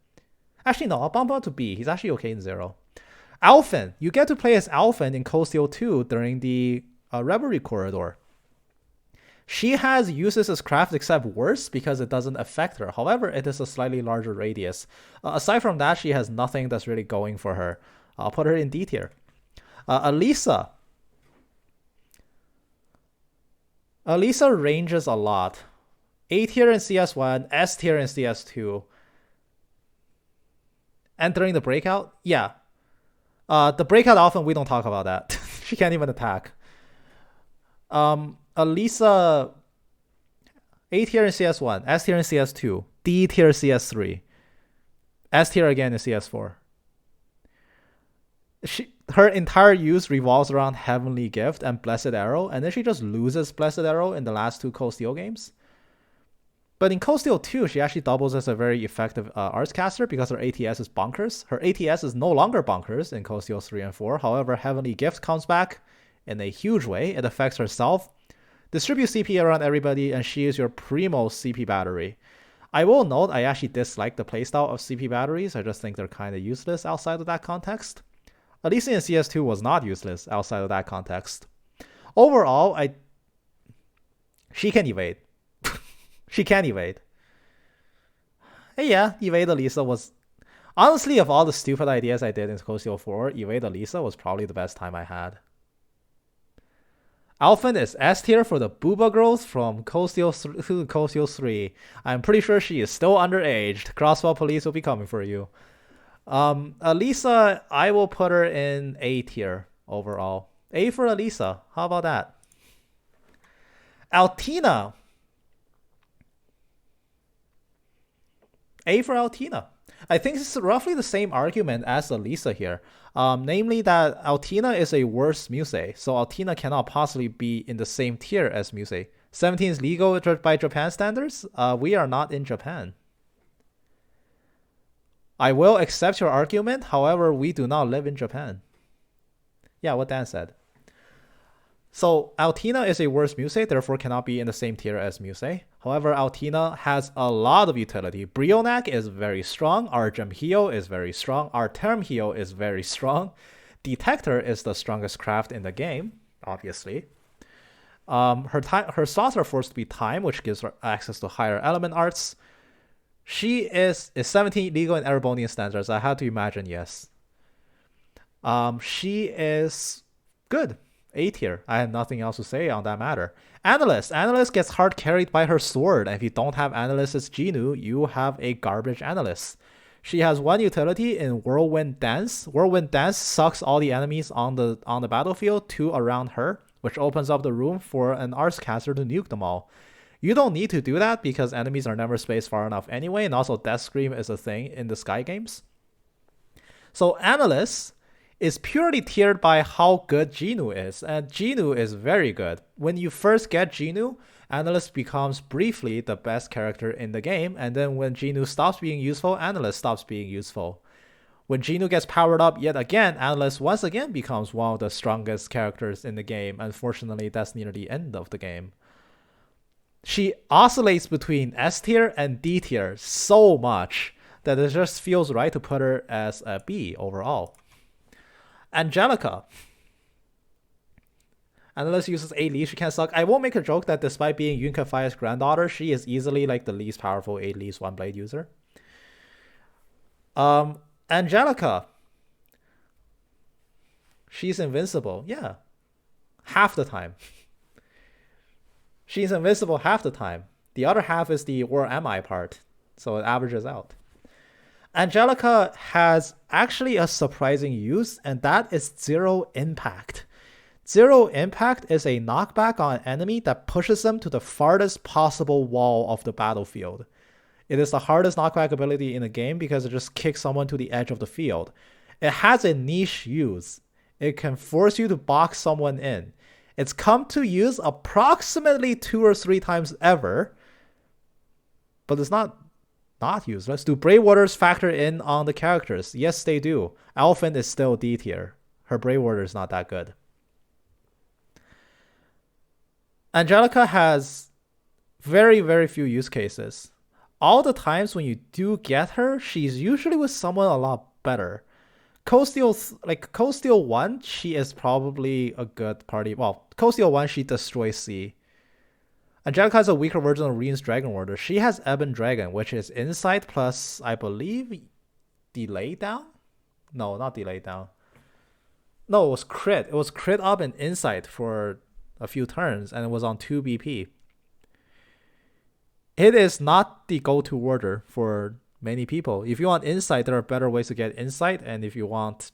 Actually, no, I'll bump up to B. He's actually okay in 0. Alphen. You get to play as Alphen in Cold Steel 2 during the Revelry Corridor. She has uses as craft except worse because it doesn't affect her. However, it is a slightly larger radius. Aside from that, she has nothing that's really going for her. I'll put her in D tier. Alisa. Alisa ranges a lot. A tier in CS1, S tier in CS2. Entering the breakout? Yeah. The breakout often we don't talk about that. She can't even attack. Alisa, A tier in CS1, S tier in CS2, D tier CS3, S tier again in CS4. Her entire use revolves around Heavenly Gift and Blessed Arrow, and then she just loses Blessed Arrow in the last 2 Cold Steel games. But in Cold Steel 2, she actually doubles as a very effective arts caster because her ATS is bonkers. Her ATS is no longer bonkers in Cold Steel 3 and 4. However, Heavenly Gift comes back in a huge way. It affects herself, Distribute CP around everybody, and she is your primo CP battery. I will note I actually dislike the playstyle of CP batteries. I just think they're kind of useless outside of that context. At least in CS2 was not useless outside of that context. Overall, she can evade. She can evade. Hey, yeah, evade Elisa was... Honestly, of all the stupid ideas I did in Post-CS4, evade Elisa was probably the best time I had. Alphen is S tier for the booba girls from Post-CS 3. I'm pretty sure she is still underaged. Crossbow police will be coming for you. Elisa, I will put her in A tier overall. A for Elisa. How about that? Altina. A for Altina. I think it's roughly the same argument as Elisa here. Namely that Altina is a worse Muse, so Altina cannot possibly be in the same tier as Muse. 17 is legal by Japan standards? We are not in Japan. I will accept your argument, however, we do not live in Japan. Yeah, what Dan said. So Altina is a worse Muse, therefore cannot be in the same tier as Muse. However, Altina has a lot of utility. Brionac is very strong. Argem Heal is very strong. Artem Heal is very strong. Detector is the strongest craft in the game, obviously. Her slots are forced to be time, which gives her access to higher element arts. She is 17 legal and Erebonian standards. I had to imagine, yes. She is good. A tier. I have nothing else to say on that matter. Analyst. Analyst gets hard carried by her sword. And if you don't have Analyst as Genu, you have a garbage Analyst. She has one utility in Whirlwind Dance. Whirlwind Dance sucks all the enemies on the battlefield to around her, which opens up the room for an Artscaster to nuke them all. You don't need to do that because enemies are never spaced far enough anyway, and also Death Scream is a thing in the Sky games. So Analyst is purely tiered by how good Genu is, and Genu is very good. When you first get Genu, Analyst becomes briefly the best character in the game, and then when Genu stops being useful, Analyst stops being useful. When Genu gets powered up yet again, Analyst once again becomes one of the strongest characters in the game. Unfortunately, that's near the end of the game. She oscillates between S tier and D tier so much that it just feels right to put her as a B overall. Angelica. Analyst uses A lead, she can suck. I won't make a joke that despite being Yun Kafai's granddaughter, she is easily like the least powerful A lead one blade user. Angelica. She's invincible. Yeah. Half the time. She's invincible half the time. The other half is the where am I part. So it averages out. Angelica has actually a surprising use, and that is Zero Impact. Zero Impact is a knockback on an enemy that pushes them to the farthest possible wall of the battlefield. It is the hardest knockback ability in the game because it just kicks someone to the edge of the field. It has a niche use. It can force you to box someone in. It's come to use approximately 2 or 3 times ever, but it's not useless. Do Brave Waters factor in on the characters? Yes, they do. Alphen is still D tier. Her Brave Water is not that good. Angelica has very, very few use cases. All the times when you do get her, she's usually with someone a lot better. Cold Steel 1, she is probably a good party. Well, Cold Steel 1, she destroys C. Angelica has a weaker version of Reen's Dragon Warder. She has Ebon Dragon, which is Insight plus, I believe, Delay Down? No, not Delay Down. No, it was Crit. It was Crit up and Insight for a few turns, and it was on 2 BP. It is not the go-to warder for many people. If you want Insight, there are better ways to get Insight, and if you want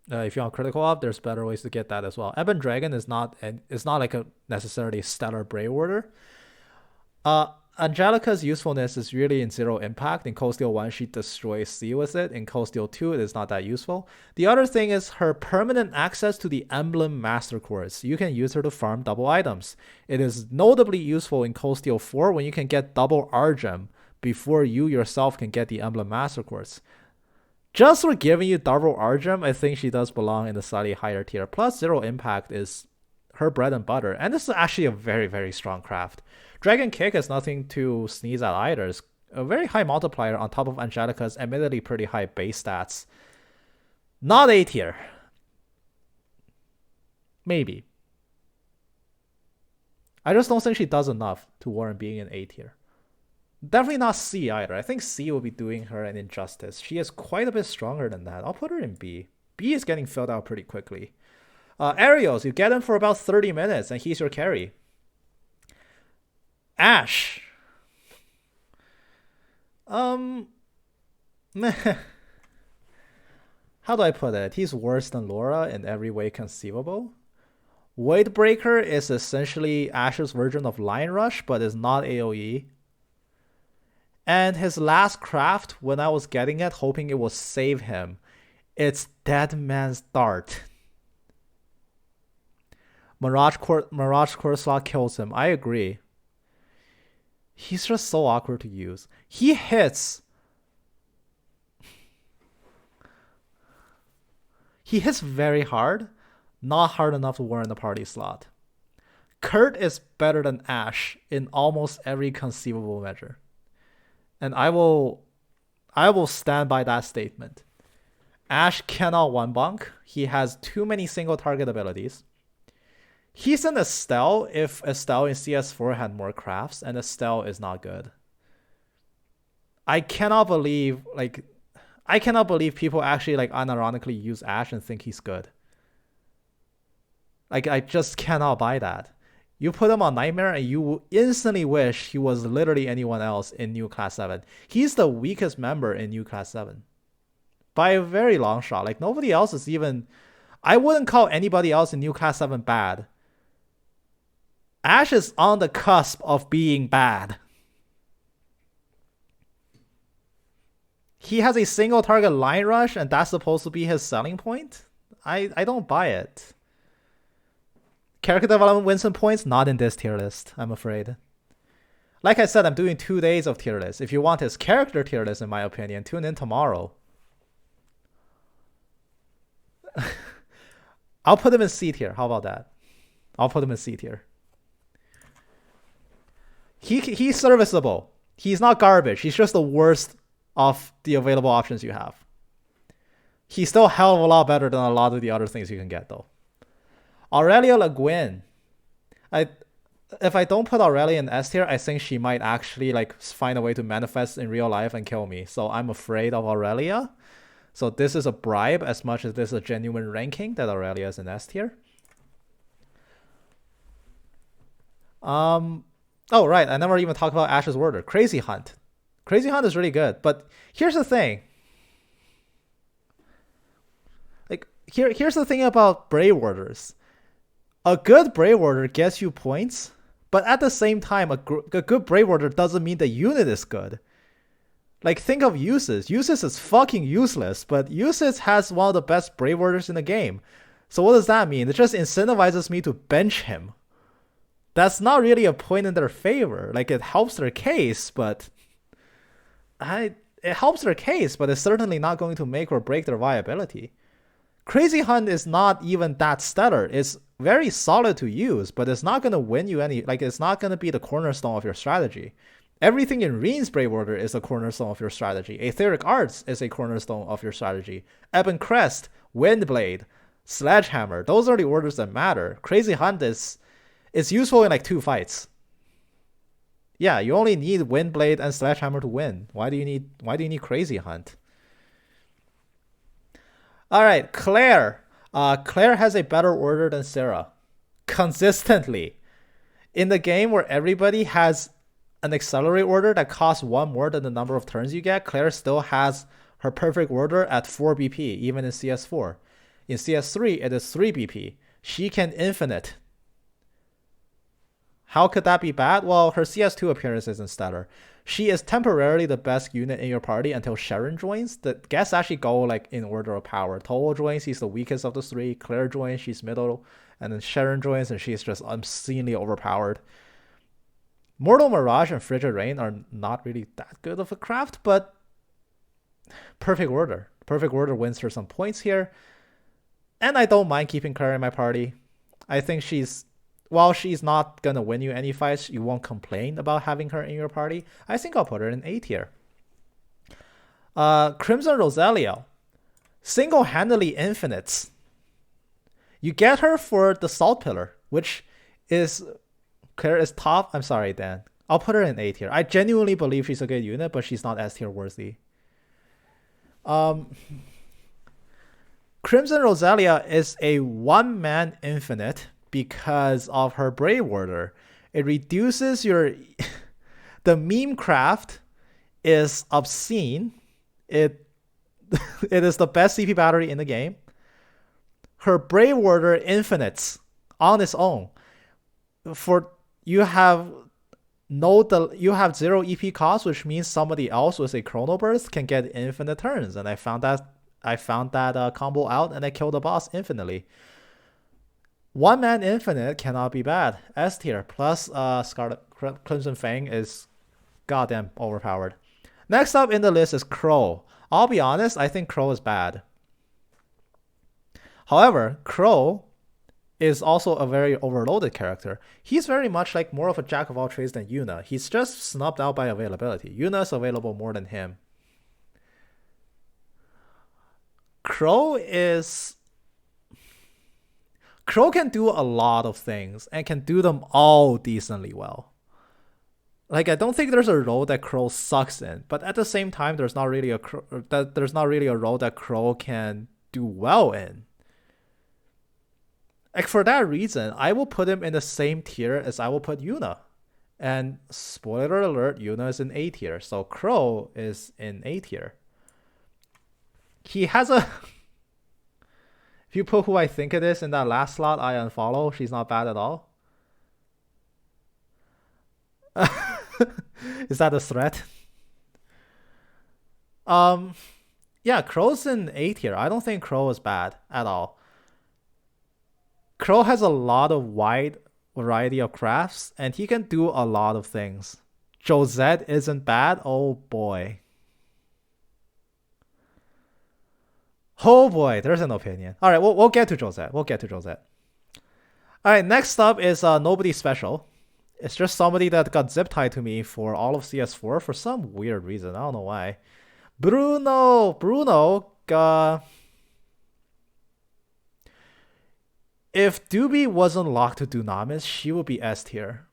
critical up, there's better ways to get that as well. Ebon Dragon is not like a necessarily stellar Brave Warder. Angelica's usefulness is really in Zero Impact. In Cold Steel 1, she destroys C with it. In Cold Steel 2, it is not that useful. The other thing is her permanent access to the Emblem Master Quartz. You can use her to farm double items. It is notably useful in Cold Steel 4 when you can get double Argem before you yourself can get the Emblem Master Quartz. Just for giving you double Argem, I think she does belong in the slightly higher tier. Plus, Zero Impact is her bread and butter. And this is actually a very, very strong craft. Dragon Kick is nothing to sneeze at either. It's a very high multiplier on top of Angelica's admittedly pretty high base stats. Not A tier. Maybe. I just don't think she does enough to warrant being an A tier. Definitely not C either. I think C will be doing her an injustice. She is quite a bit stronger than that. I'll put her in B. B is getting filled out pretty quickly. Aerials, you get him for about 30 minutes and he's your carry. Ashe. How do I put it? He's worse than Laura in every way conceivable. Voidbreaker is essentially Ashe's version of Lion Rush, but is not AoE. And his last craft, when I was getting it, hoping it will save him, it's Dead Man's Dart. Mirage Core Slot kills him. I agree. He's just so awkward to use. He hits. He hits very hard. Not hard enough to warrant the party slot. Kurt is better than Ashe in almost every conceivable measure. And I will stand by that statement. Ashe cannot one bonk. He has too many single target abilities. He's an Estelle if Estelle in CS4 had more crafts, and Estelle is not good. I cannot believe people actually like unironically use Ashe and think he's good. Like, I just cannot buy that. You put him on Nightmare and you instantly wish he was literally anyone else in New Class 7. He's the weakest member in New Class 7. By a very long shot. Like, nobody else is even... I wouldn't call anybody else in New Class 7 bad. Ashe is on the cusp of being bad. He has a single target line rush and that's supposed to be his selling point? I don't buy it. Character development wins some points, not in this tier list, I'm afraid. Like I said, I'm doing 2 days of tier list. If you want his character tier list, in my opinion, tune in tomorrow. I'll put him in C tier. How about that? I'll put him in C tier. He's serviceable. He's not garbage. He's just the worst of the available options you have. He's still a hell of a lot better than a lot of the other things you can get, though. Aurelia Le Guin. If I don't put Aurelia in S tier, I think she might actually like find a way to manifest in real life and kill me. So I'm afraid of Aurelia. So this is a bribe as much as this is a genuine ranking that Aurelia is in S tier. Oh, right. I never even talked about Ashe's Warder. Crazy Hunt. Crazy Hunt is really good. But here's the thing. Like, here's the thing about Brave Warders. A good Brave Warder gets you points, but at the same time, a good Brave Warder doesn't mean the unit is good. Like, think of Usis. Usis is fucking useless, but Usis has one of the best Brave Warders in the game. So what does that mean? It just incentivizes me to bench him. That's not really a point in their favor. Like, it helps their case, but... it helps their case, but it's certainly not going to make or break their viability. Crazy Hunt is not even that stellar. It's very solid to use, but it's not going to win you any... Like, it's not going to be the cornerstone of your strategy. Everything in Reen's Brave Order is a cornerstone of your strategy. Aetheric Arts is a cornerstone of your strategy. Ebon Crest, Windblade, Sledgehammer, those are the orders that matter. Crazy Hunt is useful in like 2 fights. Yeah, you only need Windblade and Sledgehammer to win. Why do you need Crazy Hunt? All right, Claire. Claire has a better order than Sarah. Consistently. In the game where everybody has an accelerate order that costs 1 more than the number of turns you get, Claire still has her perfect order at 4 BP, even in CS4. In CS3, it is 3 BP. She can infinite. How could that be bad? Well, her CS2 appearance isn't stellar. She is temporarily the best unit in your party until Sharon joins. The guests actually go like in order of power. Towo joins, he's the weakest of the 3. Claire joins, she's middle. And then Sharon joins, and she's just obscenely overpowered. Mortal Mirage and Frigid Rain are not really that good of a craft, but perfect order. Perfect order wins her some points here. And I don't mind keeping Claire in my party. I think while she's not gonna win you any fights, you won't complain about having her in your party. I think I'll put her in A tier. Crimson Rosalia, single-handedly infinite. You get her for the Salt Pillar, which is top. I'm sorry, Dan. I'll put her in A tier. I genuinely believe she's a good unit, but she's not S tier worthy. Crimson Rosalia is a one-man infinite because of her Brave Warder. It reduces your... the meme craft is obscene. It is the best CP battery in the game. Her Brave Warder infinites on its own. You have 0 EP cost, which means somebody else with a Chrono Burst can get infinite turns, and I found that combo out, and I killed the boss infinitely. One man infinite cannot be bad. S tier plus Scarlet Crimson Fang is goddamn overpowered. Next up in the list is Crow. I'll be honest, I think Crow is bad. However, Crow is also a very overloaded character. He's very much like more of a jack of all trades than Yuna. He's just snubbed out by availability. Yuna is available more than him. Crow can do a lot of things and can do them all decently well. Like, I don't think there's a role that Crow sucks in, but at the same time, there's not really a role that Crow can do well in. Like, for that reason, I will put him in the same tier as I will put Yuna. And spoiler alert, Yuna is in A tier, so Crow is in A tier. He has a... If you put who I think it is in that last slot, I unfollow. She's not bad at all. Is that a threat? Yeah, Crow's in A tier. I don't think Crow is bad at all. Crow has a lot of wide variety of crafts, and he can do a lot of things. Josette isn't bad. Oh boy. Oh boy, there's an opinion. All right, we'll get to Josette. All right, next up is nobody special. It's just somebody that got zip tied to me for all of CS4 for some weird reason. I don't know why. Bruno, if Doobie wasn't locked to Dunamis, she would be S tier.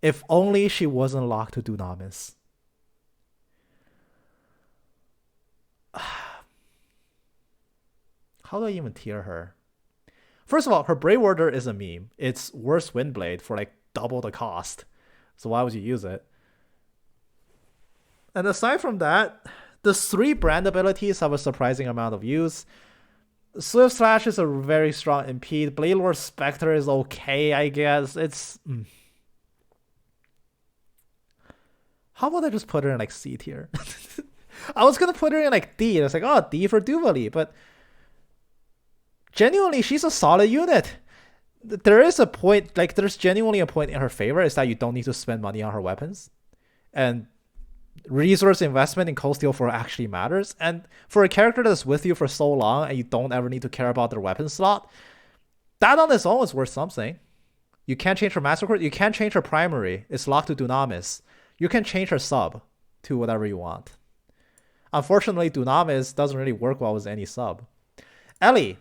If only she wasn't locked to Dunamis. How do I even tier her? First of all, her Brave Warder is a meme. It's worse Windblade for like double the cost. So why would you use it? And aside from that, the 3 brand abilities have a surprising amount of use. Swift Slash is a very strong impede. Blade Lord Spectre is okay, I guess. It's... How about I just put her in like C tier? I was gonna put her in like D. I was like, oh, D for Duvali, but genuinely, she's a solid unit. There is a point, like there's genuinely a point in her favor, is that you don't need to spend money on her weapons. And resource investment in Cold Steel 4 actually matters. And for a character that's with you for so long and you don't ever need to care about their weapon slot, that on its own is worth something. You can't change her Master Quartz, you can't change her primary. It's locked to Dunamis. You can change her sub to whatever you want. Unfortunately, Dunamis doesn't really work well with any sub. Ellie.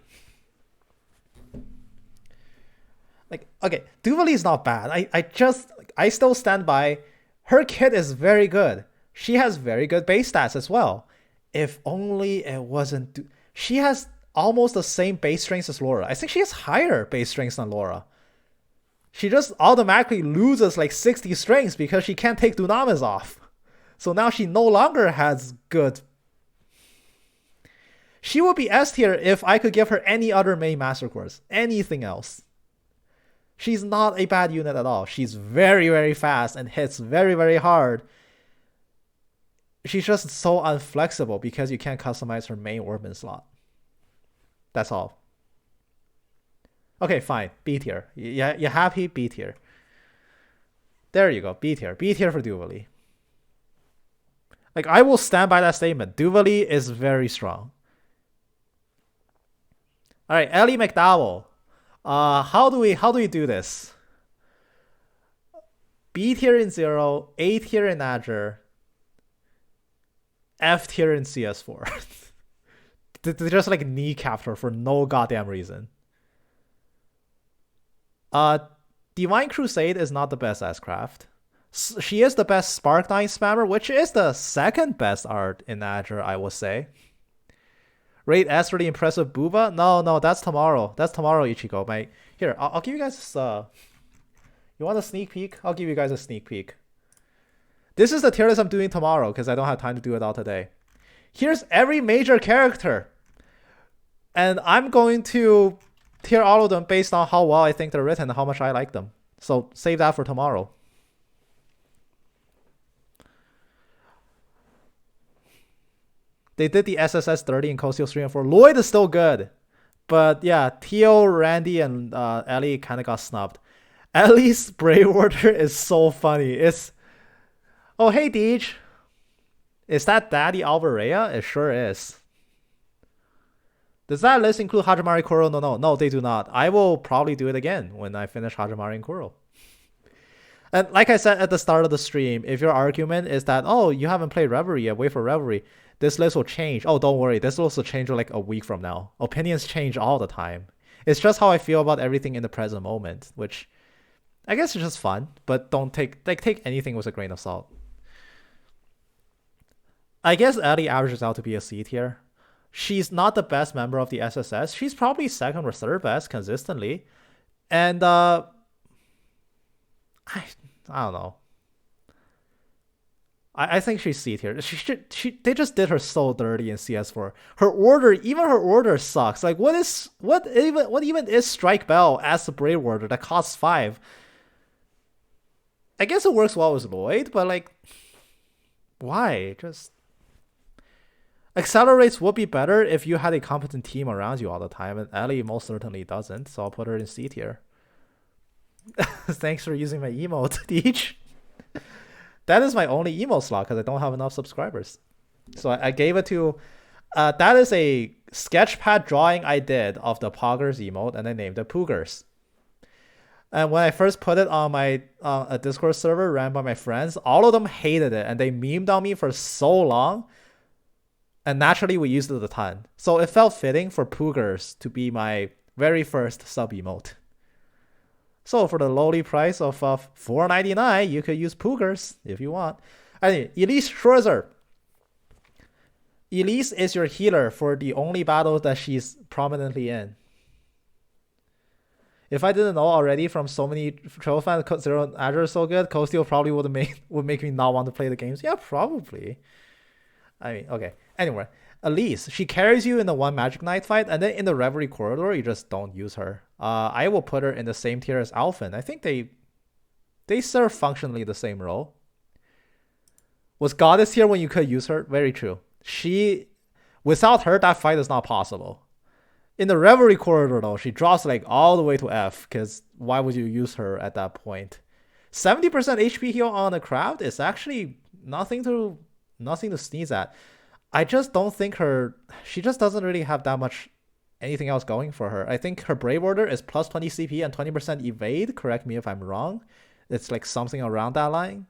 Like, okay, Duvali is not bad. I still stand by. Her kit is very good. She has very good base stats as well. If only it wasn't... She has almost the same base strengths as Laura. I think she has higher base strengths than Laura. She just automatically loses like 60 strengths because she can't take Dunamis off. So now she no longer has good... She would be S tier if I could give her any other main Master Course. Anything else. She's not a bad unit at all. She's very, very fast and hits very, very hard. She's just so unflexible because you can't customize her main Orban slot. That's all. Okay, fine. B tier. Yeah, you happy? B tier. There you go. B tier. B tier for Duvali. Like, I will stand by that statement. Duvali is very strong. All right, Ellie McDowell. How do we do this? B tier in Zero, A tier in Azure, F tier in CS4. They just like kneecapped her for no goddamn reason. Divine Crusade is not the best S-Craft. She is the best Spark 9 spammer, which is the second best art in Azure, I will say. Rate S really impressive Booba? No, that's tomorrow. That's tomorrow, Ichigo, mate. Here, I'll give you guys this, you want a sneak peek? I'll give you guys a sneak peek. This is the tier list I'm doing tomorrow because I don't have time to do it all today. Here's every major character. And I'm going to tier all of them based on how well I think they're written and how much I like them. So save that for tomorrow. They did the SSS 30 in Cold Steel 3 and 4. Lloyd is still good. But yeah, Tio, Randy, and Ellie kind of got snubbed. Ellie's Brave Order is so funny. It's... Oh, hey, Deej. Is that Daddy Alvarea? It sure is. Does that list include Hajimari Kuro? No, they do not. I will probably do it again when I finish Hajimari and Kuro. And like I said at the start of the stream, if your argument is that, oh, you haven't played Reverie yet, wait for Reverie, this list will change. Oh, don't worry, this list will change like a week from now. Opinions change all the time. It's just how I feel about everything in the present moment, which I guess is just fun, but don't take anything with a grain of salt. I guess Ellie averages out to be a C tier. She's not the best member of the SSS. She's probably second or third best consistently. And I don't know. I think she's C tier. They just did her so dirty in CS4. Even her order sucks. Like what even is Strike Bell as the Brave Order that costs 5? I guess it works well with Lloyd, but like why? Just Accelerates would be better if you had a competent team around you all the time, and Ellie most certainly doesn't, so I'll put her in C tier. Thanks for using my emote, Deej. That is my only emote slot because I don't have enough subscribers. So I gave it to... that is a sketchpad drawing I did of the Poggers emote, and I named it Poogers. And when I first put it on my a Discord server ran by my friends, all of them hated it, and they memed on me for so long. And naturally, we used it a ton. So it felt fitting for Poogers to be my very first sub-emote. So for the lowly price of $4.99, you could use Poogers if you want. Anyway, Elise Schwarzer. Elise is your healer for the only battles that she's prominently in. If I didn't know already from so many Trail fans, Zero Azure is so good, Cold Steel probably would make me not want to play the games. Yeah, probably. I mean, okay. Anyway, Elise, she carries you in the one Magic Knight fight, and then in the Reverie Corridor, you just don't use her. I will put her in the same tier as Alphen. I think they serve functionally the same role. Was Goddess here when you could use her? Very true. Without her, that fight is not possible. In the Reverie Corridor, though, she drops like all the way to F, because why would you use her at that point? 70% HP heal on a craft is actually nothing to sneeze at. I just don't think she just doesn't really have that much anything else going for her. I think her Brave Order is plus 20 CP and 20% evade. Correct me if I'm wrong. It's like something around that line.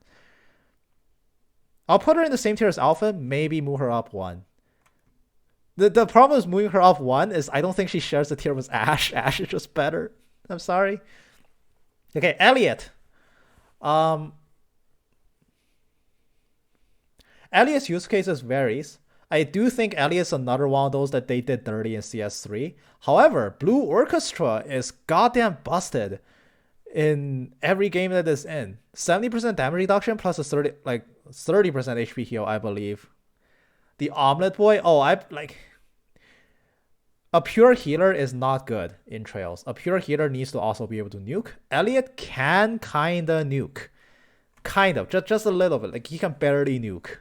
I'll put her in the same tier as Alpha, maybe move her up 1. The problem with moving her up 1 is I don't think she shares the tier with Ash. Ash is just better. I'm sorry. Okay, Elliot. Elliot's use cases varies. I do think Elliot's another one of those that they did dirty in CS3. However, Blue Orchestra is goddamn busted in every game that it's in. 70% damage reduction plus a 30% HP heal, I believe. The Omelette Boy, a pure healer is not good in Trails. A pure healer needs to also be able to nuke. Elliot can kinda nuke. Kind of, just a little bit. Like he can barely nuke.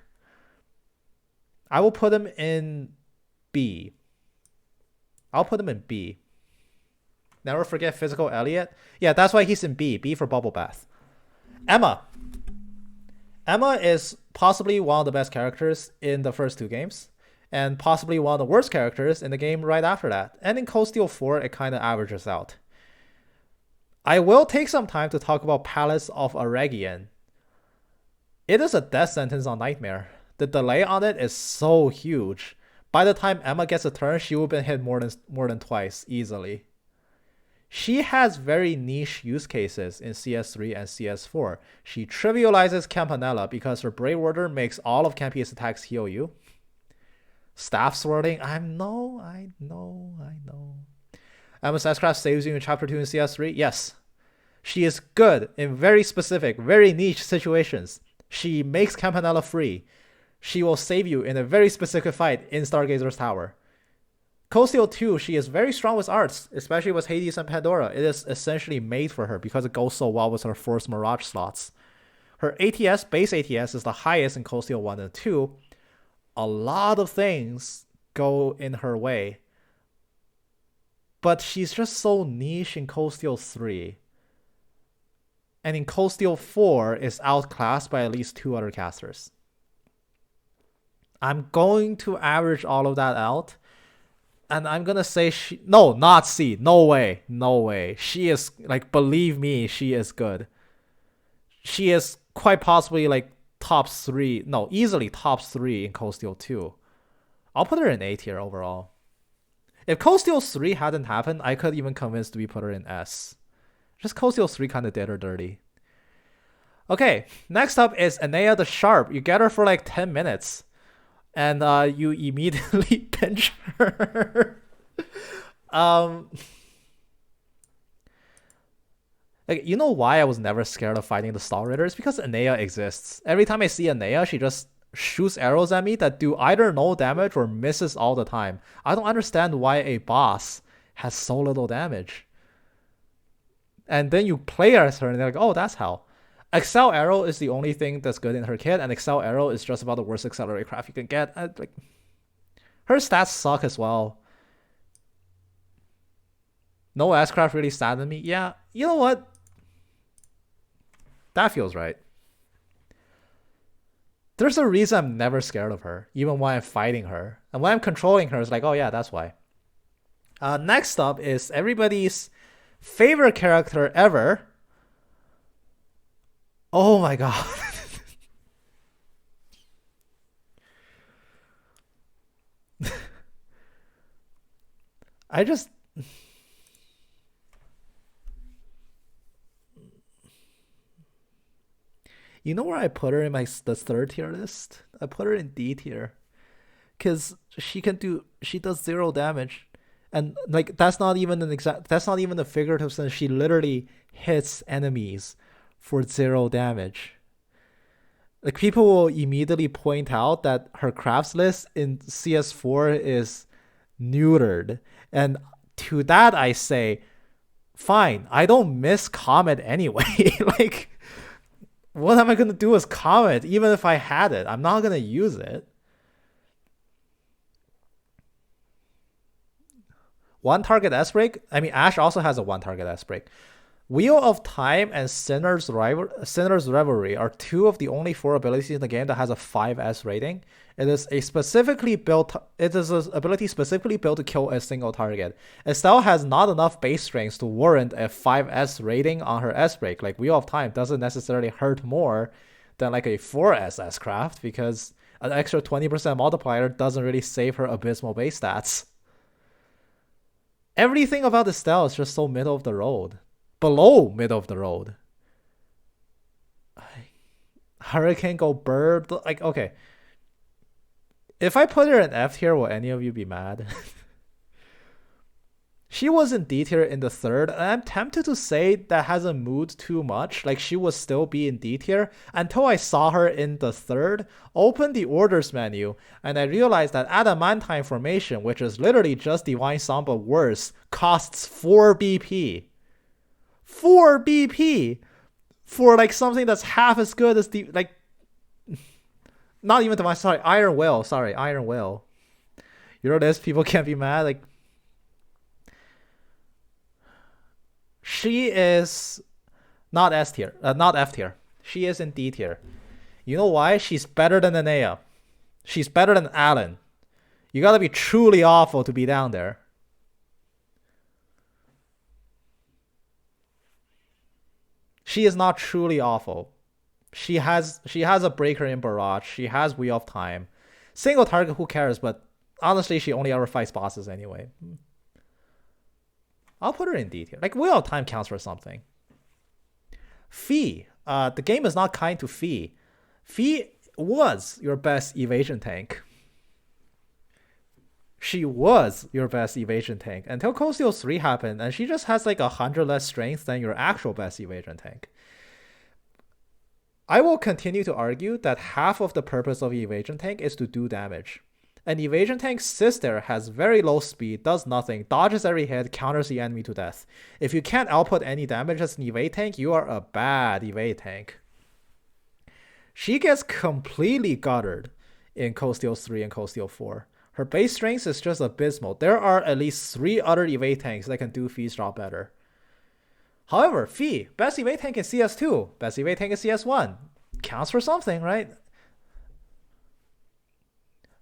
I will put him in B. I'll put him in B. Never forget physical Elliot. Yeah, that's why he's in B. B for Bubble Bath. Emma. Emma is possibly one of the best characters in the first 2 games. And possibly one of the worst characters in the game right after that. And in Cold Steel 4, it kind of averages out. I will take some time to talk about Palace of Aragian. It is a death sentence on Nightmare. The delay on it is so huge. By the time Emma gets a turn, she will have been hit more than twice, easily. She has very niche use cases in CS3 and CS4. She trivializes Campanella because her Brave Order makes all of Campy's attacks heal you. Staff Swording, I know. Emma's S-Craft saves you in Chapter 2 in CS3? Yes. She is good in very specific, very niche situations. She makes Campanella free. She will save you in a very specific fight in Stargazer's Tower. Cold Steel 2, she is very strong with arts, especially with Hades and Pandora. It is essentially made for her because it goes so well with her Force Mirage slots. Her ATS, base ATS, is the highest in Cold Steel 1 and 2. A lot of things go in her way. But she's just so niche in Cold Steel 3. And in Cold Steel 4 is outclassed by at least 2 other casters. I'm going to average all of that out. And I'm gonna say no, not C. No way. She is, like, believe me, she is good. She is quite possibly like top 3. No, easily top 3 in Cold Steel 2. I'll put her in A tier overall. If Cold Steel 3 hadn't happened, I could even convince to be put her in S. Just Cold Steel 3 kind of did her dirty. Okay, next up is Anea the Sharp. You get her for like 10 minutes. And you immediately pinch her. Like, you know why I was never scared of fighting the Star Raiders? Because Anea exists. Every time I see Anea, she just shoots arrows at me that do either no damage or misses all the time. I don't understand why a boss has so little damage. And then you play as her and they're like, oh, that's how. Excel Arrow is the only thing that's good in her kit, and Excel Arrow is just about the worst accelerate craft you can get. Like, her stats suck as well. No S-Craft really saddened me. Yeah, you know what? That feels right. There's a reason I'm never scared of her, even when I'm fighting her. And when I'm controlling her, it's like, oh yeah, that's why. Next up is everybody's favorite character ever. Oh my god. I just... You know where I put her in the 3rd tier list? I put her in D tier. Because she does 0 damage. And like, that's not even a figurative sense. She literally hits enemies for 0 damage. Like, people will immediately point out that her crafts list in CS4 is neutered. And to that I say, fine, I don't miss Comet anyway. Like, what am I going to do with Comet? Even if I had it, I'm not going to use it. One target S-Break? I mean, Ashe also has a 1 target S-Break. Wheel of Time and Sinner's Revelry are 2 of the only 4 abilities in the game that has a 5S rating. It is an ability specifically built to kill a single target. Estelle has not enough base strength to warrant a 5S rating on her S-Break. Like, Wheel of Time doesn't necessarily hurt more than like a 4S S-Craft, because an extra 20% multiplier doesn't really save her abysmal base stats. Everything about Estelle is just so middle of the road. Below middle of the road. Hurricane go bird. Like, okay. If I put her in F tier, will any of you be mad? She was in D tier in the 3rd, and I'm tempted to say that hasn't moved too much. Like, she would still be in D tier until I saw her in the 3rd, opened the orders menu, and I realized that Adamantine Formation, which is literally just Divine Song but worse, costs 4 BP. 4 BP for like something that's half as good as the, like, not even Divine, sorry, Iron Will. You know this, people can't be mad. Like, she is not S tier, not F tier. She is in D tier. You know why? She's better than Anea. She's better than Alan. You gotta be truly awful to be down there. She is not truly awful. She has a breaker in Barrage. She has Wheel of Time. Single target, who cares? But honestly, she only ever fights bosses anyway. I'll put her in D tier. Like, Wheel of Time counts for something. Fee. The game is not kind to Fee. Fee was your best evasion tank. She was your best evasion tank until Cold Steel 3 happened, and she just has like 100 less strength than your actual best evasion tank. I will continue to argue that half of the purpose of evasion tank is to do damage. An evasion tank sits there, has very low speed, does nothing, dodges every hit, counters the enemy to death. If you can't output any damage as an evade tank, you are a bad evade tank. She gets completely guttered in Cold Steel 3 and Cold Steel 4. Her base strength is just abysmal. There are at least 3 other evade tanks that can do Fee's job better. However, Fee, best evade tank in CS2, best evade tank in CS1. Counts for something, right?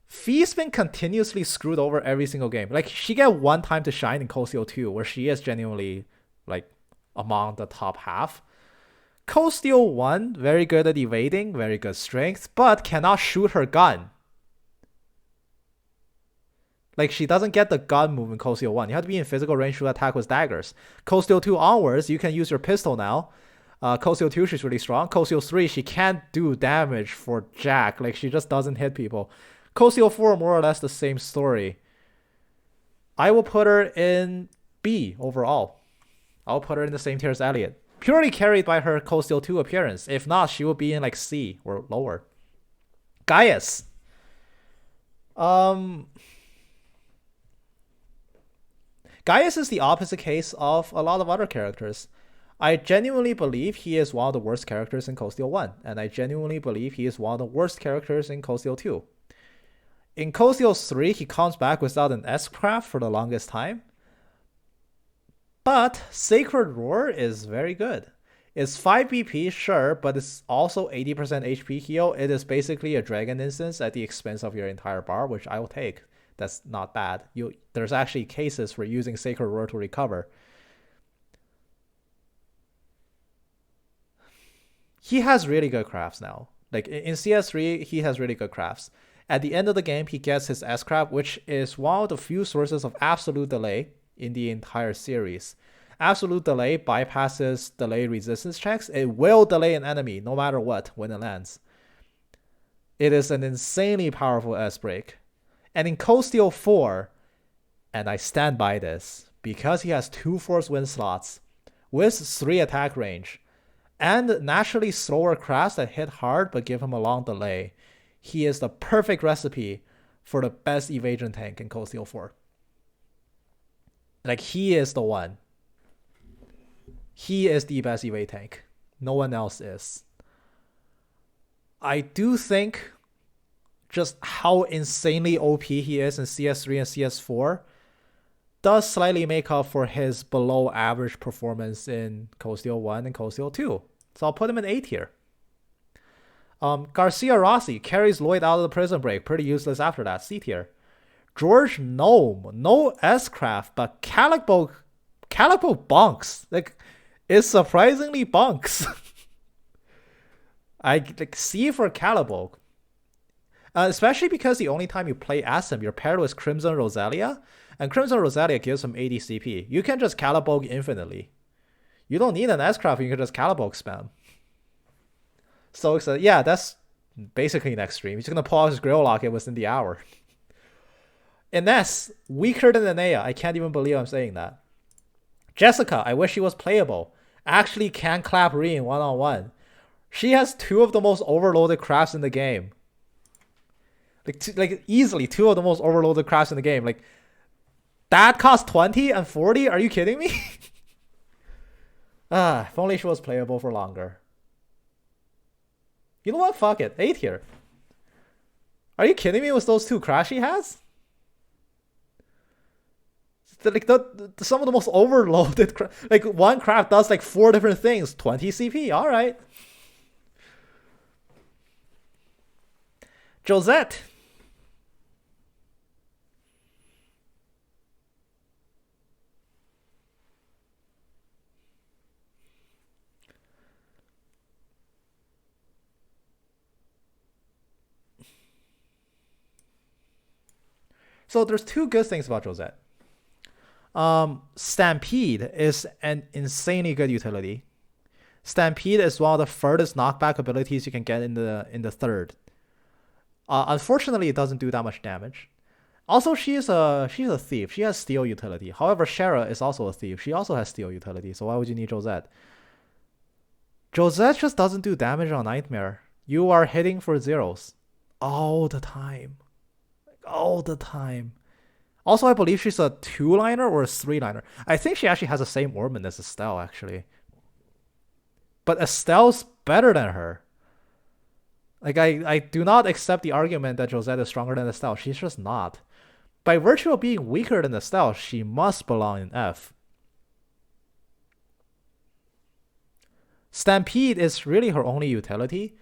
Fee's been continuously screwed over every single game. Like, she get one time to shine in Cold Steel 2, where she is genuinely, like, among the top half. Cold Steel 1, very good at evading, very good strength, but cannot shoot her gun. Like, she doesn't get the gun move in Cold Steel 1. You have to be in physical range to attack with daggers. Cold Steel 2 onwards, you can use your pistol now. Cold Steel 2, she's really strong. Cold Steel 3, she can't do damage for jack. Like, she just doesn't hit people. Cold Steel 4, more or less the same story. I will put her in B overall. I'll put her in the same tier as Elliot. Purely carried by her Cold Steel 2 appearance. If not, she will be in like C or lower. Gaius. Gaius is the opposite case of a lot of other characters. I genuinely believe he is one of the worst characters in Cold Steel 1, and I genuinely believe he is one of the worst characters in Cold Steel 2. In Cold Steel 3, he comes back without an S-craft for the longest time. But Sacred Roar is very good. It's 5 BP, sure, but it's also 80% HP heal. It is basically a dragon instance at the expense of your entire bar, which I will take. That's not bad. There's actually cases for using Sacred Roar to recover. He has really good crafts now. Like, in CS3, he has really good crafts. At the end of the game, he gets his S-craft, which is one of the few sources of absolute delay in the entire series. Absolute delay bypasses delay resistance checks. It will delay an enemy no matter what when it lands. It is an insanely powerful S-break. And in Cold Steel 4, and I stand by this, because he has 2 force wind slots with 3 attack range, and naturally slower crafts that hit hard but give him a long delay, he is the perfect recipe for the best evasion tank in Cold Steel 4. Like, he is the one. He is the best evade tank. No one else is. I do think just how insanely OP he is in CS3 and CS4 does slightly make up for his below average performance in Cold Steel 1 and Cold Steel 2. So I'll put him in A tier. Garcia Rossi carries Lloyd out of the prison break. Pretty useless after that. C tier. George Gnome. No S-craft, but Calico bunks. Like, it's surprisingly bunks. I like C for Calico. Especially because the only time you play as him, you're paired with Crimson Rosalia, and Crimson Rosalia gives him 80 CP. You can just Caliburg infinitely. You don't need an S-craft, you can just Caliburg spam. So excited. Yeah, that's basically next stream. He's going to pull out his Grill Locket within the hour. Ines, weaker than Anea. I can't even believe I'm saying that. Jessica, I wish she was playable. Actually can clap Reen one-on-one. She has 2 of the most overloaded crafts in the game. Like easily 2 of the most overloaded crafts in the game. Like, that costs 20 and 40? Are you kidding me? If only she was playable for longer. You know what? Fuck it. A tier. Are you kidding me with those 2 crafts she has? Like, some of the most overloaded like, one craft does like 4 different things. 20 CP. All right. Josette. So there's two good things about Josette. Stampede is an insanely good utility. Stampede is one of the furthest knockback abilities you can get in the third. Unfortunately, it doesn't do that much damage. Also, she's a thief. She has steal utility. However, Shara is also a thief. She also has steal utility. So why would you need Josette? Josette just doesn't do damage on Nightmare. You are hitting for zeros all the time. All the time. Also, I believe she's a 2-liner or a 3-liner. I think she actually has the same orbment as Estelle, actually. But Estelle's better than her. Like, I do not accept the argument that Josette is stronger than Estelle. She's just not. By virtue of being weaker than Estelle, she must belong in F. Stampede is really her only utility.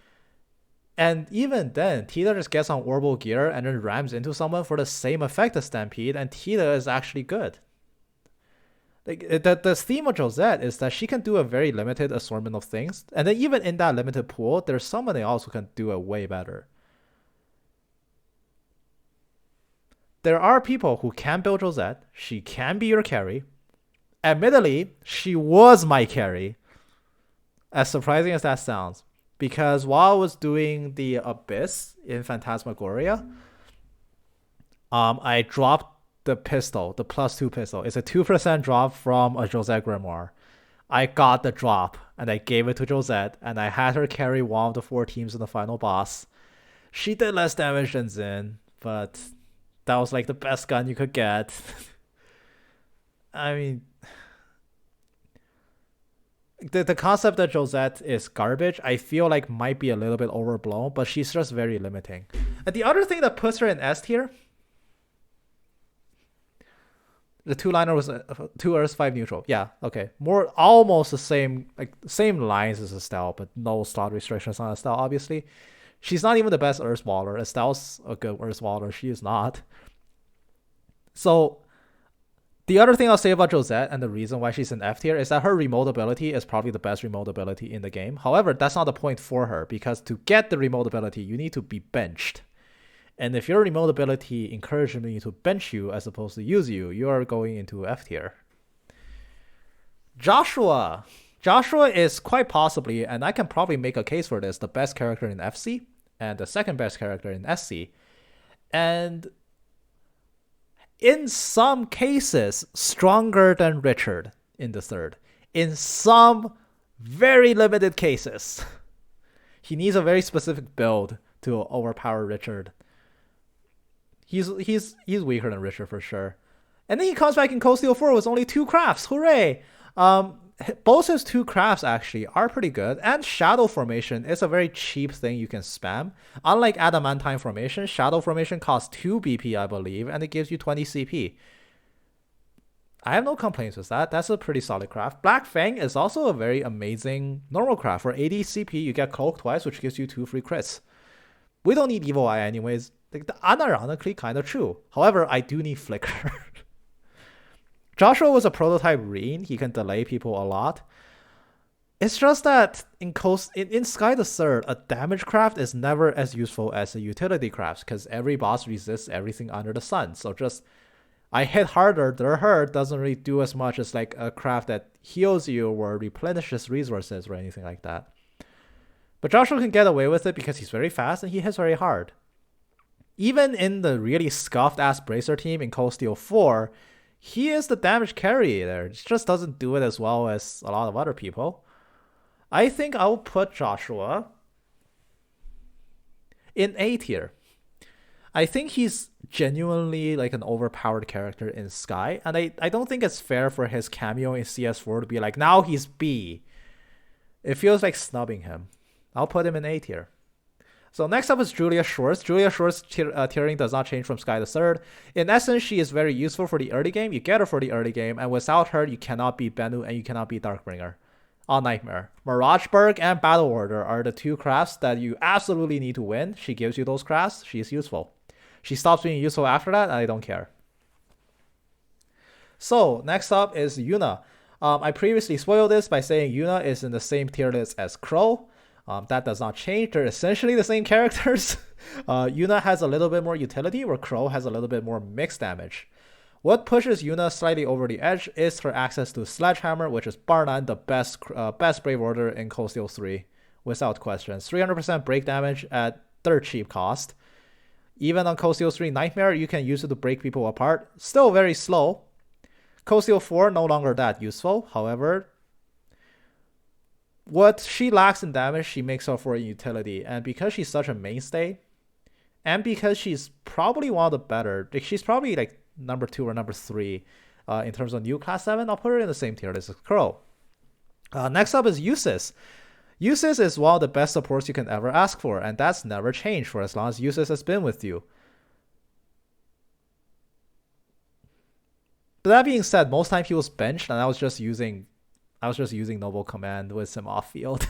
And even then, Tita just gets on orbital gear and then rams into someone for the same effect as Stampede, and Tita is actually good. Like, the theme of Josette is that she can do a very limited assortment of things, and then even in that limited pool, there's somebody else who can do it way better. There are people who can build Josette. She can be your carry. Admittedly, she was my carry. As surprising as that sounds. Because while I was doing the Abyss in Phantasmagoria, I dropped the pistol, the +2 pistol. It's a 2% drop from a Josette Grimoire. I got the drop, and I gave it to Josette, and I had her carry one of the 4 teams in the final boss. She did less damage than Xin, but that was like the best gun you could get. I mean, the concept that Josette is garbage, I feel like might be a little bit overblown, but she's just very limiting. And the other thing that puts her in S tier, the 2-liner was 2 Earths, 5 neutral. Yeah, okay. More almost the same, like same lines as Estelle, but no slot restrictions on Estelle, obviously. She's not even the best Earth Waller. Estelle's a good Earth Waller. She is not. So the other thing I'll say about Josette and the reason why she's in F tier is that her remote ability is probably the best remote ability in the game. However, that's not the point for her, because to get the remote ability, you need to be benched. And if your remote ability encourages me to bench you as opposed to use you, you are going into F tier. Joshua. Joshua is quite possibly, and I can probably make a case for this, the best character in FC and the second best character in SC. And in some cases, stronger than Richard in the third. In some very limited cases. He needs a very specific build to overpower Richard. He's weaker than Richard for sure. And then he comes back in Post-CS4 with only 2 crafts. Hooray! Both his 2 crafts actually are pretty good, and Shadow Formation is a very cheap thing you can spam. Unlike Adamantine Formation, Shadow Formation costs 2 BP, I believe, and it gives you 20 CP. I have no complaints with that. That's a pretty solid craft. Black Fang is also a very amazing normal craft. For 80 CP, you get Cloak twice, which gives you 2 free crits. We don't need Evil Eye anyways. Like, unironically, kind of true. However, I do need Flicker. Joshua was a prototype Reen. He can delay people a lot. It's just that in Sky the Third, a damage craft is never as useful as a utility craft, because every boss resists everything under the sun. So just, I hit harder, their hurt doesn't really do as much as like a craft that heals you or replenishes resources or anything like that. But Joshua can get away with it because he's very fast and he hits very hard. Even in the really scuffed-ass Bracer team in Post-CS4, he is the damage carry there. He just doesn't do it as well as a lot of other people. I think I'll put Joshua in A tier. I think he's genuinely like an overpowered character in Sky, and I don't think it's fair for his cameo in CS4 to be like, now he's B. It feels like snubbing him. I'll put him in A tier. So next up is Julia Schwartz. Julia Schwartz tiering does not change from Sky the Third. In essence, she is very useful for the early game. You get her for the early game, and without her, you cannot beat Bennu and you cannot beat Darkbringer on Nightmare. Mirageburg and Battle Order are the 2 crafts that you absolutely need to win. She gives you those crafts. She is useful. She stops being useful after that, and I don't care. So next up is Yuna. I previously spoiled this by saying Yuna is in the same tier list as Crow. That does not change. They're essentially the same characters. Yuna has a little bit more utility, where Crow has a little bit more mixed damage. What pushes Yuna slightly over the edge is her access to Sledgehammer, which is bar none the best Brave Order in Cold Steel 3, without question. 300% break damage at third cheap cost. Even on Cold Steel 3 Nightmare, you can use it to break people apart. Still very slow. Cold Steel 4, no longer that useful. However, what she lacks in damage, she makes up for in utility. And because she's such a mainstay, and because she's probably one of the better, like she's probably like number 2 or number 3 in terms of new class 7, I'll put her in the same tier list as Crow. Next up is Usis. Usis is one of the best supports you can ever ask for, and that's never changed for as long as Usis has been with you. But that being said, most time he was benched, and I was just using Noble Command with him off field.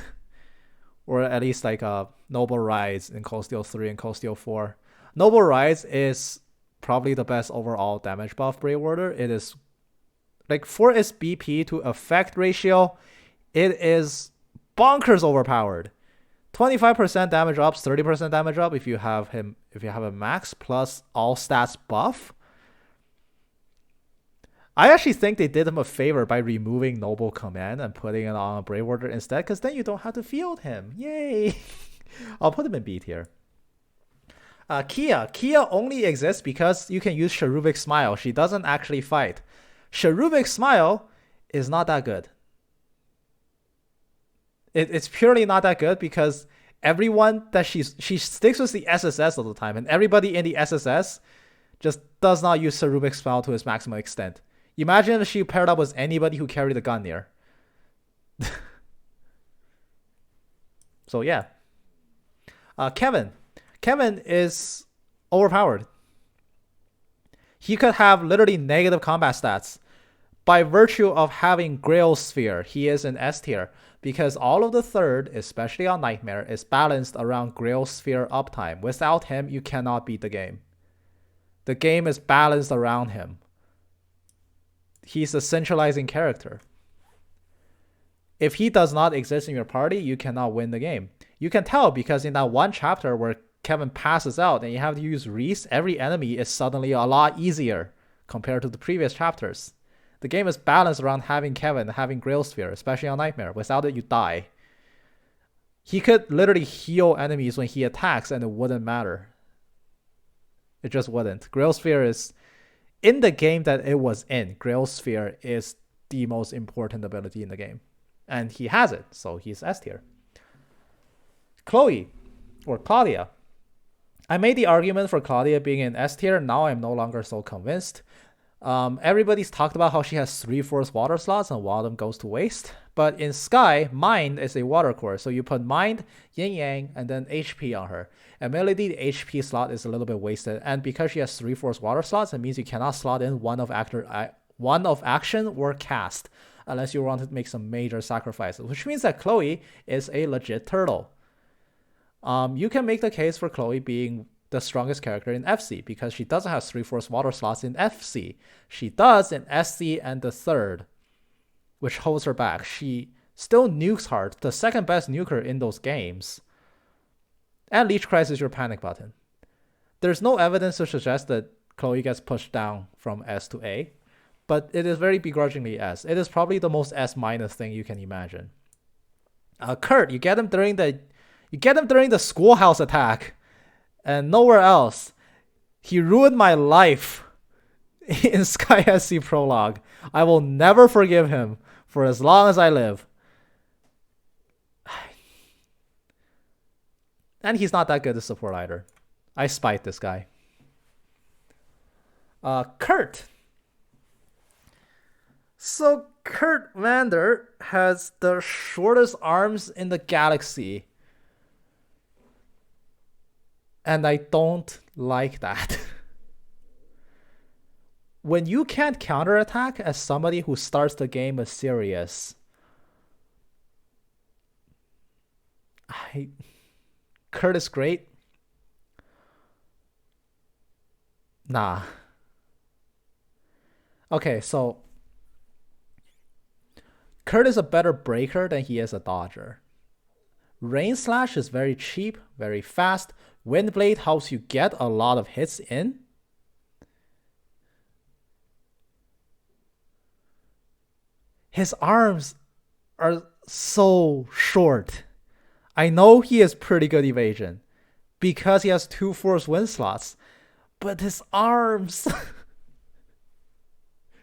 Or at least like Noble Rise in Cold Steel 3 and Cold Steel 4. Noble Rise is probably the best overall damage buff Brave Order. It is, like, for its BP to effect ratio, it is bonkers overpowered. 25% damage up, 30% damage up if you have a max plus all stats buff. I actually think they did him a favor by removing Noble Command and putting it on a Brave Order instead, because then you don't have to field him. Yay! I'll put him in B tier. Kia. Kia only exists because you can use Cherubic Smile. She doesn't actually fight. Cherubic Smile is not that good. It's purely not that good because everyone that she sticks with the SSS all the time, and everybody in the SSS just does not use Cherubic Smile to its maximum extent. Imagine if she paired up with anybody who carried a gun near. So yeah. Kevin. Kevin is overpowered. He could have literally negative combat stats. By virtue of having Grail Sphere, he is in S tier. Because all of the third, especially on Nightmare, is balanced around Grail Sphere uptime. Without him, you cannot beat the game. The game is balanced around him. He's a centralizing character. If he does not exist in your party, you cannot win the game. You can tell because in that one chapter where Kevin passes out and you have to use Reese, every enemy is suddenly a lot easier compared to the previous chapters. The game is balanced around having Kevin, having Grail Sphere, especially on Nightmare. Without it, you die. He could literally heal enemies when he attacks and it wouldn't matter. It just wouldn't. Grail Sphere is, in the game that it was in, Grail Sphere is the most important ability in the game. And he has it, so he's S tier. Chloe, or Claudia. I made the argument for Claudia being in S tier, now I'm no longer so convinced. Everybody's talked about how she has 3 force water slots and one of them goes to waste. But in Sky, Mind is a water core. So you put Mind, Yin Yang, and then HP on her. Admittedly, the HP slot is a little bit wasted. And because she has 3 force water slots, it means you cannot slot in one of action or cast. Unless you want to make some major sacrifices. Which means that Chloe is a legit turtle. You can make the case for Chloe being the strongest character in FC because she doesn't have 3 force water slots in FC. She does in SC and the third, which holds her back. She still nukes hard, the second best nuker in those games. And Leech Christ is your panic button. There's no evidence to suggest that Chloe gets pushed down from S to A, but it is very begrudgingly S. It is probably the most S minus thing you can imagine. Kurt, you get him during the schoolhouse attack. And nowhere else. He ruined my life in Sky SC Prologue. I will never forgive him for as long as I live. And he's not that good to support either. I spite this guy. Kurt. So Kurt Vander has the shortest arms in the galaxy. And I don't like that. When you can't counterattack as somebody who starts the game as Sirius, Kurt is great. Nah. Okay, so Kurt is a better breaker than he is a dodger. Rain Slash is very cheap, very fast. Windblade helps you get a lot of hits in. His arms are so short. I know he has pretty good evasion because he has 2 force wind slots, but his arms,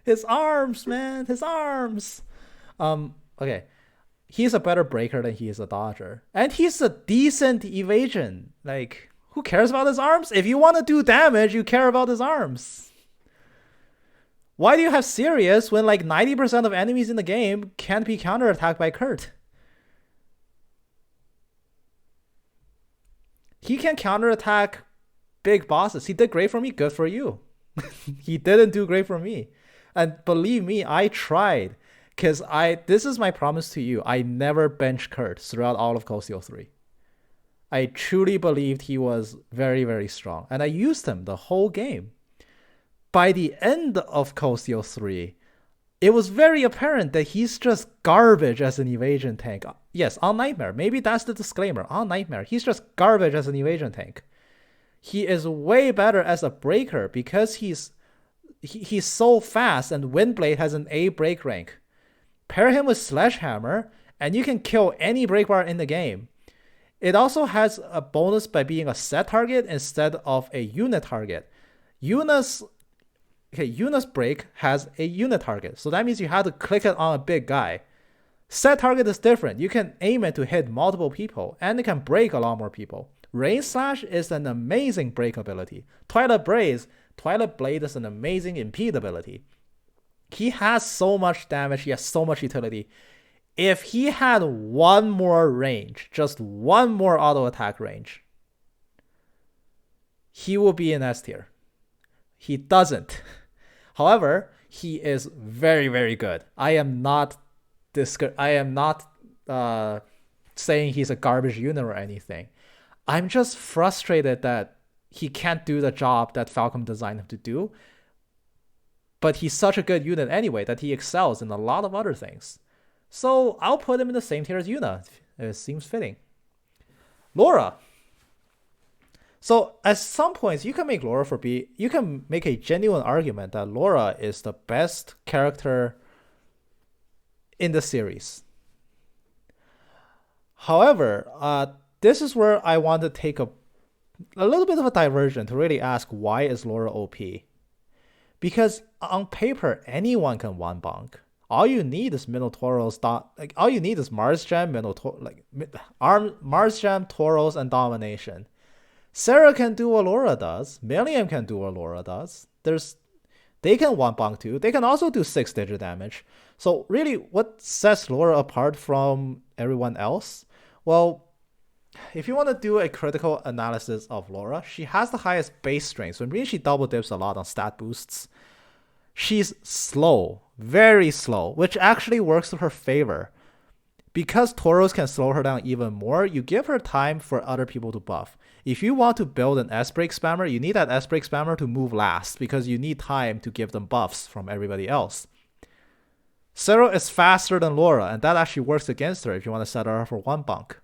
his arms, man, his arms. Okay, he's a better breaker than he is a dodger, and he's a decent evasion. Like, who cares about his arms? If you want to do damage, you care about his arms. Why do you have Sirius when like 90% of enemies in the game can't be counterattacked by Kurt? He can counterattack big bosses. He did great for me. Good for you. He didn't do great for me. And believe me, I tried. Because this is my promise to you. I never benched Kurt throughout all of Cold Steel 3. I truly believed he was very, very strong. And I used him the whole game. By the end of Cold Steel 3, it was very apparent that he's just garbage as an evasion tank. Yes, on Nightmare. Maybe that's the disclaimer. On Nightmare, he's just garbage as an evasion tank. He is way better as a breaker because he's so fast, and Windblade has an A break rank. Pair him with Sledgehammer, and you can kill any break bar in the game. It also has a bonus by being a set target instead of a unit target. Yuna's break has a unit target, so that means you have to click it on a big guy. Set target is different. You can aim it to hit multiple people, and it can break a lot more people. Rain Slash is an amazing break ability. Twilight Blade is an amazing impede ability. He has so much damage, he has so much utility. If he had one more range, just one more auto attack range, he will be in S tier. He doesn't. However, he is very, very good. I am not saying he's a garbage unit or anything. I'm just frustrated that he can't do the job that Falcom designed him to do. But he's such a good unit anyway that he excels in a lot of other things. So I'll put him in the same tier as Yuna. It seems fitting. Laura. So at some points, you can make you can make a genuine argument that Laura is the best character in the series. However, this is where I want to take a little bit of a diversion to really ask, why is Laura OP? Because on paper, anyone can one bonk. All you need is Minotaurus. All you need is Mars Gem, Mars Gem, Tauros, and Domination. Sarah can do what Laura does. Milliam can do what Laura does. They can one bonk too. They can also do 6-digit damage. So really, what sets Laura apart from everyone else? Well, if you want to do a critical analysis of Laura, she has the highest base strength. So really, she double dips a lot on stat boosts. She's slow, very slow, which actually works to her favor. Because Tauros can slow her down even more, you give her time for other people to buff. If you want to build an S-break spammer, you need that S-break spammer to move last because you need time to give them buffs from everybody else. Zero is faster than Laura, and that actually works against her if you want to set her up for one bonk.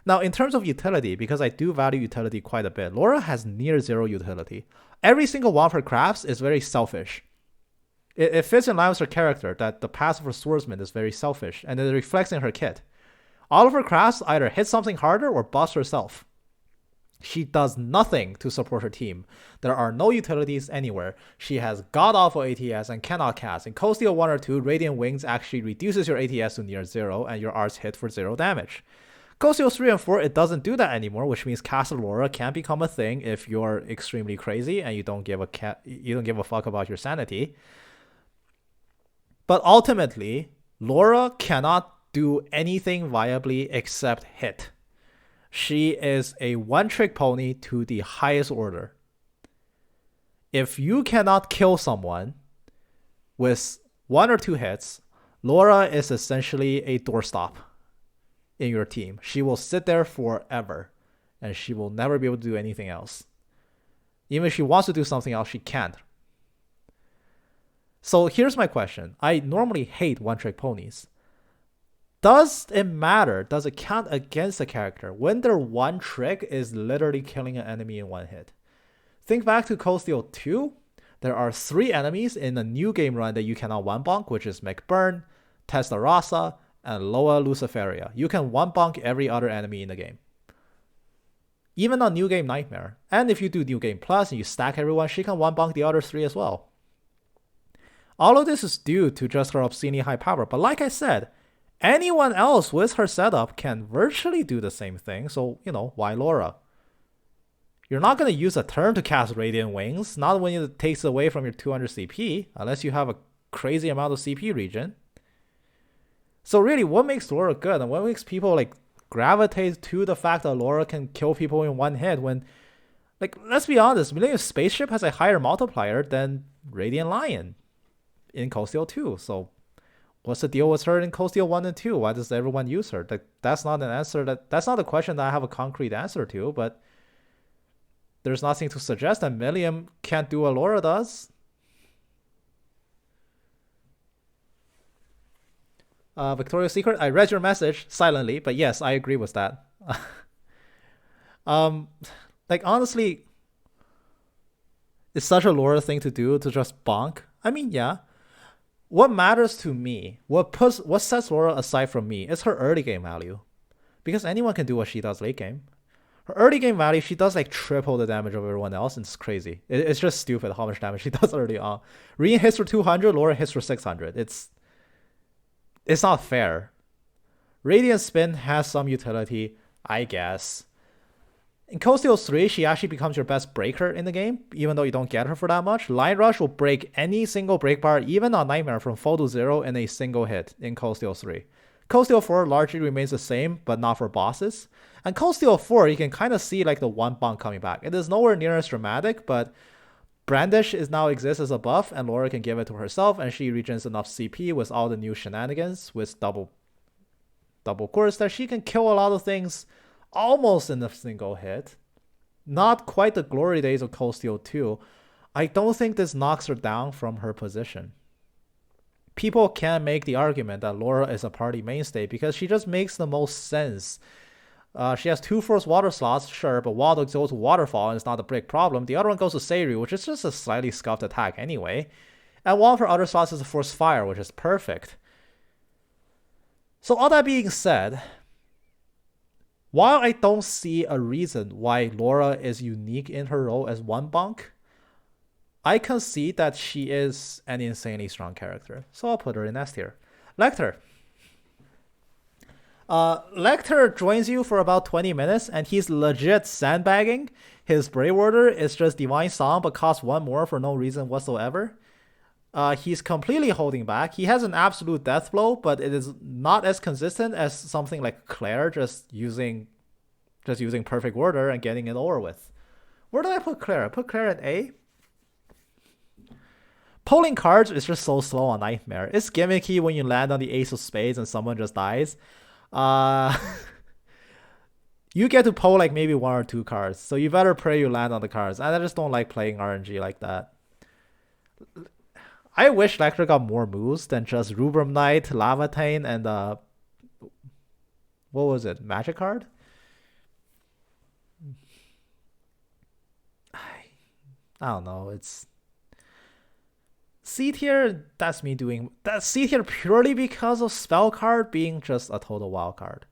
Now, in terms of utility, because I do value utility quite a bit, Laura has near zero utility. Every single one of her crafts is very selfish. It fits in line with her character that the passive for swordsman is very selfish, and it reflects in her kit. All of her crafts either hit something harder or buffs herself. She does nothing to support her team. There are no utilities anywhere. She has god-awful ATS and cannot cast. In Cold Steel 1 or 2, Radiant Wings actually reduces your ATS to near zero, and your arts hit for 0 damage. Cold Steel 3 and 4, it doesn't do that anymore, which means Castle Laura can become a thing if you're extremely crazy and you don't give a fuck about your sanity. But ultimately, Laura cannot do anything viably except hit. She is a one-trick pony to the highest order. If you cannot kill someone with 1 or 2 hits, Laura is essentially a doorstop in your team. She will sit there forever, and she will never be able to do anything else. Even if she wants to do something else, she can't. So here's my question. I normally hate one-trick ponies. Does it matter? Does it count against the character when their one trick is literally killing an enemy in one hit? Think back to Cold Steel 2. There are 3 enemies in a new game run that you cannot one bonk, which is McBurn, Testarossa, and Loa Luciferia. You can one bonk every other enemy in the game. Even on New Game Nightmare. And if you do New Game Plus and you stack everyone, she can one bonk the other 3 as well. All of this is due to just her obscenely high power. But like I said, anyone else with her setup can virtually do the same thing. So, why Laura? You're not going to use a turn to cast Radiant Wings, not when it takes away from your 200 CP, unless you have a crazy amount of CP regen. So really, what makes Laura good and what makes people gravitate to the fact that Laura can kill people in one hit when, let's be honest, Millennium Spaceship has a higher multiplier than Radiant Lion in Cold Steel 2. So what's the deal with her in Cold Steel 1 and 2? Why does everyone use her? That's not an answer. That's not a question that I have a concrete answer to, but there's nothing to suggest that Millium can't do what Laura does. Victoria's Secret, I read your message silently, but yes, I agree with that. Honestly, it's such a Laura thing to do to just bonk. I mean, yeah. What matters to me, what sets Laura aside from me, is her early game value. Because anyone can do what she does late game. Her early game value, she does triple the damage of everyone else, and it's crazy. It's just stupid how much damage she does early on. Reen hits for 200, Laura hits for 600. It's not fair. Radiant Spin has some utility, I guess. In Cold Steel 3, she actually becomes your best breaker in the game, even though you don't get her for that much. Line Rush will break any single break bar, even on Nightmare, from full to 0 in a single hit in Cold Steel 3. Cold Steel 4 largely remains the same, but not for bosses. And Cold Steel 4, you can kind of see the one bonk coming back. It is nowhere near as dramatic, but Brandish now exists as a buff, and Laura can give it to herself, and she regens enough CP with all the new shenanigans with double Quartz that she can kill a lot of things almost in a single hit. Not quite the glory days of Cold Steel 2. I don't think this knocks her down from her position. People can make the argument that Laura is a party mainstay because she just makes the most sense. She has 2 Force Water slots, sure, but Waldo goes to Waterfall and it's not a big problem. The other one goes to Seiryu, which is just a slightly scuffed attack anyway. And one of her other slots is a Force Fire, which is perfect. So all that being said, while I don't see a reason why Laura is unique in her role as one bonk, I concede that she is an insanely strong character. So I'll put her in S tier. Lecter. Lecter joins you for about 20 minutes and he's legit sandbagging. His Brave Order is just Divine Song but costs 1 more for no reason whatsoever. He's completely holding back. He has an absolute death blow, but it is not as consistent as something like Claire just using Perfect Order and getting it over with. Where did I put Claire? I put Claire at A. Pulling cards is just so slow on Nightmare. It's gimmicky when you land on the Ace of Spades and someone just dies. You get to pull maybe 1 or 2 cards, so you better pray you land on the cards. And I just don't like playing RNG like that. I wish Lecter got more moves than just Rubrum Knight, Lavatane, and what was it? Magic card? I don't know. It's C tier. That's me doing that C tier purely because of spell card being just a total wild card.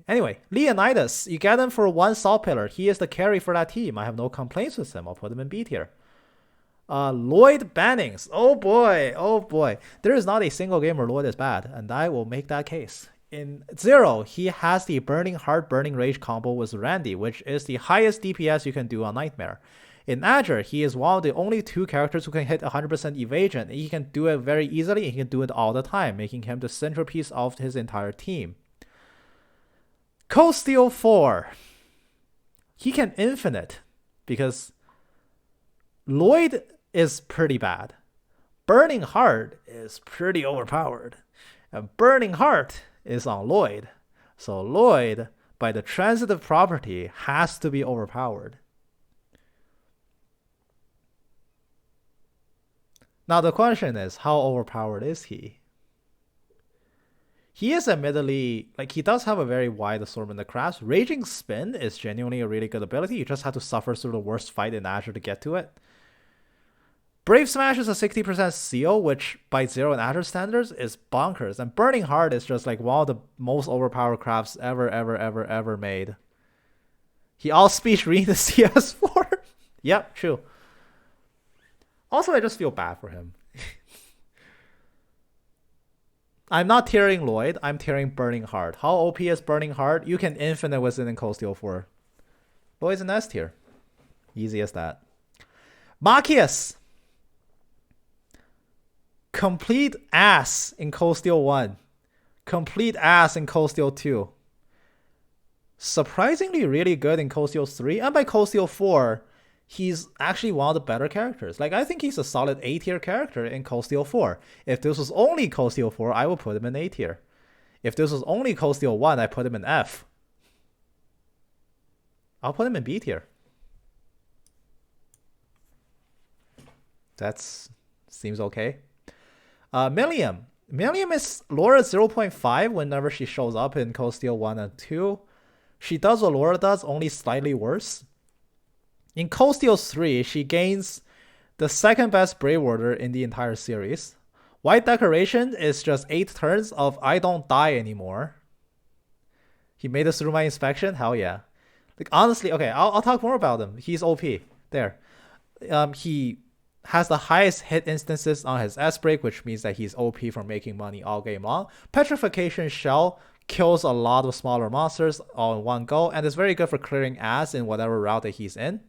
Anyway, Leonidas, you get him for 1 Salt Pillar. He is the carry for that team. I have no complaints with him. I'll put him in B tier. Lloyd Bannings. Oh boy. There is not a single game where Lloyd is bad, and I will make that case. In 0, he has the Burning Heart, Burning Rage combo with Randy, which is the highest DPS you can do on Nightmare. In Azure, he is one of the only 2 characters who can hit 100% evasion. He can do it very easily, and he can do it all the time, making him the centerpiece of his entire team. Cold Steel 4. He can infinite, because Lloyd is pretty bad. Burning Heart is pretty overpowered. And Burning Heart is on Lloyd. So Lloyd, by the transitive property, has to be overpowered. Now the question is, how overpowered is he? He is admittedly, like, he does have a very wide assortment of crafts. Raging Spin is genuinely a really good ability. You just have to suffer through the worst fight in Azure to get to it. Brave Smash is a 60% seal, which by Zero and Azure standards is bonkers. And Burning Heart is just like one of the most overpowered crafts ever made. He all-speech read the CS4. Yep, true. Also, I just feel bad for him. I'm not tiering Lloyd, I'm tiering Burning Heart. How OP is Burning Heart? You can infinite wizard in Cold Steel 4. Lloyd's an S tier. Easy as that. Mobius. Complete ass in Cold Steel 1. Complete ass in Cold Steel 2. Surprisingly really good in Cold Steel 3. And by Cold Steel 4, he's actually one of the better characters. Like, I think he's a solid A tier character in Cold Steel 4. If this was only Cold Steel 4, I would put him in A tier. If this was only Cold Steel 1, I put him in F. I'll put him in B tier. That seems okay. Millium. Millium is Laura 0.5 whenever she shows up in Cold Steel 1 and 2. She does what Laura does, only slightly worse. In Cold Steel 3, she gains the second best Brave Order in the entire series. White Decoration is just 8 turns of I don't die anymore. He made us through my inspection? Hell yeah. Like, honestly, okay, I'll talk more about him. He's OP. There. He has the highest hit instances on his S-Break, which means that he's OP for making money all game long. Petrification Shell kills a lot of smaller monsters all in one go, and is very good for clearing ass in whatever route that he's in.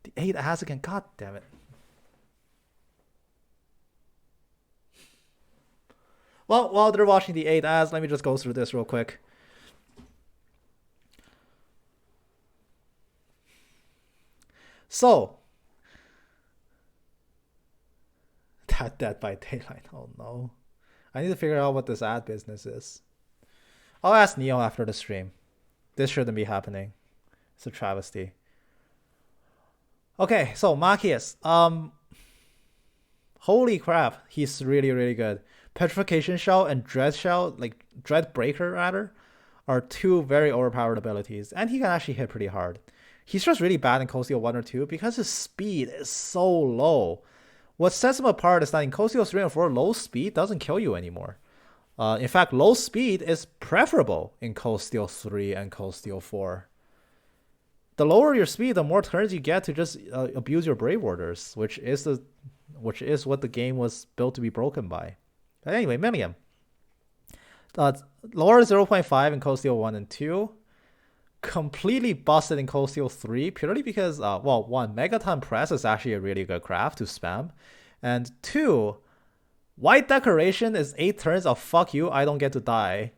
The 8 ass again, god damn it. Well, while they're watching the 8 ass, let me just go through this real quick. So, that Dead by Daylight, oh no. I need to figure out what this ad business is. I'll ask Neo after the stream. This shouldn't be happening. It's a travesty. Okay, so Mobius. Holy crap, he's really good. Petrification Shell and Dread Shell, like Dread Breaker rather, are 2 very overpowered abilities, and he can actually hit pretty hard. He's just really bad in Cold Steel 1 or 2 because his speed is so low. What sets him apart is that in Cold Steel 3 and 4, low speed doesn't kill you anymore. In fact, low speed is preferable in Cold Steel 3 and Cold Steel 4. The lower your speed, the more turns you get to just abuse your Brave Orders, which is what the game was built to be broken by. But anyway, Millium. Lower 0.5 in Cold Steel 1 and 2. Completely busted in Cold Steel 3 purely because, well, 1, Megaton Press is actually a really good craft to spam. And 2, White Decoration is 8 turns of fuck you, I don't get to die.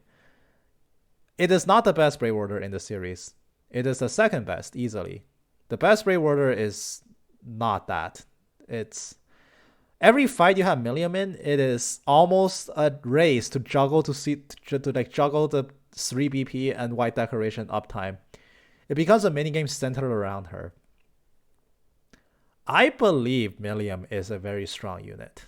It is not the best Brave Order in the series. It is the second best, easily. The best Brave Order is not that. It's every fight you have Millium in, it is almost a race to juggle juggle the 3 BP and White Decoration uptime. It becomes a minigame centered around her. I believe Millium is a very strong unit.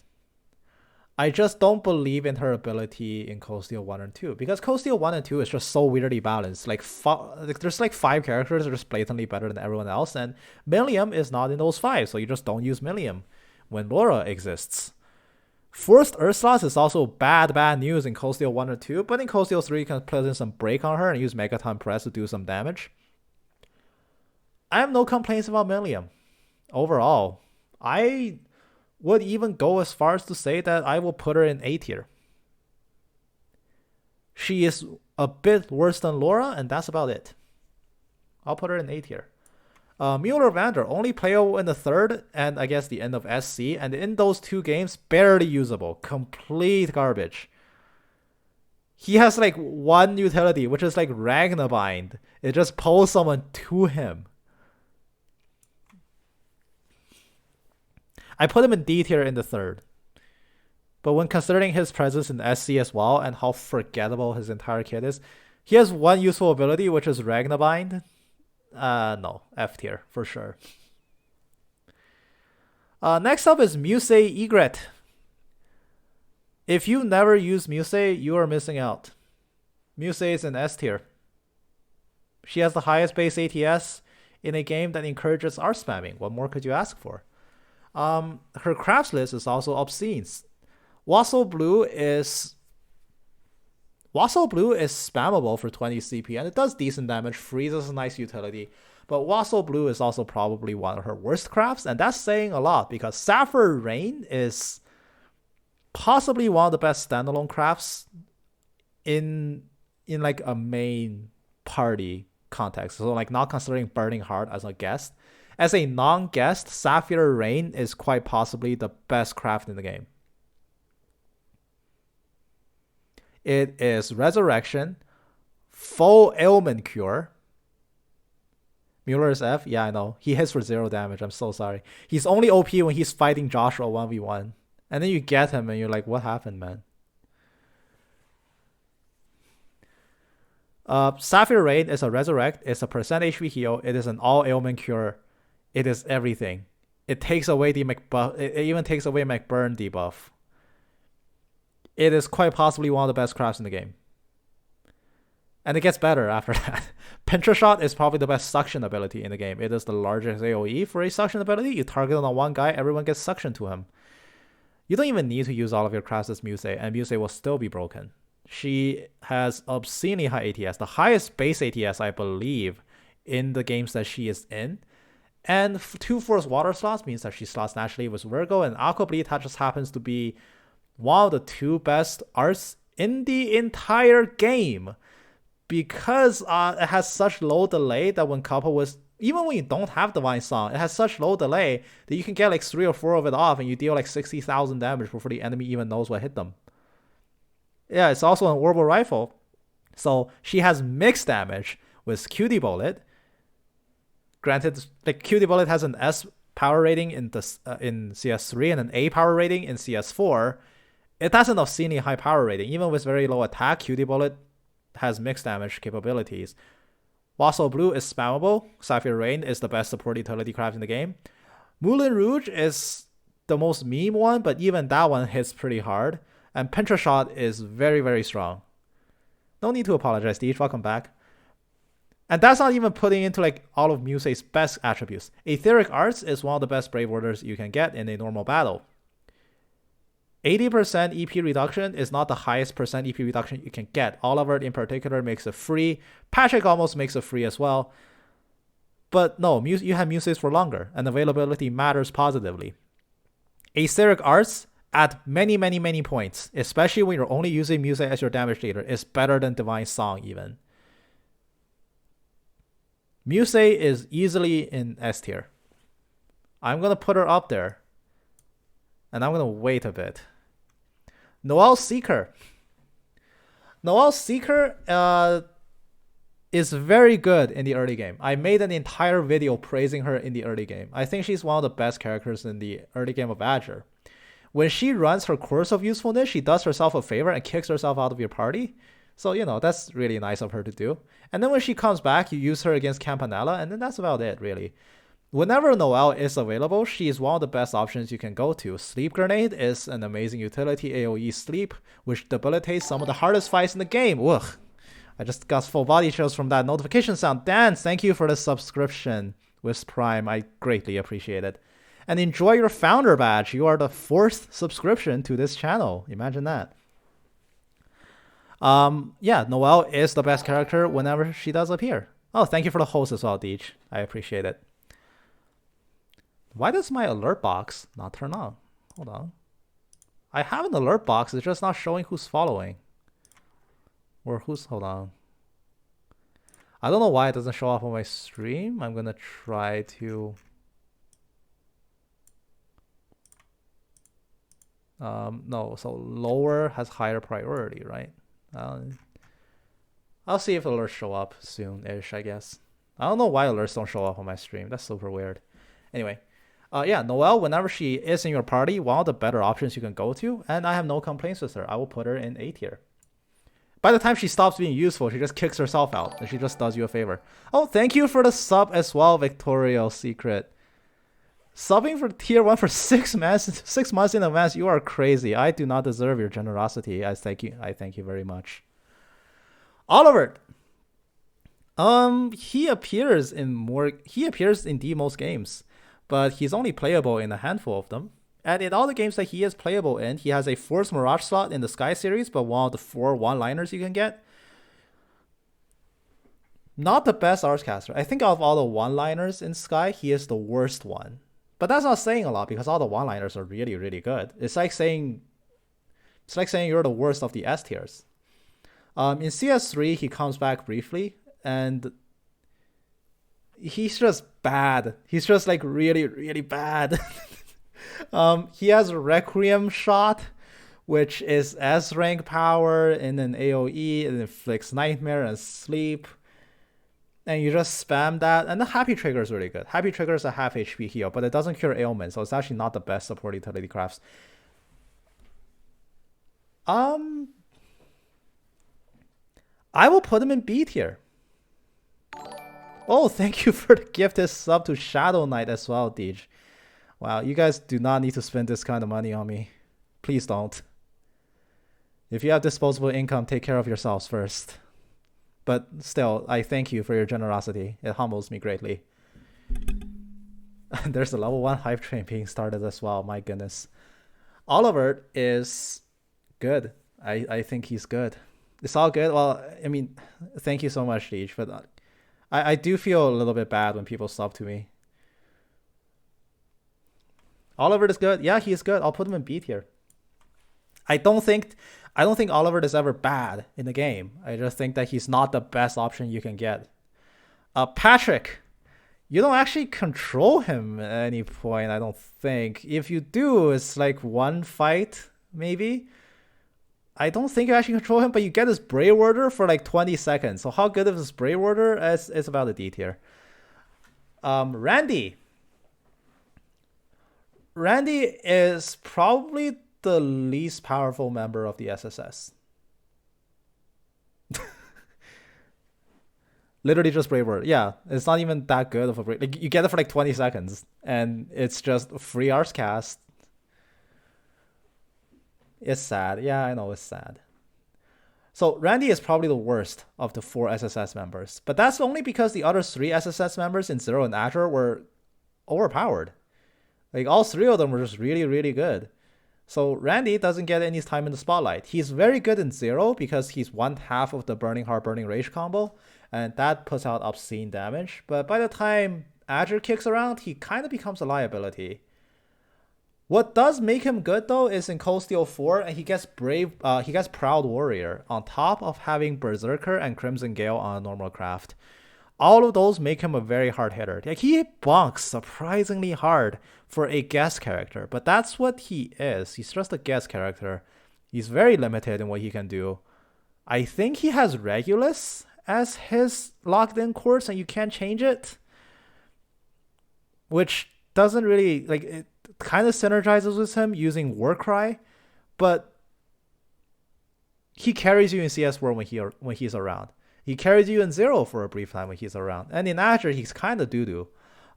I just don't believe in her ability in Cold Steel 1 and 2, because Cold Steel 1 and 2 is just so weirdly balanced. There's like 5 characters that are just blatantly better than everyone else, and Millium is not in those 5, so you just don't use Millium when Laura exists. Forced Ursulus is also bad news in Cold Steel 1 or 2, but in Cold Steel 3 you can put in some break on her and use Megaton Press to do some damage. I have no complaints about Millium. Overall, I would even go as far as to say that I will put her in A tier. She is a bit worse than Laura, and that's about it. I'll put her in A tier. Mueller Vander, only playable in the 3rd and I guess the end of SC, and in those 2 games, barely usable. Complete garbage. He has like 1 utility, which is like Ragnabind. It just pulls someone to him. I put him in D tier in the 3rd. But when considering his presence in SC as well and how forgettable his entire kit is, he has 1 useful ability, which is Ragnabind. No, F tier for sure. Next up is Muse Egret. If you never use Musei, you are missing out. Musei is in S tier. She has the highest base ATS in a game that encourages art spamming. What more could you ask for? Her crafts list is also obscene. Wassail Blue is spammable for 20 CP and it does decent damage. Freeze is a nice utility. But Wassail Blue is also probably one of her worst crafts, and that's saying a lot because Sapphire Rain is possibly one of the best standalone crafts in like a main party context. So like not considering Burning Heart as a guest. As a non-guest, Sapphire Rain is quite possibly the best craft in the game. It is Resurrection, full ailment cure. Mueller is F? Yeah, I know. He hits for 0 damage. I'm so sorry. He's only OP when he's fighting Joshua 1v1. And then you get him and you're like, what happened, man? Sapphire Rain is a Resurrect. It's a percent HP heal. It is an all ailment cure. It is everything. It takes away the McBuff. It even takes away McBurn debuff. It is quite possibly one of the best crafts in the game. And it gets better after that. Pincher Shot is probably the best suction ability in the game. It is the largest AoE for a suction ability. You target it on one guy, everyone gets suctioned to him. You don't even need to use all of your crafts as Musei, and Musei will still be broken. She has obscenely high ATS, the highest base ATS, I believe, in the games that she is in. And 2 Force Water slots means that she slots naturally with Virgo, and Aqua Bleed just happens to be one of the 2 best arts in the entire game. Because it has such low delay that when coupled with, even when you don't have Divine Song, it has such low delay that you can get like 3 or 4 of it off and you deal like 60,000 damage before the enemy even knows what hit them. Yeah, it's also an Orbital Rifle. So she has mixed damage with Cutie Bullet. Granted, like Cutie Bullet has an S power rating in CS3 and an A power rating in CS4. It has an obscenely high power rating. Even with very low attack, Cutie Bullet has mixed damage capabilities. Wassail Blue is spammable. Sapphire Rain is the best support utility craft in the game. Moulin Rouge is the most meme one, but even that one hits pretty hard. And Pincher Shot is very, very strong. No need to apologize, Deej. Welcome back. And that's not even putting into like all of Musei's best attributes. Etheric Arts is one of the best Brave Orders you can get in a normal battle. 80% EP reduction is not the highest percent EP reduction you can get. Oliver in particular makes it free. Patrick almost makes it free as well. But no, you have Muses for longer, and availability matters positively. Etheric Arts at many, many, many points, especially when you're only using Muse as your damage dealer, is better than Divine Song even. Muse is easily in S tier. I'm going to put her up there. And I'm going to wait a bit. Noelle Seeker. Noelle Seeker is very good in the early game. I made an entire video praising her in the early game. I think she's one of the best characters in the early game of Azure. When she runs her course of usefulness, she does herself a favor and kicks herself out of your party. So, you know, that's really nice of her to do. And then when she comes back, you use her against Campanella, and then that's about it, really. Whenever Noelle is available, she is one of the best options you can go to. Sleep Grenade is an amazing utility AoE sleep, which debilitates some of the hardest fights in the game. Ugh. I just got full body chills from that notification sound. Dan, thank you for the subscription with Prime. I greatly appreciate it. And enjoy your founder badge. You are the 4th subscription to this channel. Imagine that. Yeah, Noelle is the best character whenever she does appear. Oh, thank you for the host as well, Deej. I appreciate it. Why does my alert box not turn on? Hold on. I have an alert box. It's just not showing who's following. Or who's... Hold on. I don't know why it doesn't show up on my stream. I'm going to try to... No, so lower has higher priority, right? I'll see if alerts show up soon-ish, I guess. I don't know why alerts don't show up on my stream. That's super weird. Anyway. Yeah, Noelle, whenever she is in your party, one of the better options you can go to, and I have no complaints with her. I will put her in A tier. By the time she stops being useful, she just kicks herself out, and she just does you a favor. Oh, thank you for the sub as well, Victorial Secret. Subbing for tier 1 for 6 months in advance, you are crazy. I do not deserve your generosity. I thank you very much. Oliver. He appears in the most games, but he's only playable in a handful of them. And in all the games that he is playable in, he has a Force Mirage slot in the Sky series, but one of the 4 one-liners you can get. Not the best Artscaster. I think out of all the one-liners in Sky, he is the worst one. But that's not saying a lot because all the one-liners are really, really good. It's like saying you're the worst of the S tiers. In CS3, he comes back briefly, and he's just bad. He's just like really, really bad. He has Requiem Shot, which is S rank power in an AoE. It inflicts Nightmare and Sleep. And you just spam that. And the Happy Trigger is really good. Happy Trigger is a half HP heal, but it doesn't cure ailment, so it's actually not the best support utility crafts. I will put him in B tier. Oh, thank you for the gifted sub to Shadow Knight as well, Deej. Wow, you guys do not need to spend this kind of money on me. Please don't. If you have disposable income, take care of yourselves first. But still, I thank you for your generosity. It humbles me greatly. There's a level 1 hype train being started as well. My goodness. Oliver is good. I think he's good. It's all good. Well, I mean, thank you so much, Deej. But I do feel a little bit bad when people sub to me. Oliver is good. Yeah, he is good. I'll put him in B tier. I don't think Oliver is ever bad in the game. I just think that he's not the best option you can get. Patrick, you don't actually control him at any point, I don't think. If you do, it's like one fight, maybe. I don't think you actually control him, but you get his Brave Warder for like 20 seconds. So how good is his Brave Warder? It's about a D tier. Randy. Randy is probably the least powerful member of the SSS. Literally just Brave Word. Yeah, it's not even that good of a break. Like, you get it for like 20 seconds, and it's just free Arts cast. It's sad. Yeah, I know it's sad. So Randy is probably the worst of the 4 SSS members, but that's only because the other 3 SSS members in Zero and Azure were overpowered. Like, all 3 of them were just really, really good. So Randy doesn't get any time in the spotlight. He's very good in Zero because he's 1/2 of the Burning Heart, Burning Rage combo, and that puts out obscene damage. But by the time Azure kicks around, he kind of becomes a liability. What does make him good though is in Cold Steel 4, and he gets Proud Warrior on top of having Berserker and Crimson Gale on a normal craft. All of those make him a very hard hitter. Like, he bonks surprisingly hard for a guest character, but that's what he is. He's just a guest character. He's very limited in what he can do. I think he has Regulus as his locked in course, and you can't change it, which doesn't really, like, it kind of synergizes with him using Warcry, but he carries you in CS4 when he's around. He carries you in Zero for a brief time when he's around. And in Azure, he's kind of doo-doo.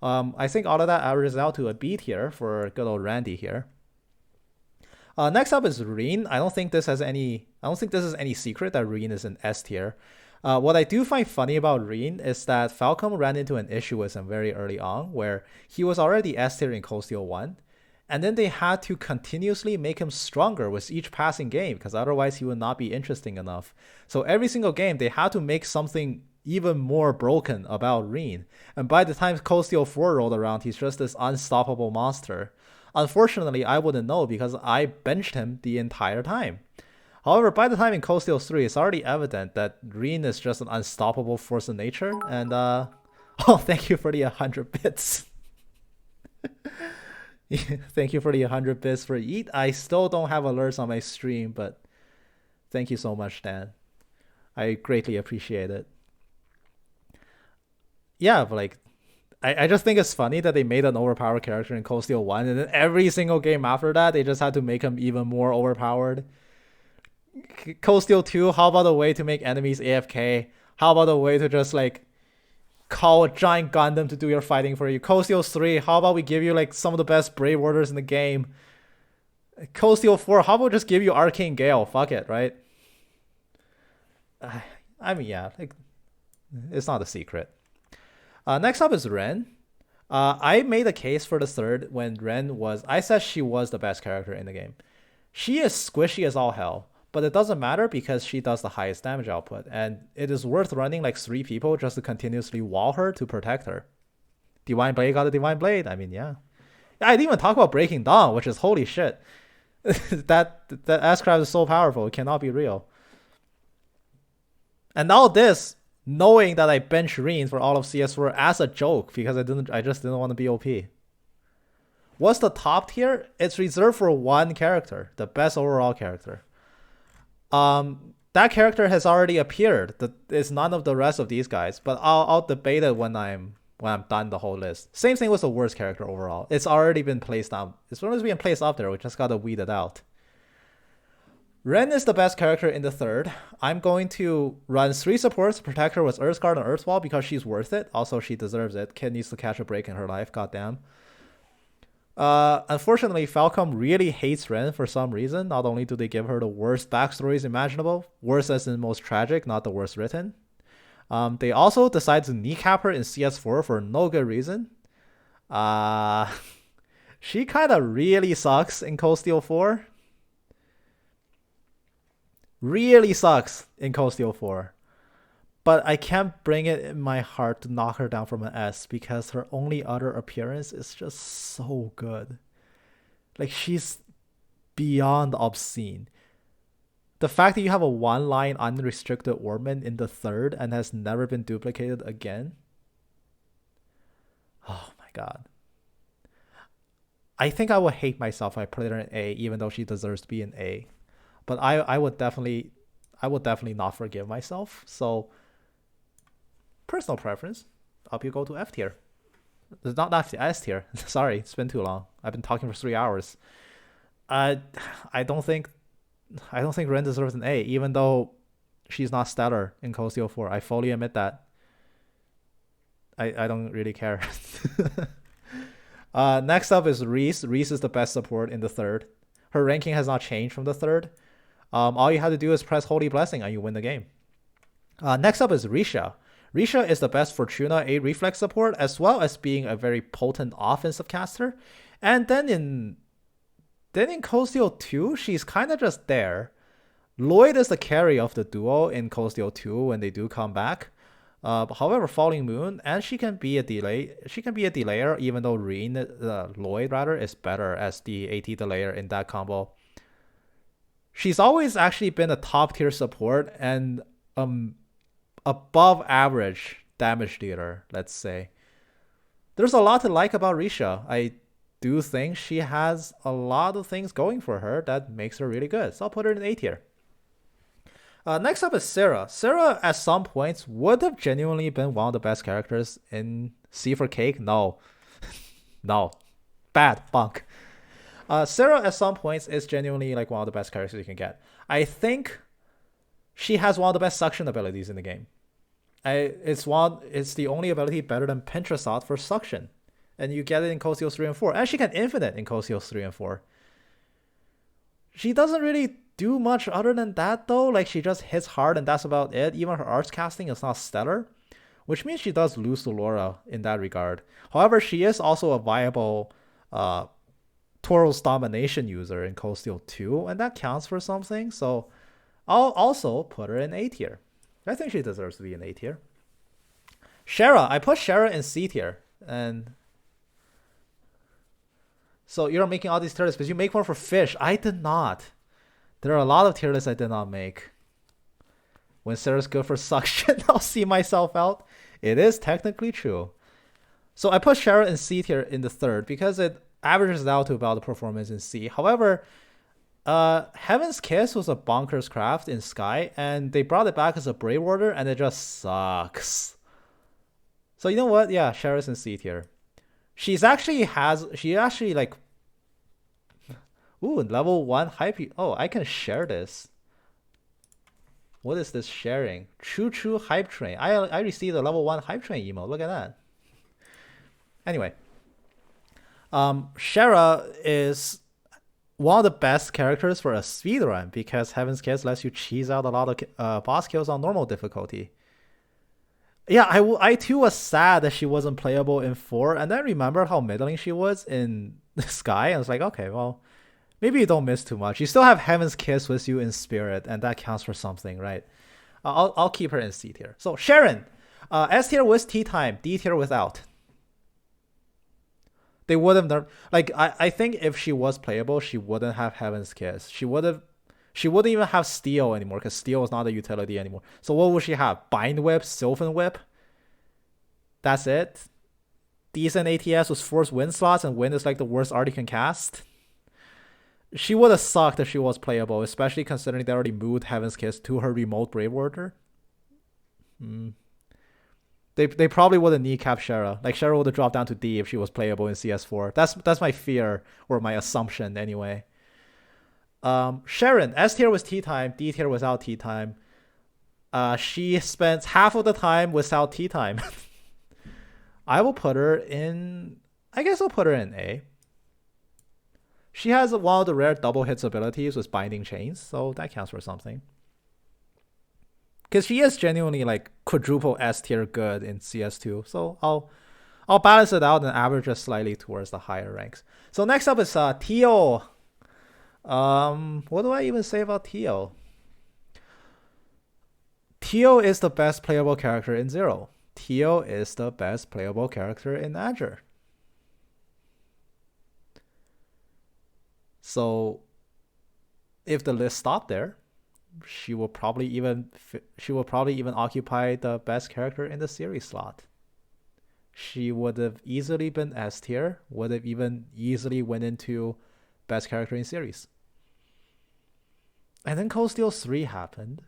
I think all of that averages out to a B tier for good old Randy here. Next up is Reen. I don't think this is any secret that Reen is an S tier. What I do find funny about Reen is that Falcom ran into an issue with him very early on, where he was already S tier in Cold Steel 1, and then they had to continuously make him stronger with each passing game, because otherwise he would not be interesting enough. So every single game, they had to make something even more broken about Reen. And by the time Cold Steel 4 rolled around, he's just this unstoppable monster. Unfortunately, I wouldn't know because I benched him the entire time. However, by the time in Cold Steel 3, it's already evident that Reen is just an unstoppable force of nature. And, oh, thank you for the 100 bits. Thank you for the 100 bits for Eat. I still don't have alerts on my stream, but thank you so much, Dan. I greatly appreciate it. Yeah, but like, I just think it's funny that they made an overpowered character in Cold Steel 1, and then every single game after that, they just had to make him even more overpowered. Cold Steel 2, how about a way to make enemies AFK? How about a way to just, like, call a giant Gundam to do your fighting for you. Cold Steel 3, how about we give you like some of the best Brave Orders in the game? Cold Steel 4, how about just give you Arcane Gale? Fuck it, right? I mean, yeah, like, it's not a secret. Next up is Ren. I made a case for the third when Ren was... I said she was the best character in the game. She is squishy as all hell, but it doesn't matter because she does the highest damage output, and it is worth running like 3 people just to continuously wall her to protect her. Divine Blade got a Divine Blade. I mean, yeah. I didn't even talk about Breaking Dawn, which is holy shit. that S-Craft is so powerful, it cannot be real. And all this, knowing that I bench Reen for all of CS4 as a joke because I just didn't want to be OP. What's the top tier? It's reserved for one character, the best overall character. That character has already appeared. It's none of the rest of these guys, but I'll debate it when I'm done the whole list. Same thing with the worst character overall. It's already been placed down. It's already been placed up there. We just gotta weed it out. Ren is the best character in the third. I'm going to run 3 supports to protect her with Earthguard and Earthwall because she's worth it. Also, she deserves it. Kid needs to catch a break in her life. Goddamn. Unfortunately, Falcom really hates Ren for some reason. Not only do they give her the worst backstories imaginable, worst as in most tragic, not the worst written. They also decide to kneecap her in CS4 for no good reason. She kind of really sucks in Cold Steel 4. Really sucks in Cold Steel 4. But I can't bring it in my heart to knock her down from an S because her only other appearance is just so good. Like, she's beyond obscene. The fact that you have a 1-line unrestricted Orman in the third and has never been duplicated again. Oh my god. I think I would hate myself if I put her in A, even though she deserves to be in A. But I would definitely not forgive myself. So, personal preference, up you go to F tier. It's not F tier, S tier. Sorry, it's been too long. I've been talking for 3 hours. I don't think Ren deserves an A, even though she's not stellar in Cold Steel 4. I fully admit that. I don't really care. Next up is Reese. Reese is the best support in the third. Her ranking has not changed from the third. All you have to do is press Holy Blessing and you win the game. Next up is Risha. Risha is the best Fortuna 8 reflex support, as well as being a very potent offensive caster. And then in Cold Steel 2, she's kind of just there. Lloyd is the carry of the duo in Cold Steel 2 when they do come back. However, Falling Moon, and she can be a delay. She can be a delayer, even though Lloyd rather is better as the AT delayer in that combo. She's always actually been a top tier support and above average damage dealer, let's say. There's a lot to like about Risha. I do think she has a lot of things going for her that makes her really good. So I'll put her in A tier. Next up is Sarah. Sarah, at some points, would have genuinely been one of the best characters in C for Cake. No. No. Bad. Bunk. Sarah, at some points, is genuinely like one of the best characters you can get. I think she has one of the best suction abilities in the game. It's the only ability better than Pinch Assault for suction. And you get it in Cold Steel 3 and 4. And she can infinite in Cold Steel 3 and 4. She doesn't really do much other than that, though. Like, she just hits hard and that's about it. Even her arts casting is not stellar, which means she does lose to Laura in that regard. However, she is also a viable Tauros domination user in Cold Steel 2, and that counts for something. So I'll also put her in A tier. I think she deserves to be in A tier. Shara, I put Shara in C tier, and so you're making all these tier lists because you make one for Fish. I did not. There are a lot of tier lists I did not make. When Sarah's good for suction, I'll see myself out. It is technically true. So I put Shara in C tier in the third because it averages out to about the performance in C. However, Heaven's Kiss was a bonkers craft in Sky, and they brought it back as a Brave Order, and it just sucks. So you know what? Yeah, Shara's in C tier. She actually like, ooh, level 1 hype. Oh, I can share this. What is this sharing? Choo choo hype train. I received a level 1 hype train emote. Look at that. Anyway, Shara is one of the best characters for a speedrun because Heaven's Kiss lets you cheese out a lot of boss kills on normal difficulty. Yeah, I too was sad that she wasn't playable in 4, and then remembered how middling she was in Sky, and I was like, okay, well, maybe you don't miss too much. You still have Heaven's Kiss with you in spirit, and that counts for something, right? I'll keep her in C tier. So Sharon, S tier with T time, D tier without. They would have like I think if she was playable, she wouldn't have Heaven's Kiss. She wouldn't even have Steel anymore because Steel is not a utility anymore. So what would she have? Bind Whip, Sylvan Whip. That's it. Decent ATS with forced wind slots, and wind is like the worst art you can cast. She would have sucked if she was playable, especially considering they already moved Heaven's Kiss to her remote Brave Order. They probably would have kneecapped Shara. Like Shara would have dropped down to D if she was playable in CS4. That's my fear, or my assumption anyway. Sharon, S tier with T time, D tier without T time. She spends half of the time without T time. I will put her in. I guess I'll put her in A. She has one of the rare double hits abilities with binding chains, so that counts for something. Because she is genuinely like quadruple S tier good in CS2, so I'll balance it out and average it slightly towards the higher ranks. So next up is Tio. What do I even say about Tio? Tio is the best playable character in Zero. Tio is the best playable character in Azure. So if the list stopped there, she will probably even occupy the best character in the series slot. She would have easily been S tier, would have even easily went into best character in series. And then Cold Steel 3 happened.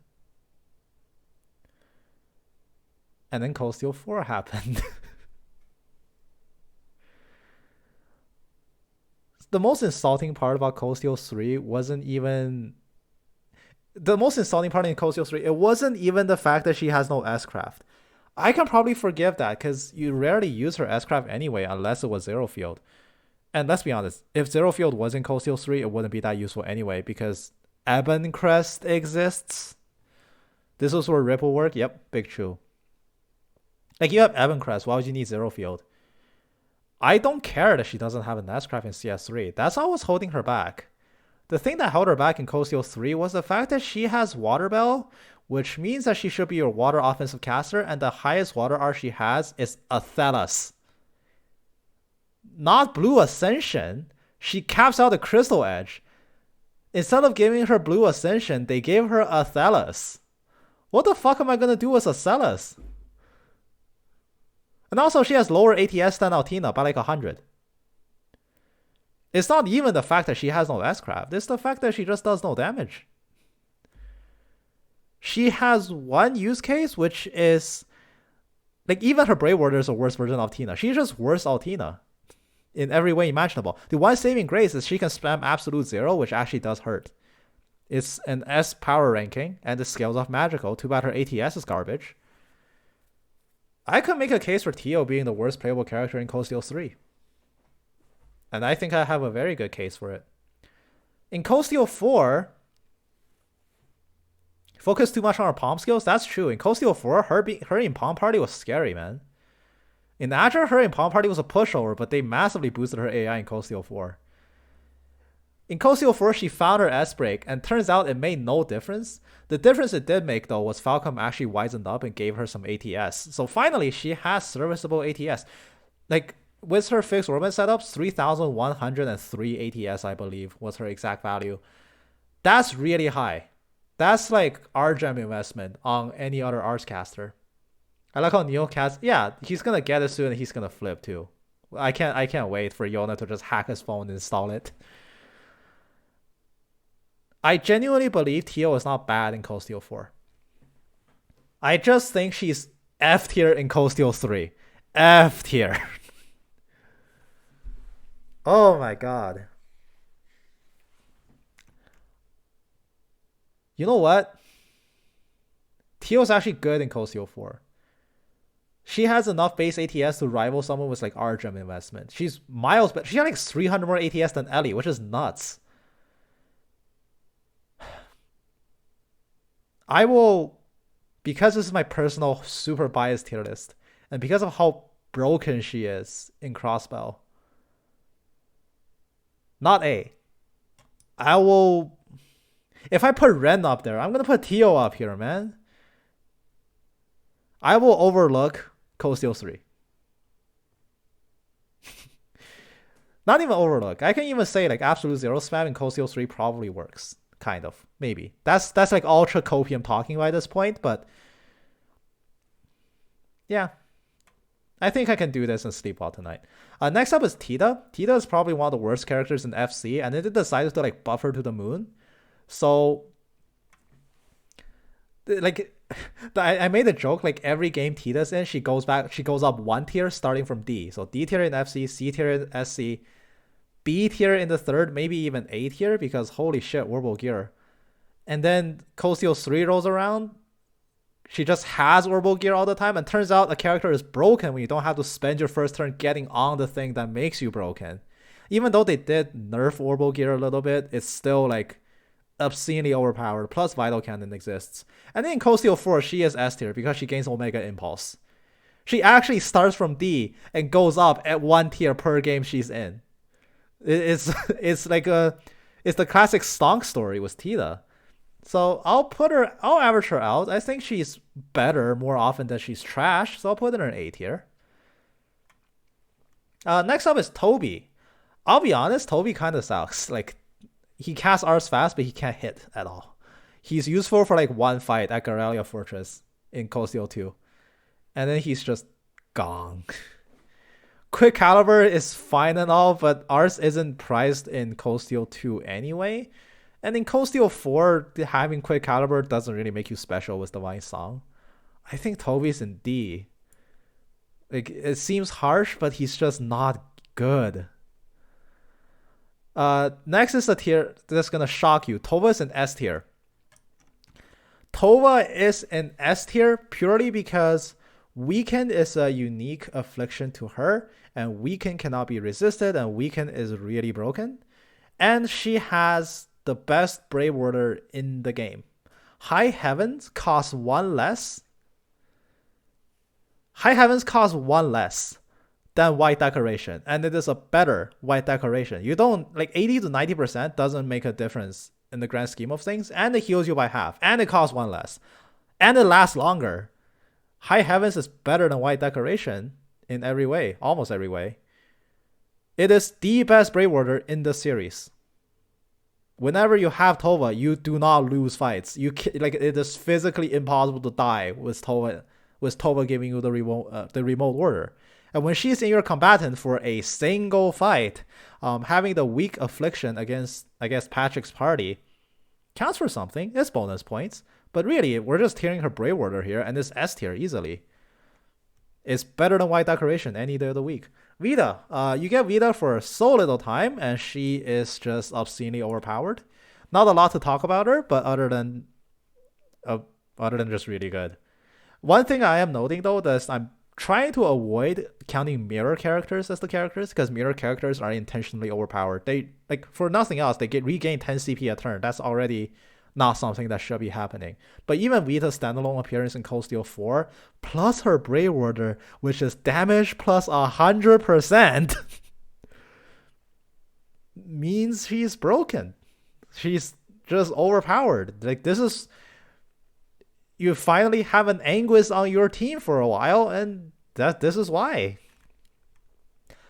And then Cold Steel 4 happened. The most insulting part about Cold Steel 3 wasn't even... The most insulting part in Cold Steel 3, it wasn't even the fact that she has no S-Craft. I can probably forgive that because you rarely use her S-Craft anyway unless it was Zero Field. And let's be honest, if Zero Field was in Cold Steel 3, it wouldn't be that useful anyway because Ebon Crest exists. This was where Ripple work. Yep, big true. Like, you have Ebon Crest, why would you need Zero Field? I don't care that she doesn't have an S-Craft in CS3. That's what was holding her back. The thing that held her back in Cold Steel 3 was the fact that she has Water Bell, which means that she should be your water offensive caster, and the highest water art she has is Athelas. Not Blue Ascension. She caps out the Crystal Edge. Instead of giving her Blue Ascension, they gave her Athelas. What the fuck am I gonna do with Athelas? And also, she has lower ATS than Altina by like 100. It's not even the fact that she has no S-Craft. It's the fact that she just does no damage. She has one use case, which is... Like, even her Brave Warder is a worse version of Altina. She's just worse Altina. In every way imaginable. The one saving grace is she can spam Absolute Zero, which actually does hurt. It's an S power ranking, and it scales off magical. Too bad her ATS is garbage. I could make a case for Tio being the worst playable character in Cold Steel 3. And I think I have a very good case for it. In Cold Steel 4, focus too much on her palm skills? That's true. In Cold Steel 4, her in Palm Party was scary, man. In Azure, her in Palm Party was a pushover, but they massively boosted her AI in Cold Steel 4. In Cold Steel 4, she found her S-Break, and turns out it made no difference. The difference it did make, though, was Falcom actually wisened up and gave her some ATS. So finally, she has serviceable ATS. Like, with her fixed orbit setups, 3,103 ATS, I believe, was her exact value. That's really high. That's like RGEM investment on any other Arts caster. I like how Neo cast. Yeah, he's gonna get it soon and he's gonna flip too. I can't wait for Yona to just hack his phone and install it. I genuinely believe Tio is not bad in Cold Steel 4. I just think she's F tier in Cold Steel 3. F tier. Oh my god. You know what? Teal's actually good in Cold Steel 4. She has enough base ATS to rival someone with like RGM investment. She's miles better. She has like 300 more ATS than Ellie, which is nuts. I will, because this is my personal super biased tier list, and because of how broken she is in Crossbell, not A. I will, if I put Ren up there, I'm gonna put Tio up here, man. I will overlook Cold Steel 3. Not even overlook. I can even say like absolute zero spam in Cold Steel 3 probably works. Kind of. Maybe. That's like ultra copium talking by this point, but yeah. I think I can do this and sleep well tonight. Next up is Tita. Tita is probably one of the worst characters in FC, and it decided to like buff her to the moon. So like I made a joke, like every game Tita's in, she goes up one tier starting from D. So D tier in FC, C tier in SC, B tier in the third, maybe even A tier, because holy shit, Orbital Gear. And then Cold Steel 3 rolls around, she just has Orbital Gear all the time, and turns out a character is broken when you don't have to spend your first turn getting on the thing that makes you broken. Even though they did nerf Orbital Gear a little bit, it's still like obscenely overpowered, plus Vital Cannon exists. And then in Cold Steel 4, she is S tier because she gains Omega Impulse. She actually starts from D and goes up at one tier per game she's in. It's the classic stonk story with Tita. So I'll average her out. I think she's better more often than she's trash, so I'll put her in A tier. Next up is Toby. I'll be honest, Toby kind of sucks. Like, he casts Rs fast, but he can't hit at all. He's useful for like one fight at Garrelia Fortress in Cold Steel 2. And then he's just gone. Quick Caliber is fine and all, but Rs isn't priced in Cold Steel 2 anyway. And in Cold Steel 4, having Quick Caliber doesn't really make you special with Divine Song. I think Toby's in D. Like, it seems harsh, but he's just not good. Next is a tier that's gonna shock you. Tova is an S tier. Tova is an S tier purely because Weaken is a unique affliction to her, and Weaken cannot be resisted, and Weaken is really broken. And she has the best Brave Warder in the game. High Heavens costs one less. High Heavens costs one less than White Decoration, and it is a better White Decoration. You don't, like, 80 to 90% doesn't make a difference in the grand scheme of things, and it heals you by half, and it costs one less, and it lasts longer. High Heavens is better than White Decoration in every way, almost every way. It is the best Brave Warder in the series. Whenever you have Tova, you do not lose fights. It is physically impossible to die with Tova giving you the remote order. And when she's in your combatant for a single fight, having the weak affliction against, I guess, Patrick's party counts for something. It's bonus points. But really, we're just tiering her Brave Warder here, and it's S tier easily. It's better than White Decoration any day of the week. Vita. You get Vita for so little time, and she is just obscenely overpowered. Not a lot to talk about her, but other than just really good. One thing I am noting, though, is I'm trying to avoid counting mirror characters as the characters, because mirror characters are intentionally overpowered. They, like, for nothing else, they regain 10 CP a turn. That's already not something that should be happening. But even Vita's standalone appearance in Cold Steel 4, plus her Brave Warder, which is damage plus 100%, means she's broken. She's just overpowered. Like, this is... You finally have an Anguis on your team for a while, and this is why.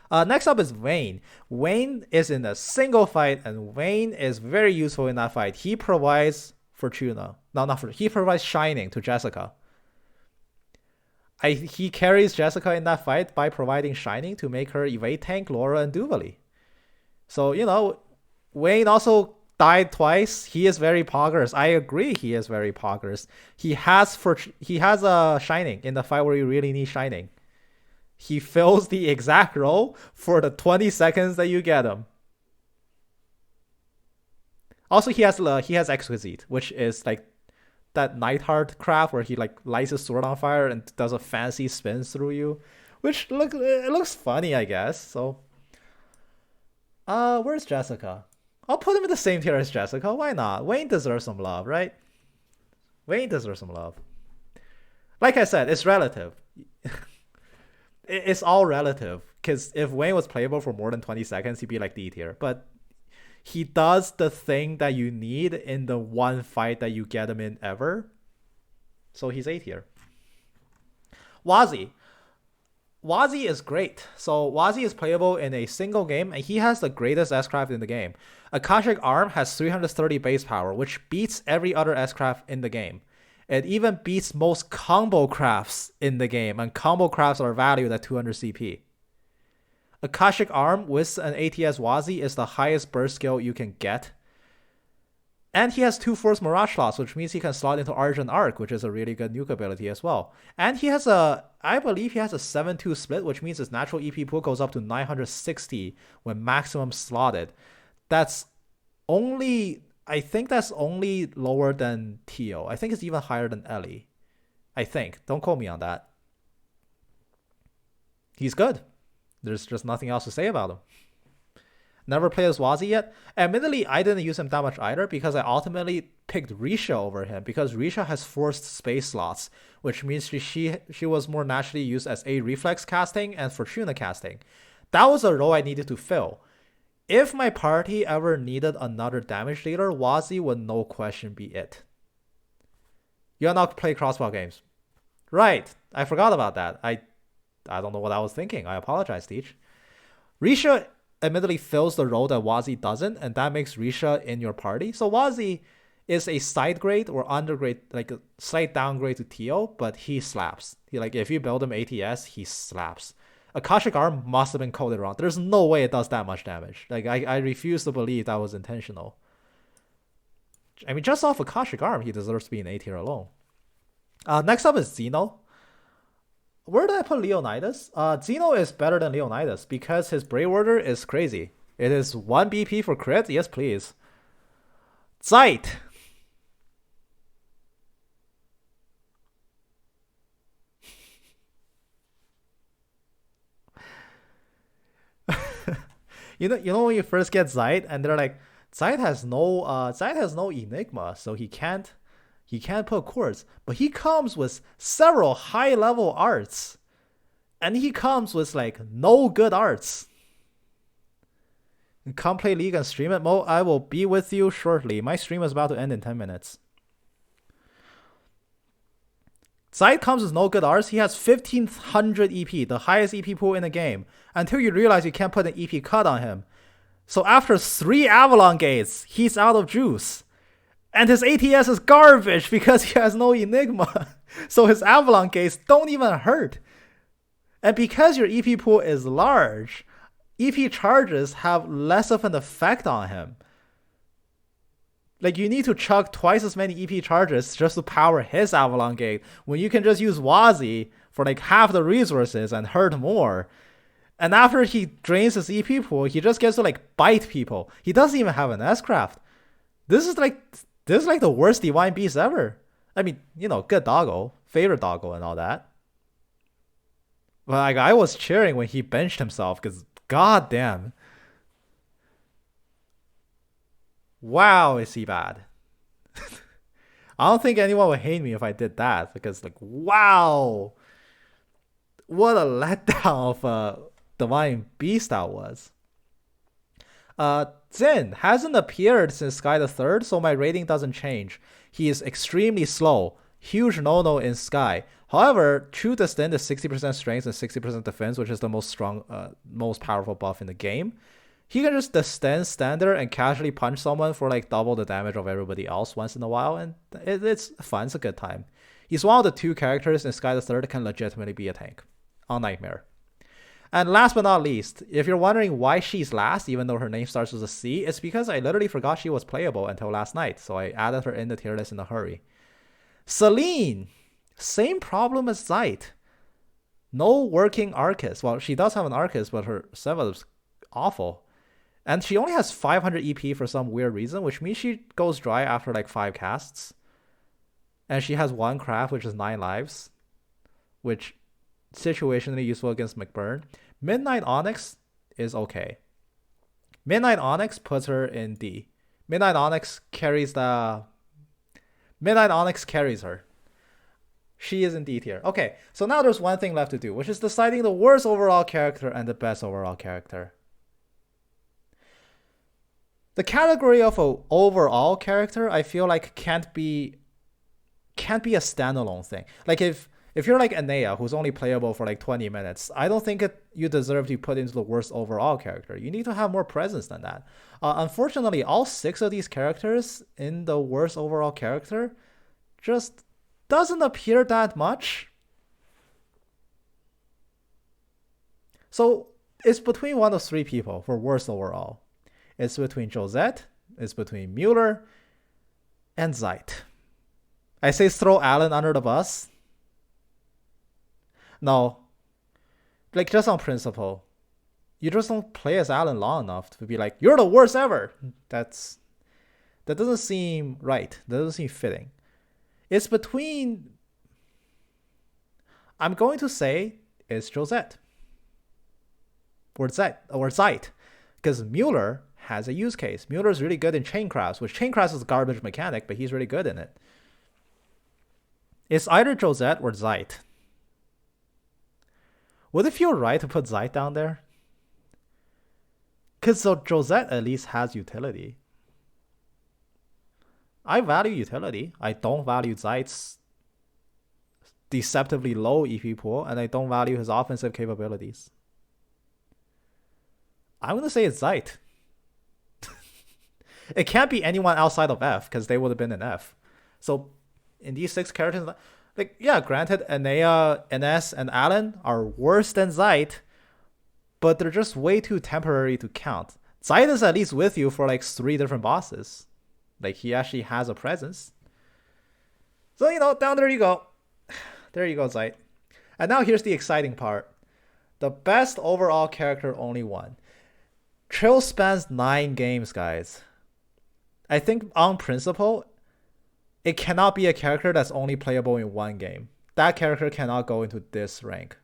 Next up is Vayne. Vayne is in a single fight, and Vayne is very useful in that fight. He provides Fortuna. No, not Fortuna. He provides Shining to Jessica. He carries Jessica in that fight by providing Shining to make her evade tank Laura and Duvali. So, you know, Vayne also died twice. He is very poggers. I agree he is very poggers. He has a Shining in the fight where you really need Shining. He fills the exact role for the 20 seconds that you get him. Also, he has Exquisite, which is like that Nightheart craft where he like lights his sword on fire and does a fancy spin through you, which it looks funny, I guess. So, where's Jessica? I'll put him in the same tier as Jessica. Why not? Wayne deserves some love, right? Wayne deserves some love. Like I said, it's relative. It's all relative. Because if Wayne was playable for more than 20 seconds, he'd be like D tier. But he does the thing that you need in the one fight that you get him in ever. So he's A tier. Wazi. Wazi is great. So Wazi is playable in a single game, and he has the greatest S-Craft in the game. Akashic Arm has 330 base power, which beats every other S-Craft in the game. It even beats most combo crafts in the game, and combo crafts are valued at 200 CP. Akashic Arm with an ATS Wazi is the highest burst skill you can get. And he has 2 Force Mirage slots, which means he can slot into Argent Arc, which is a really good nuke ability as well. And he has I believe he has a 7-2 split, which means his natural EP pool goes up to 960 when maximum slotted. That's only, I think that's only lower than Tio. I think it's even higher than Ellie. I think. Don't quote me on that. He's good. There's just nothing else to say about him. Never played as Wazi yet. Admittedly, I didn't use him that much either because I ultimately picked Risha over him because Risha has forced space slots, which means she was more naturally used as A reflex casting and Fortuna casting. That was a role I needed to fill. If my party ever needed another damage dealer, Wazi would no question be it. You're not play crossbow games. Right. I forgot about that. I don't know what I was thinking. I apologize, Teach. Risha admittedly fills the role that Wazi doesn't, and that makes Risha in your party. So Wazi is a side grade or undergrade, like a slight downgrade to Tio, but he slaps. If you build him ATS, he slaps. Akashic Arm must have been coded wrong. There's no way it does that much damage. I refuse to believe that was intentional. I mean, just off Akashic Arm, he deserves to be in A tier alone. Next up is Xeno. Where did I put Leonidas? Xeno is better than Leonidas because his Brave Order is crazy. It is 1 BP for crit? Yes, please. Zeit. You know when you first get Zeit and they're like, Zeit has no Enigma, so he can't put Quartz, but he comes with several high-level arts. And he comes with no good arts. Come play League and stream it, Mo. I will be with you shortly. My stream is about to end in 10 minutes. Zeit comes with no good arts. He has 1500 EP, the highest EP pool in the game, until you realize you can't put an EP cut on him. So after 3 Avalon Gates, he's out of juice. And his ATS is garbage because he has no Enigma. So his Avalon Gates don't even hurt. And because your EP pool is large, EP charges have less of an effect on him. You need to chuck twice as many EP charges just to power his Avalon Gate when you can just use Wazi for half the resources and hurt more. And after he drains his EP pool, he just gets to bite people. He doesn't even have an S-Craft. This is the worst Divine Beast ever. I mean, good doggo, favorite doggo and all that. But I was cheering when he benched himself because goddamn. Wow, is he bad? I don't think anyone would hate me if I did that because wow. What a letdown of a Divine Beast that was. Zin hasn't appeared since Sky the Third, so my rating doesn't change. He is extremely slow. Huge no-no in Sky. However, true Descent is 60% strength and 60% defense, which is the most powerful buff in the game. He can just Descent standard and casually punch someone for double the damage of everybody else once in a while, and it's fun. It's a good time. He's one of the 2 characters in Sky the Third that can legitimately be a tank on Nightmare. And last but not least, if you're wondering why she's last, even though her name starts with a C, it's because I literally forgot she was playable until last night, so I added her in the tier list in a hurry. Celine, same problem as Zeit. No working Arcus. Well, she does have an Arcus, but her setup is awful. And she only has 500 EP for some weird reason, which means she goes dry after 5 casts. and she has one craft, which is 9 lives, which situationally useful against McBurn. Midnight Onyx is okay. Midnight Onyx puts her in D. Midnight Onyx carries her. She is in D tier. Okay, so now there's one thing left to do, which is deciding the worst overall character and the best overall character. The category of an overall character, I feel like can't be a standalone thing. Like if you're like Anea, who's only playable for like 20 minutes, I don't think you deserve to be put into the worst overall character. You need to have more presence than that. Unfortunately, all 6 of these characters in the worst overall character just doesn't appear that much. So it's between one of 3 people for worst overall. It's between Josette, it's between Mueller, and Zeit. I say throw Alan under the bus. No. Like, just on principle. You just don't play as Alan long enough to be like, you're the worst ever. That doesn't seem right. That doesn't seem fitting. It's between... I'm going to say it's Josette. Or Zeit. Because Mueller has a use case. Mueller's really good in chain crafts, which chain crafts is a garbage mechanic, but he's really good in it. It's either Josette or Zeit. Would it feel right to put Zeit down there? Because so Josette at least has utility. I value utility. I don't value Zeit's deceptively low EP pool, and I don't value his offensive capabilities. I'm going to say it's Zeit. It can't be anyone outside of F, because they would have been in F. So in these 6 characters, like, yeah, granted, Anea, NS, and Alan are worse than Zeit, but they're just way too temporary to count. Zeit is at least with you for like 3 different bosses. Like, he actually has a presence. So, down there you go. There you go, Zeit. And now here's the exciting part. The best overall character only won. Trill spans 9 games, guys. I think on principle, it cannot be a character that's only playable in 1 game. That character cannot go into this rank.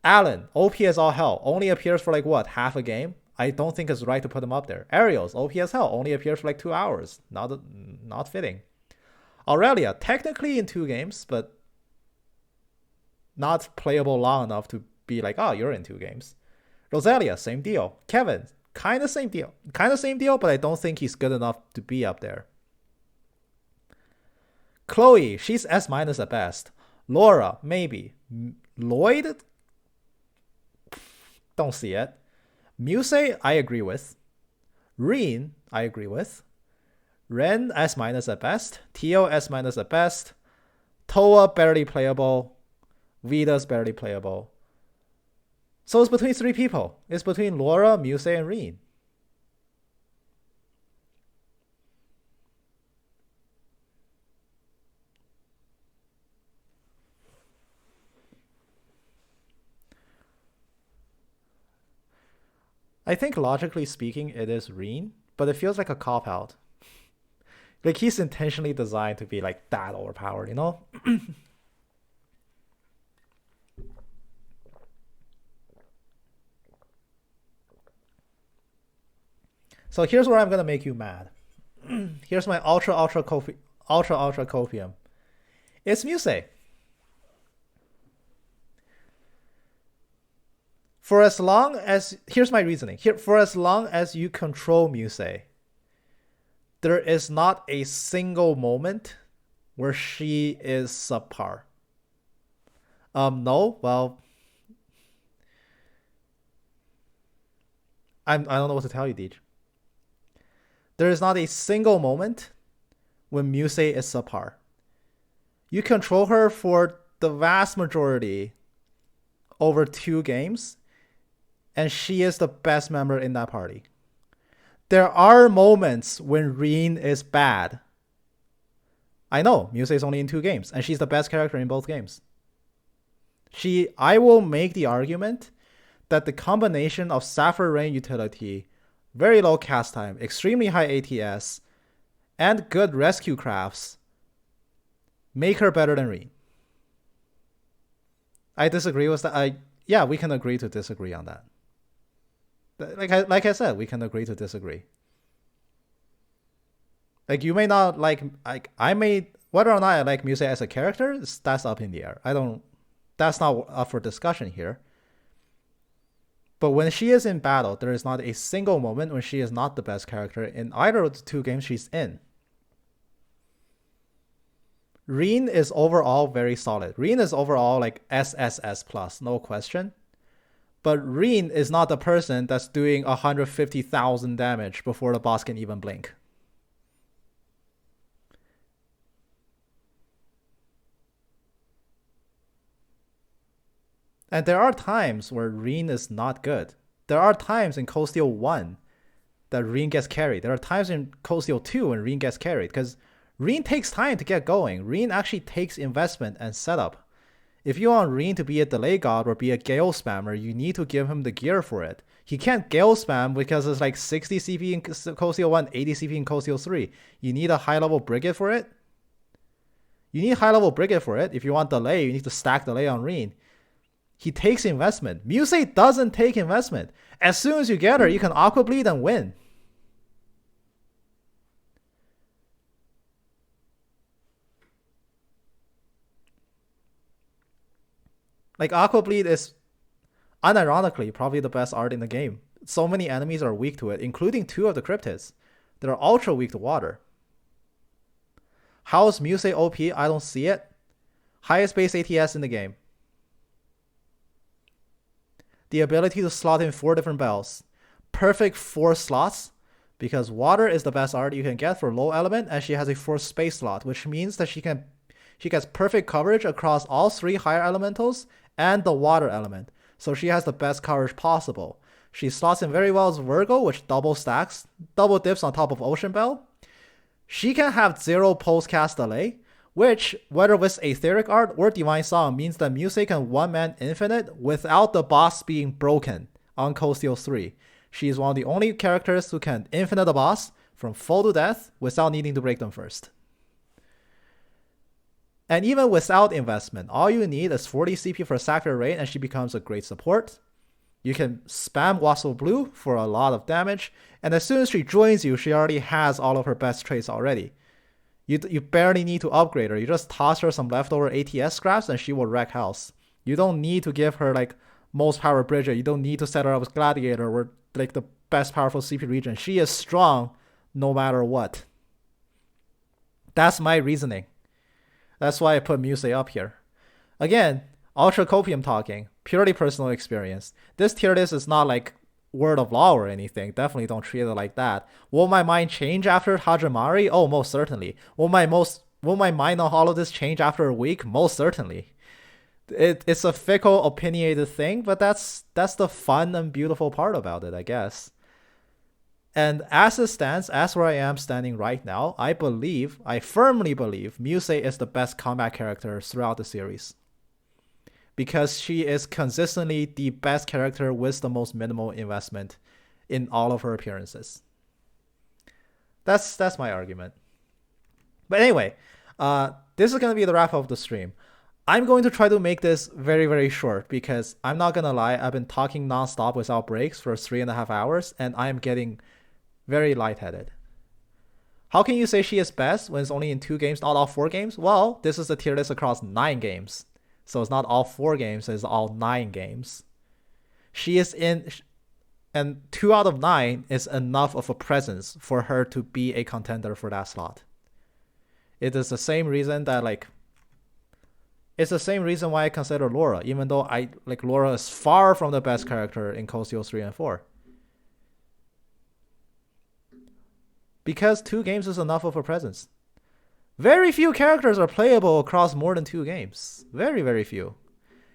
Alan, OP as all hell, only appears for like what, half a game? I don't think it's right to put him up there. Ariel's OP as hell, only appears for like 2 hours. Not fitting. Aurelia, technically in 2 games, but not playable long enough to be like, oh, you're in 2 games. Rosalia, same deal. Kevin, kind of same deal, but I don't think he's good enough to be up there. Chloe, she's S- at best. Laura, maybe. Lloyd? Don't see it. Muse, I agree with. Reen, I agree with. Ren, S- at best. Tio, S- at best. Toa, barely playable. Vita's barely playable. So it's between 3 people. It's between Laura, Muse, and Reen. I think logically speaking, it is Reen, but it feels like a cop-out. Like, he's intentionally designed to be like that overpowered, So here's where I'm gonna make you mad. Here's my ultra copium. It's Muse. For as long as, here's my reasoning. For as long as you control Muse, there is not a single moment where she is subpar. No, well, I don't know what to tell you, Deej. There is not a single moment when Muse is subpar. You control her for the vast majority over 2 games, and she is the best member in that party. There are moments when Reen is bad. I know, Muse is only in 2 games, and she's the best character in both games. I will make the argument that the combination of Sapphire Rain utility, very low cast time, extremely high ATS, and good rescue crafts make her better than Reen. I disagree with that. Yeah, we can agree to disagree on that. Like I said, we can agree to disagree. Like you may not like I may whether or not I like Muse as a character, that's up in the air. That's not up for discussion here. But when she is in battle, there is not a single moment when she is not the best character in either of the two games she's in. Reen is overall very solid. Reen is overall like SSS plus, no question. But Reen is not the person that's doing 150,000 damage before the boss can even blink. And there are times where Reen is not good. There are times in Cold Steel 1 that Reen gets carried. There are times in Cold Steel 2 when Reen gets carried because Reen takes time to get going. Reen actually takes investment and setup. If you want Reen to be a delay god or be a Gale spammer, you need to give him the gear for it. He can't Gale spam because it's like 60 CP in Cold Steel 1, 80 CP in Cold Steel 3. You need a high level Brigade for it. If you want delay, you need to stack delay on Reen. He takes investment. Muse doesn't take investment. As soon as you get her, you can Aqua Bleed and win. Like Aqua Bleed is unironically probably the best art in the game. So many enemies are weak to it, including 2 of the cryptids. They're ultra weak to water. How is Muse OP? I don't see it. Highest base ATS in the game. The ability to slot in 4 different bells. Perfect 4 slots, because water is the best art you can get for low element, and she has a 4 space slot, which means that she gets perfect coverage across all 3 higher elementals and the water element. So she has the best coverage possible. She slots in very well as Virgo, which double stacks, double dips on top of Ocean Bell. She can have 0 post-cast delay, which, whether with Aetheric Art or Divine Song, means that Muse can one-man infinite without the boss being broken on Cold Steel 3. She is one of the only characters who can infinite the boss from full to death without needing to break them first. And even without investment, all you need is 40 CP for Sacred Rain and she becomes a great support. You can spam Wassel Blue for a lot of damage, and as soon as she joins you, she already has all of her best traits already. You barely need to upgrade her. You just toss her some leftover ATS scraps and she will wreck house. You don't need to give her like most power Bridget. You don't need to set her up with Gladiator or like the best powerful CP region. She is strong no matter what. That's my reasoning. That's why I put Muse up here. Again, Ultra Copium talking, purely personal experience. This tier list is not like word of law or anything. Definitely don't treat it like that. Will my mind change after Hajimari? Oh, most certainly. Will my mind on all of this change after a week? Most certainly. It's a fickle, opinionated thing, but that's the fun and beautiful part about it, I guess. And as it stands, as where I am standing right now, I firmly believe Muse is the best combat character throughout the series. Because she is consistently the best character with the most minimal investment in all of her appearances. That's my argument. But anyway, this is going to be the wrap up of the stream. I'm going to try to make this very, very short because I'm not going to lie, I've been talking nonstop without breaks for 3.5 hours and I'm getting very lightheaded. How can you say she is best when it's only in 2 games, not all 4 games? Well, this is a tier list across 9 games. So it's not all 4 games, it's all 9 games. She is in, and 2 out of 9 is enough of a presence for her to be a contender for that slot. It is the same reason that it's the same reason why I consider Laura, even though Laura is far from the best character in Cold Steel 3 and 4. Because 2 games is enough of a presence. Very few characters are playable across more than 2 games. Very, very few.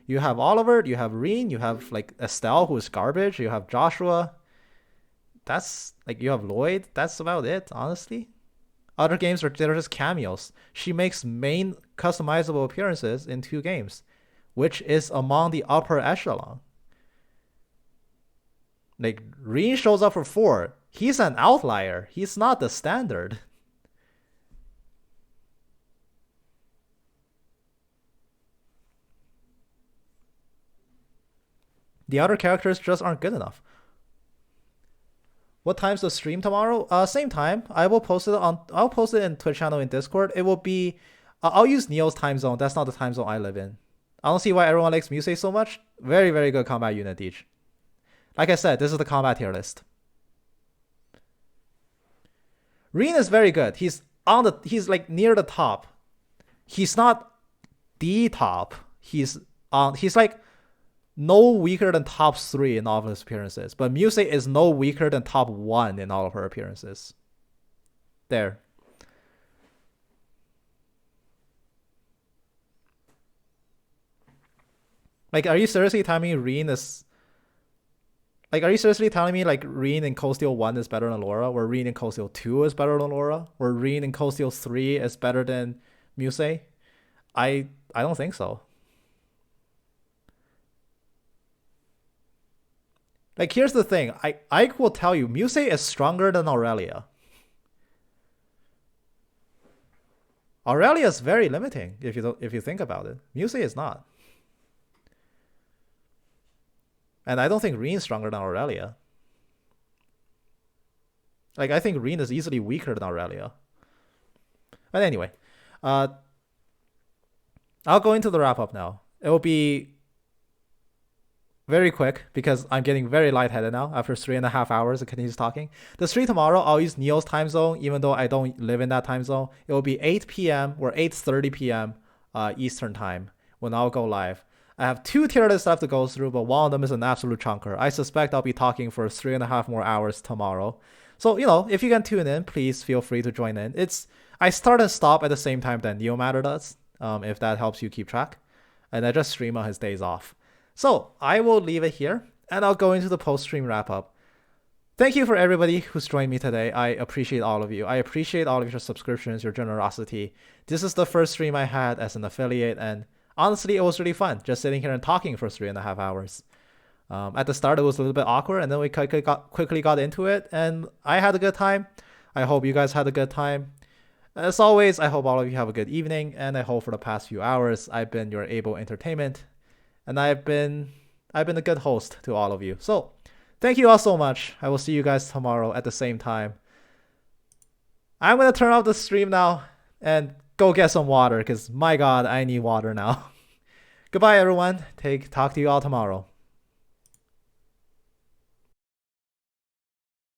You have Oliver, you have Reen, you have Estelle, who is garbage, you have Joshua. That's you have Lloyd. That's about it, honestly. Other games they're just cameos. She makes main customizable appearances in 2 games, which is among the upper echelon. Reen shows up for 4. He's an outlier. He's not the standard. The other characters just aren't good enough. What time's the stream tomorrow? Same time. I'll post it in Twitch channel in Discord. It will be. I'll use Neo's time zone. That's not the time zone I live in. I don't see why everyone likes Musei so much. Very, very good combat unit each. Like I said, this is the combat tier list. Reen is very good. He's like near the top. He's not the top. He's like no weaker than top 3 in all of his appearances. But Musei is no weaker than top 1 in all of her appearances. There. Like, are you seriously telling me Reen is... Like, are you seriously telling me, like, Reen in Cold Steel 1 is better than Laura? Or Reen in Cold Steel 2 is better than Laura? Or Reen in Cold Steel 3 is better than Musei? I don't think so. Like, here's the thing. I will tell you, Musei is stronger than Aurelia. Aurelia is very limiting if you think about it. Musei is not. And I don't think Reen's stronger than Aurelia. Like, I think Reen is easily weaker than Aurelia. But anyway, I'll go into the wrap-up now. It will be very quick because I'm getting very lightheaded now after 3.5 hours of continuous talking. The stream tomorrow, I'll use Neo's time zone, even though I don't live in that time zone. It will be 8 p.m. or 8:30 p.m. Eastern time when I'll go live. I have 2 tier lists left to go through, but one of them is an absolute chunker. I suspect I'll be talking for 3.5 more hours tomorrow. So, if you can tune in, please feel free to join in. I start and stop at the same time that Neo Matter does, if that helps you keep track. And I just stream on his days off. So, I will leave it here, and I'll go into the post-stream wrap-up. Thank you for everybody who's joined me today. I appreciate all of you. I appreciate all of your subscriptions, your generosity. This is the first stream I had as an affiliate, and honestly, it was really fun just sitting here and talking for 3.5 hours. At the start, it was a little bit awkward, and then we quickly got into it, and I had a good time. I hope you guys had a good time. As always, I hope all of you have a good evening, and I hope for the past few hours, I've been your able entertainment, and I've been a good host to all of you. So, thank you all so much. I will see you guys tomorrow at the same time. I'm going to turn off the stream now and go get some water because, my God, I need water now. Goodbye, everyone. Talk to you all tomorrow.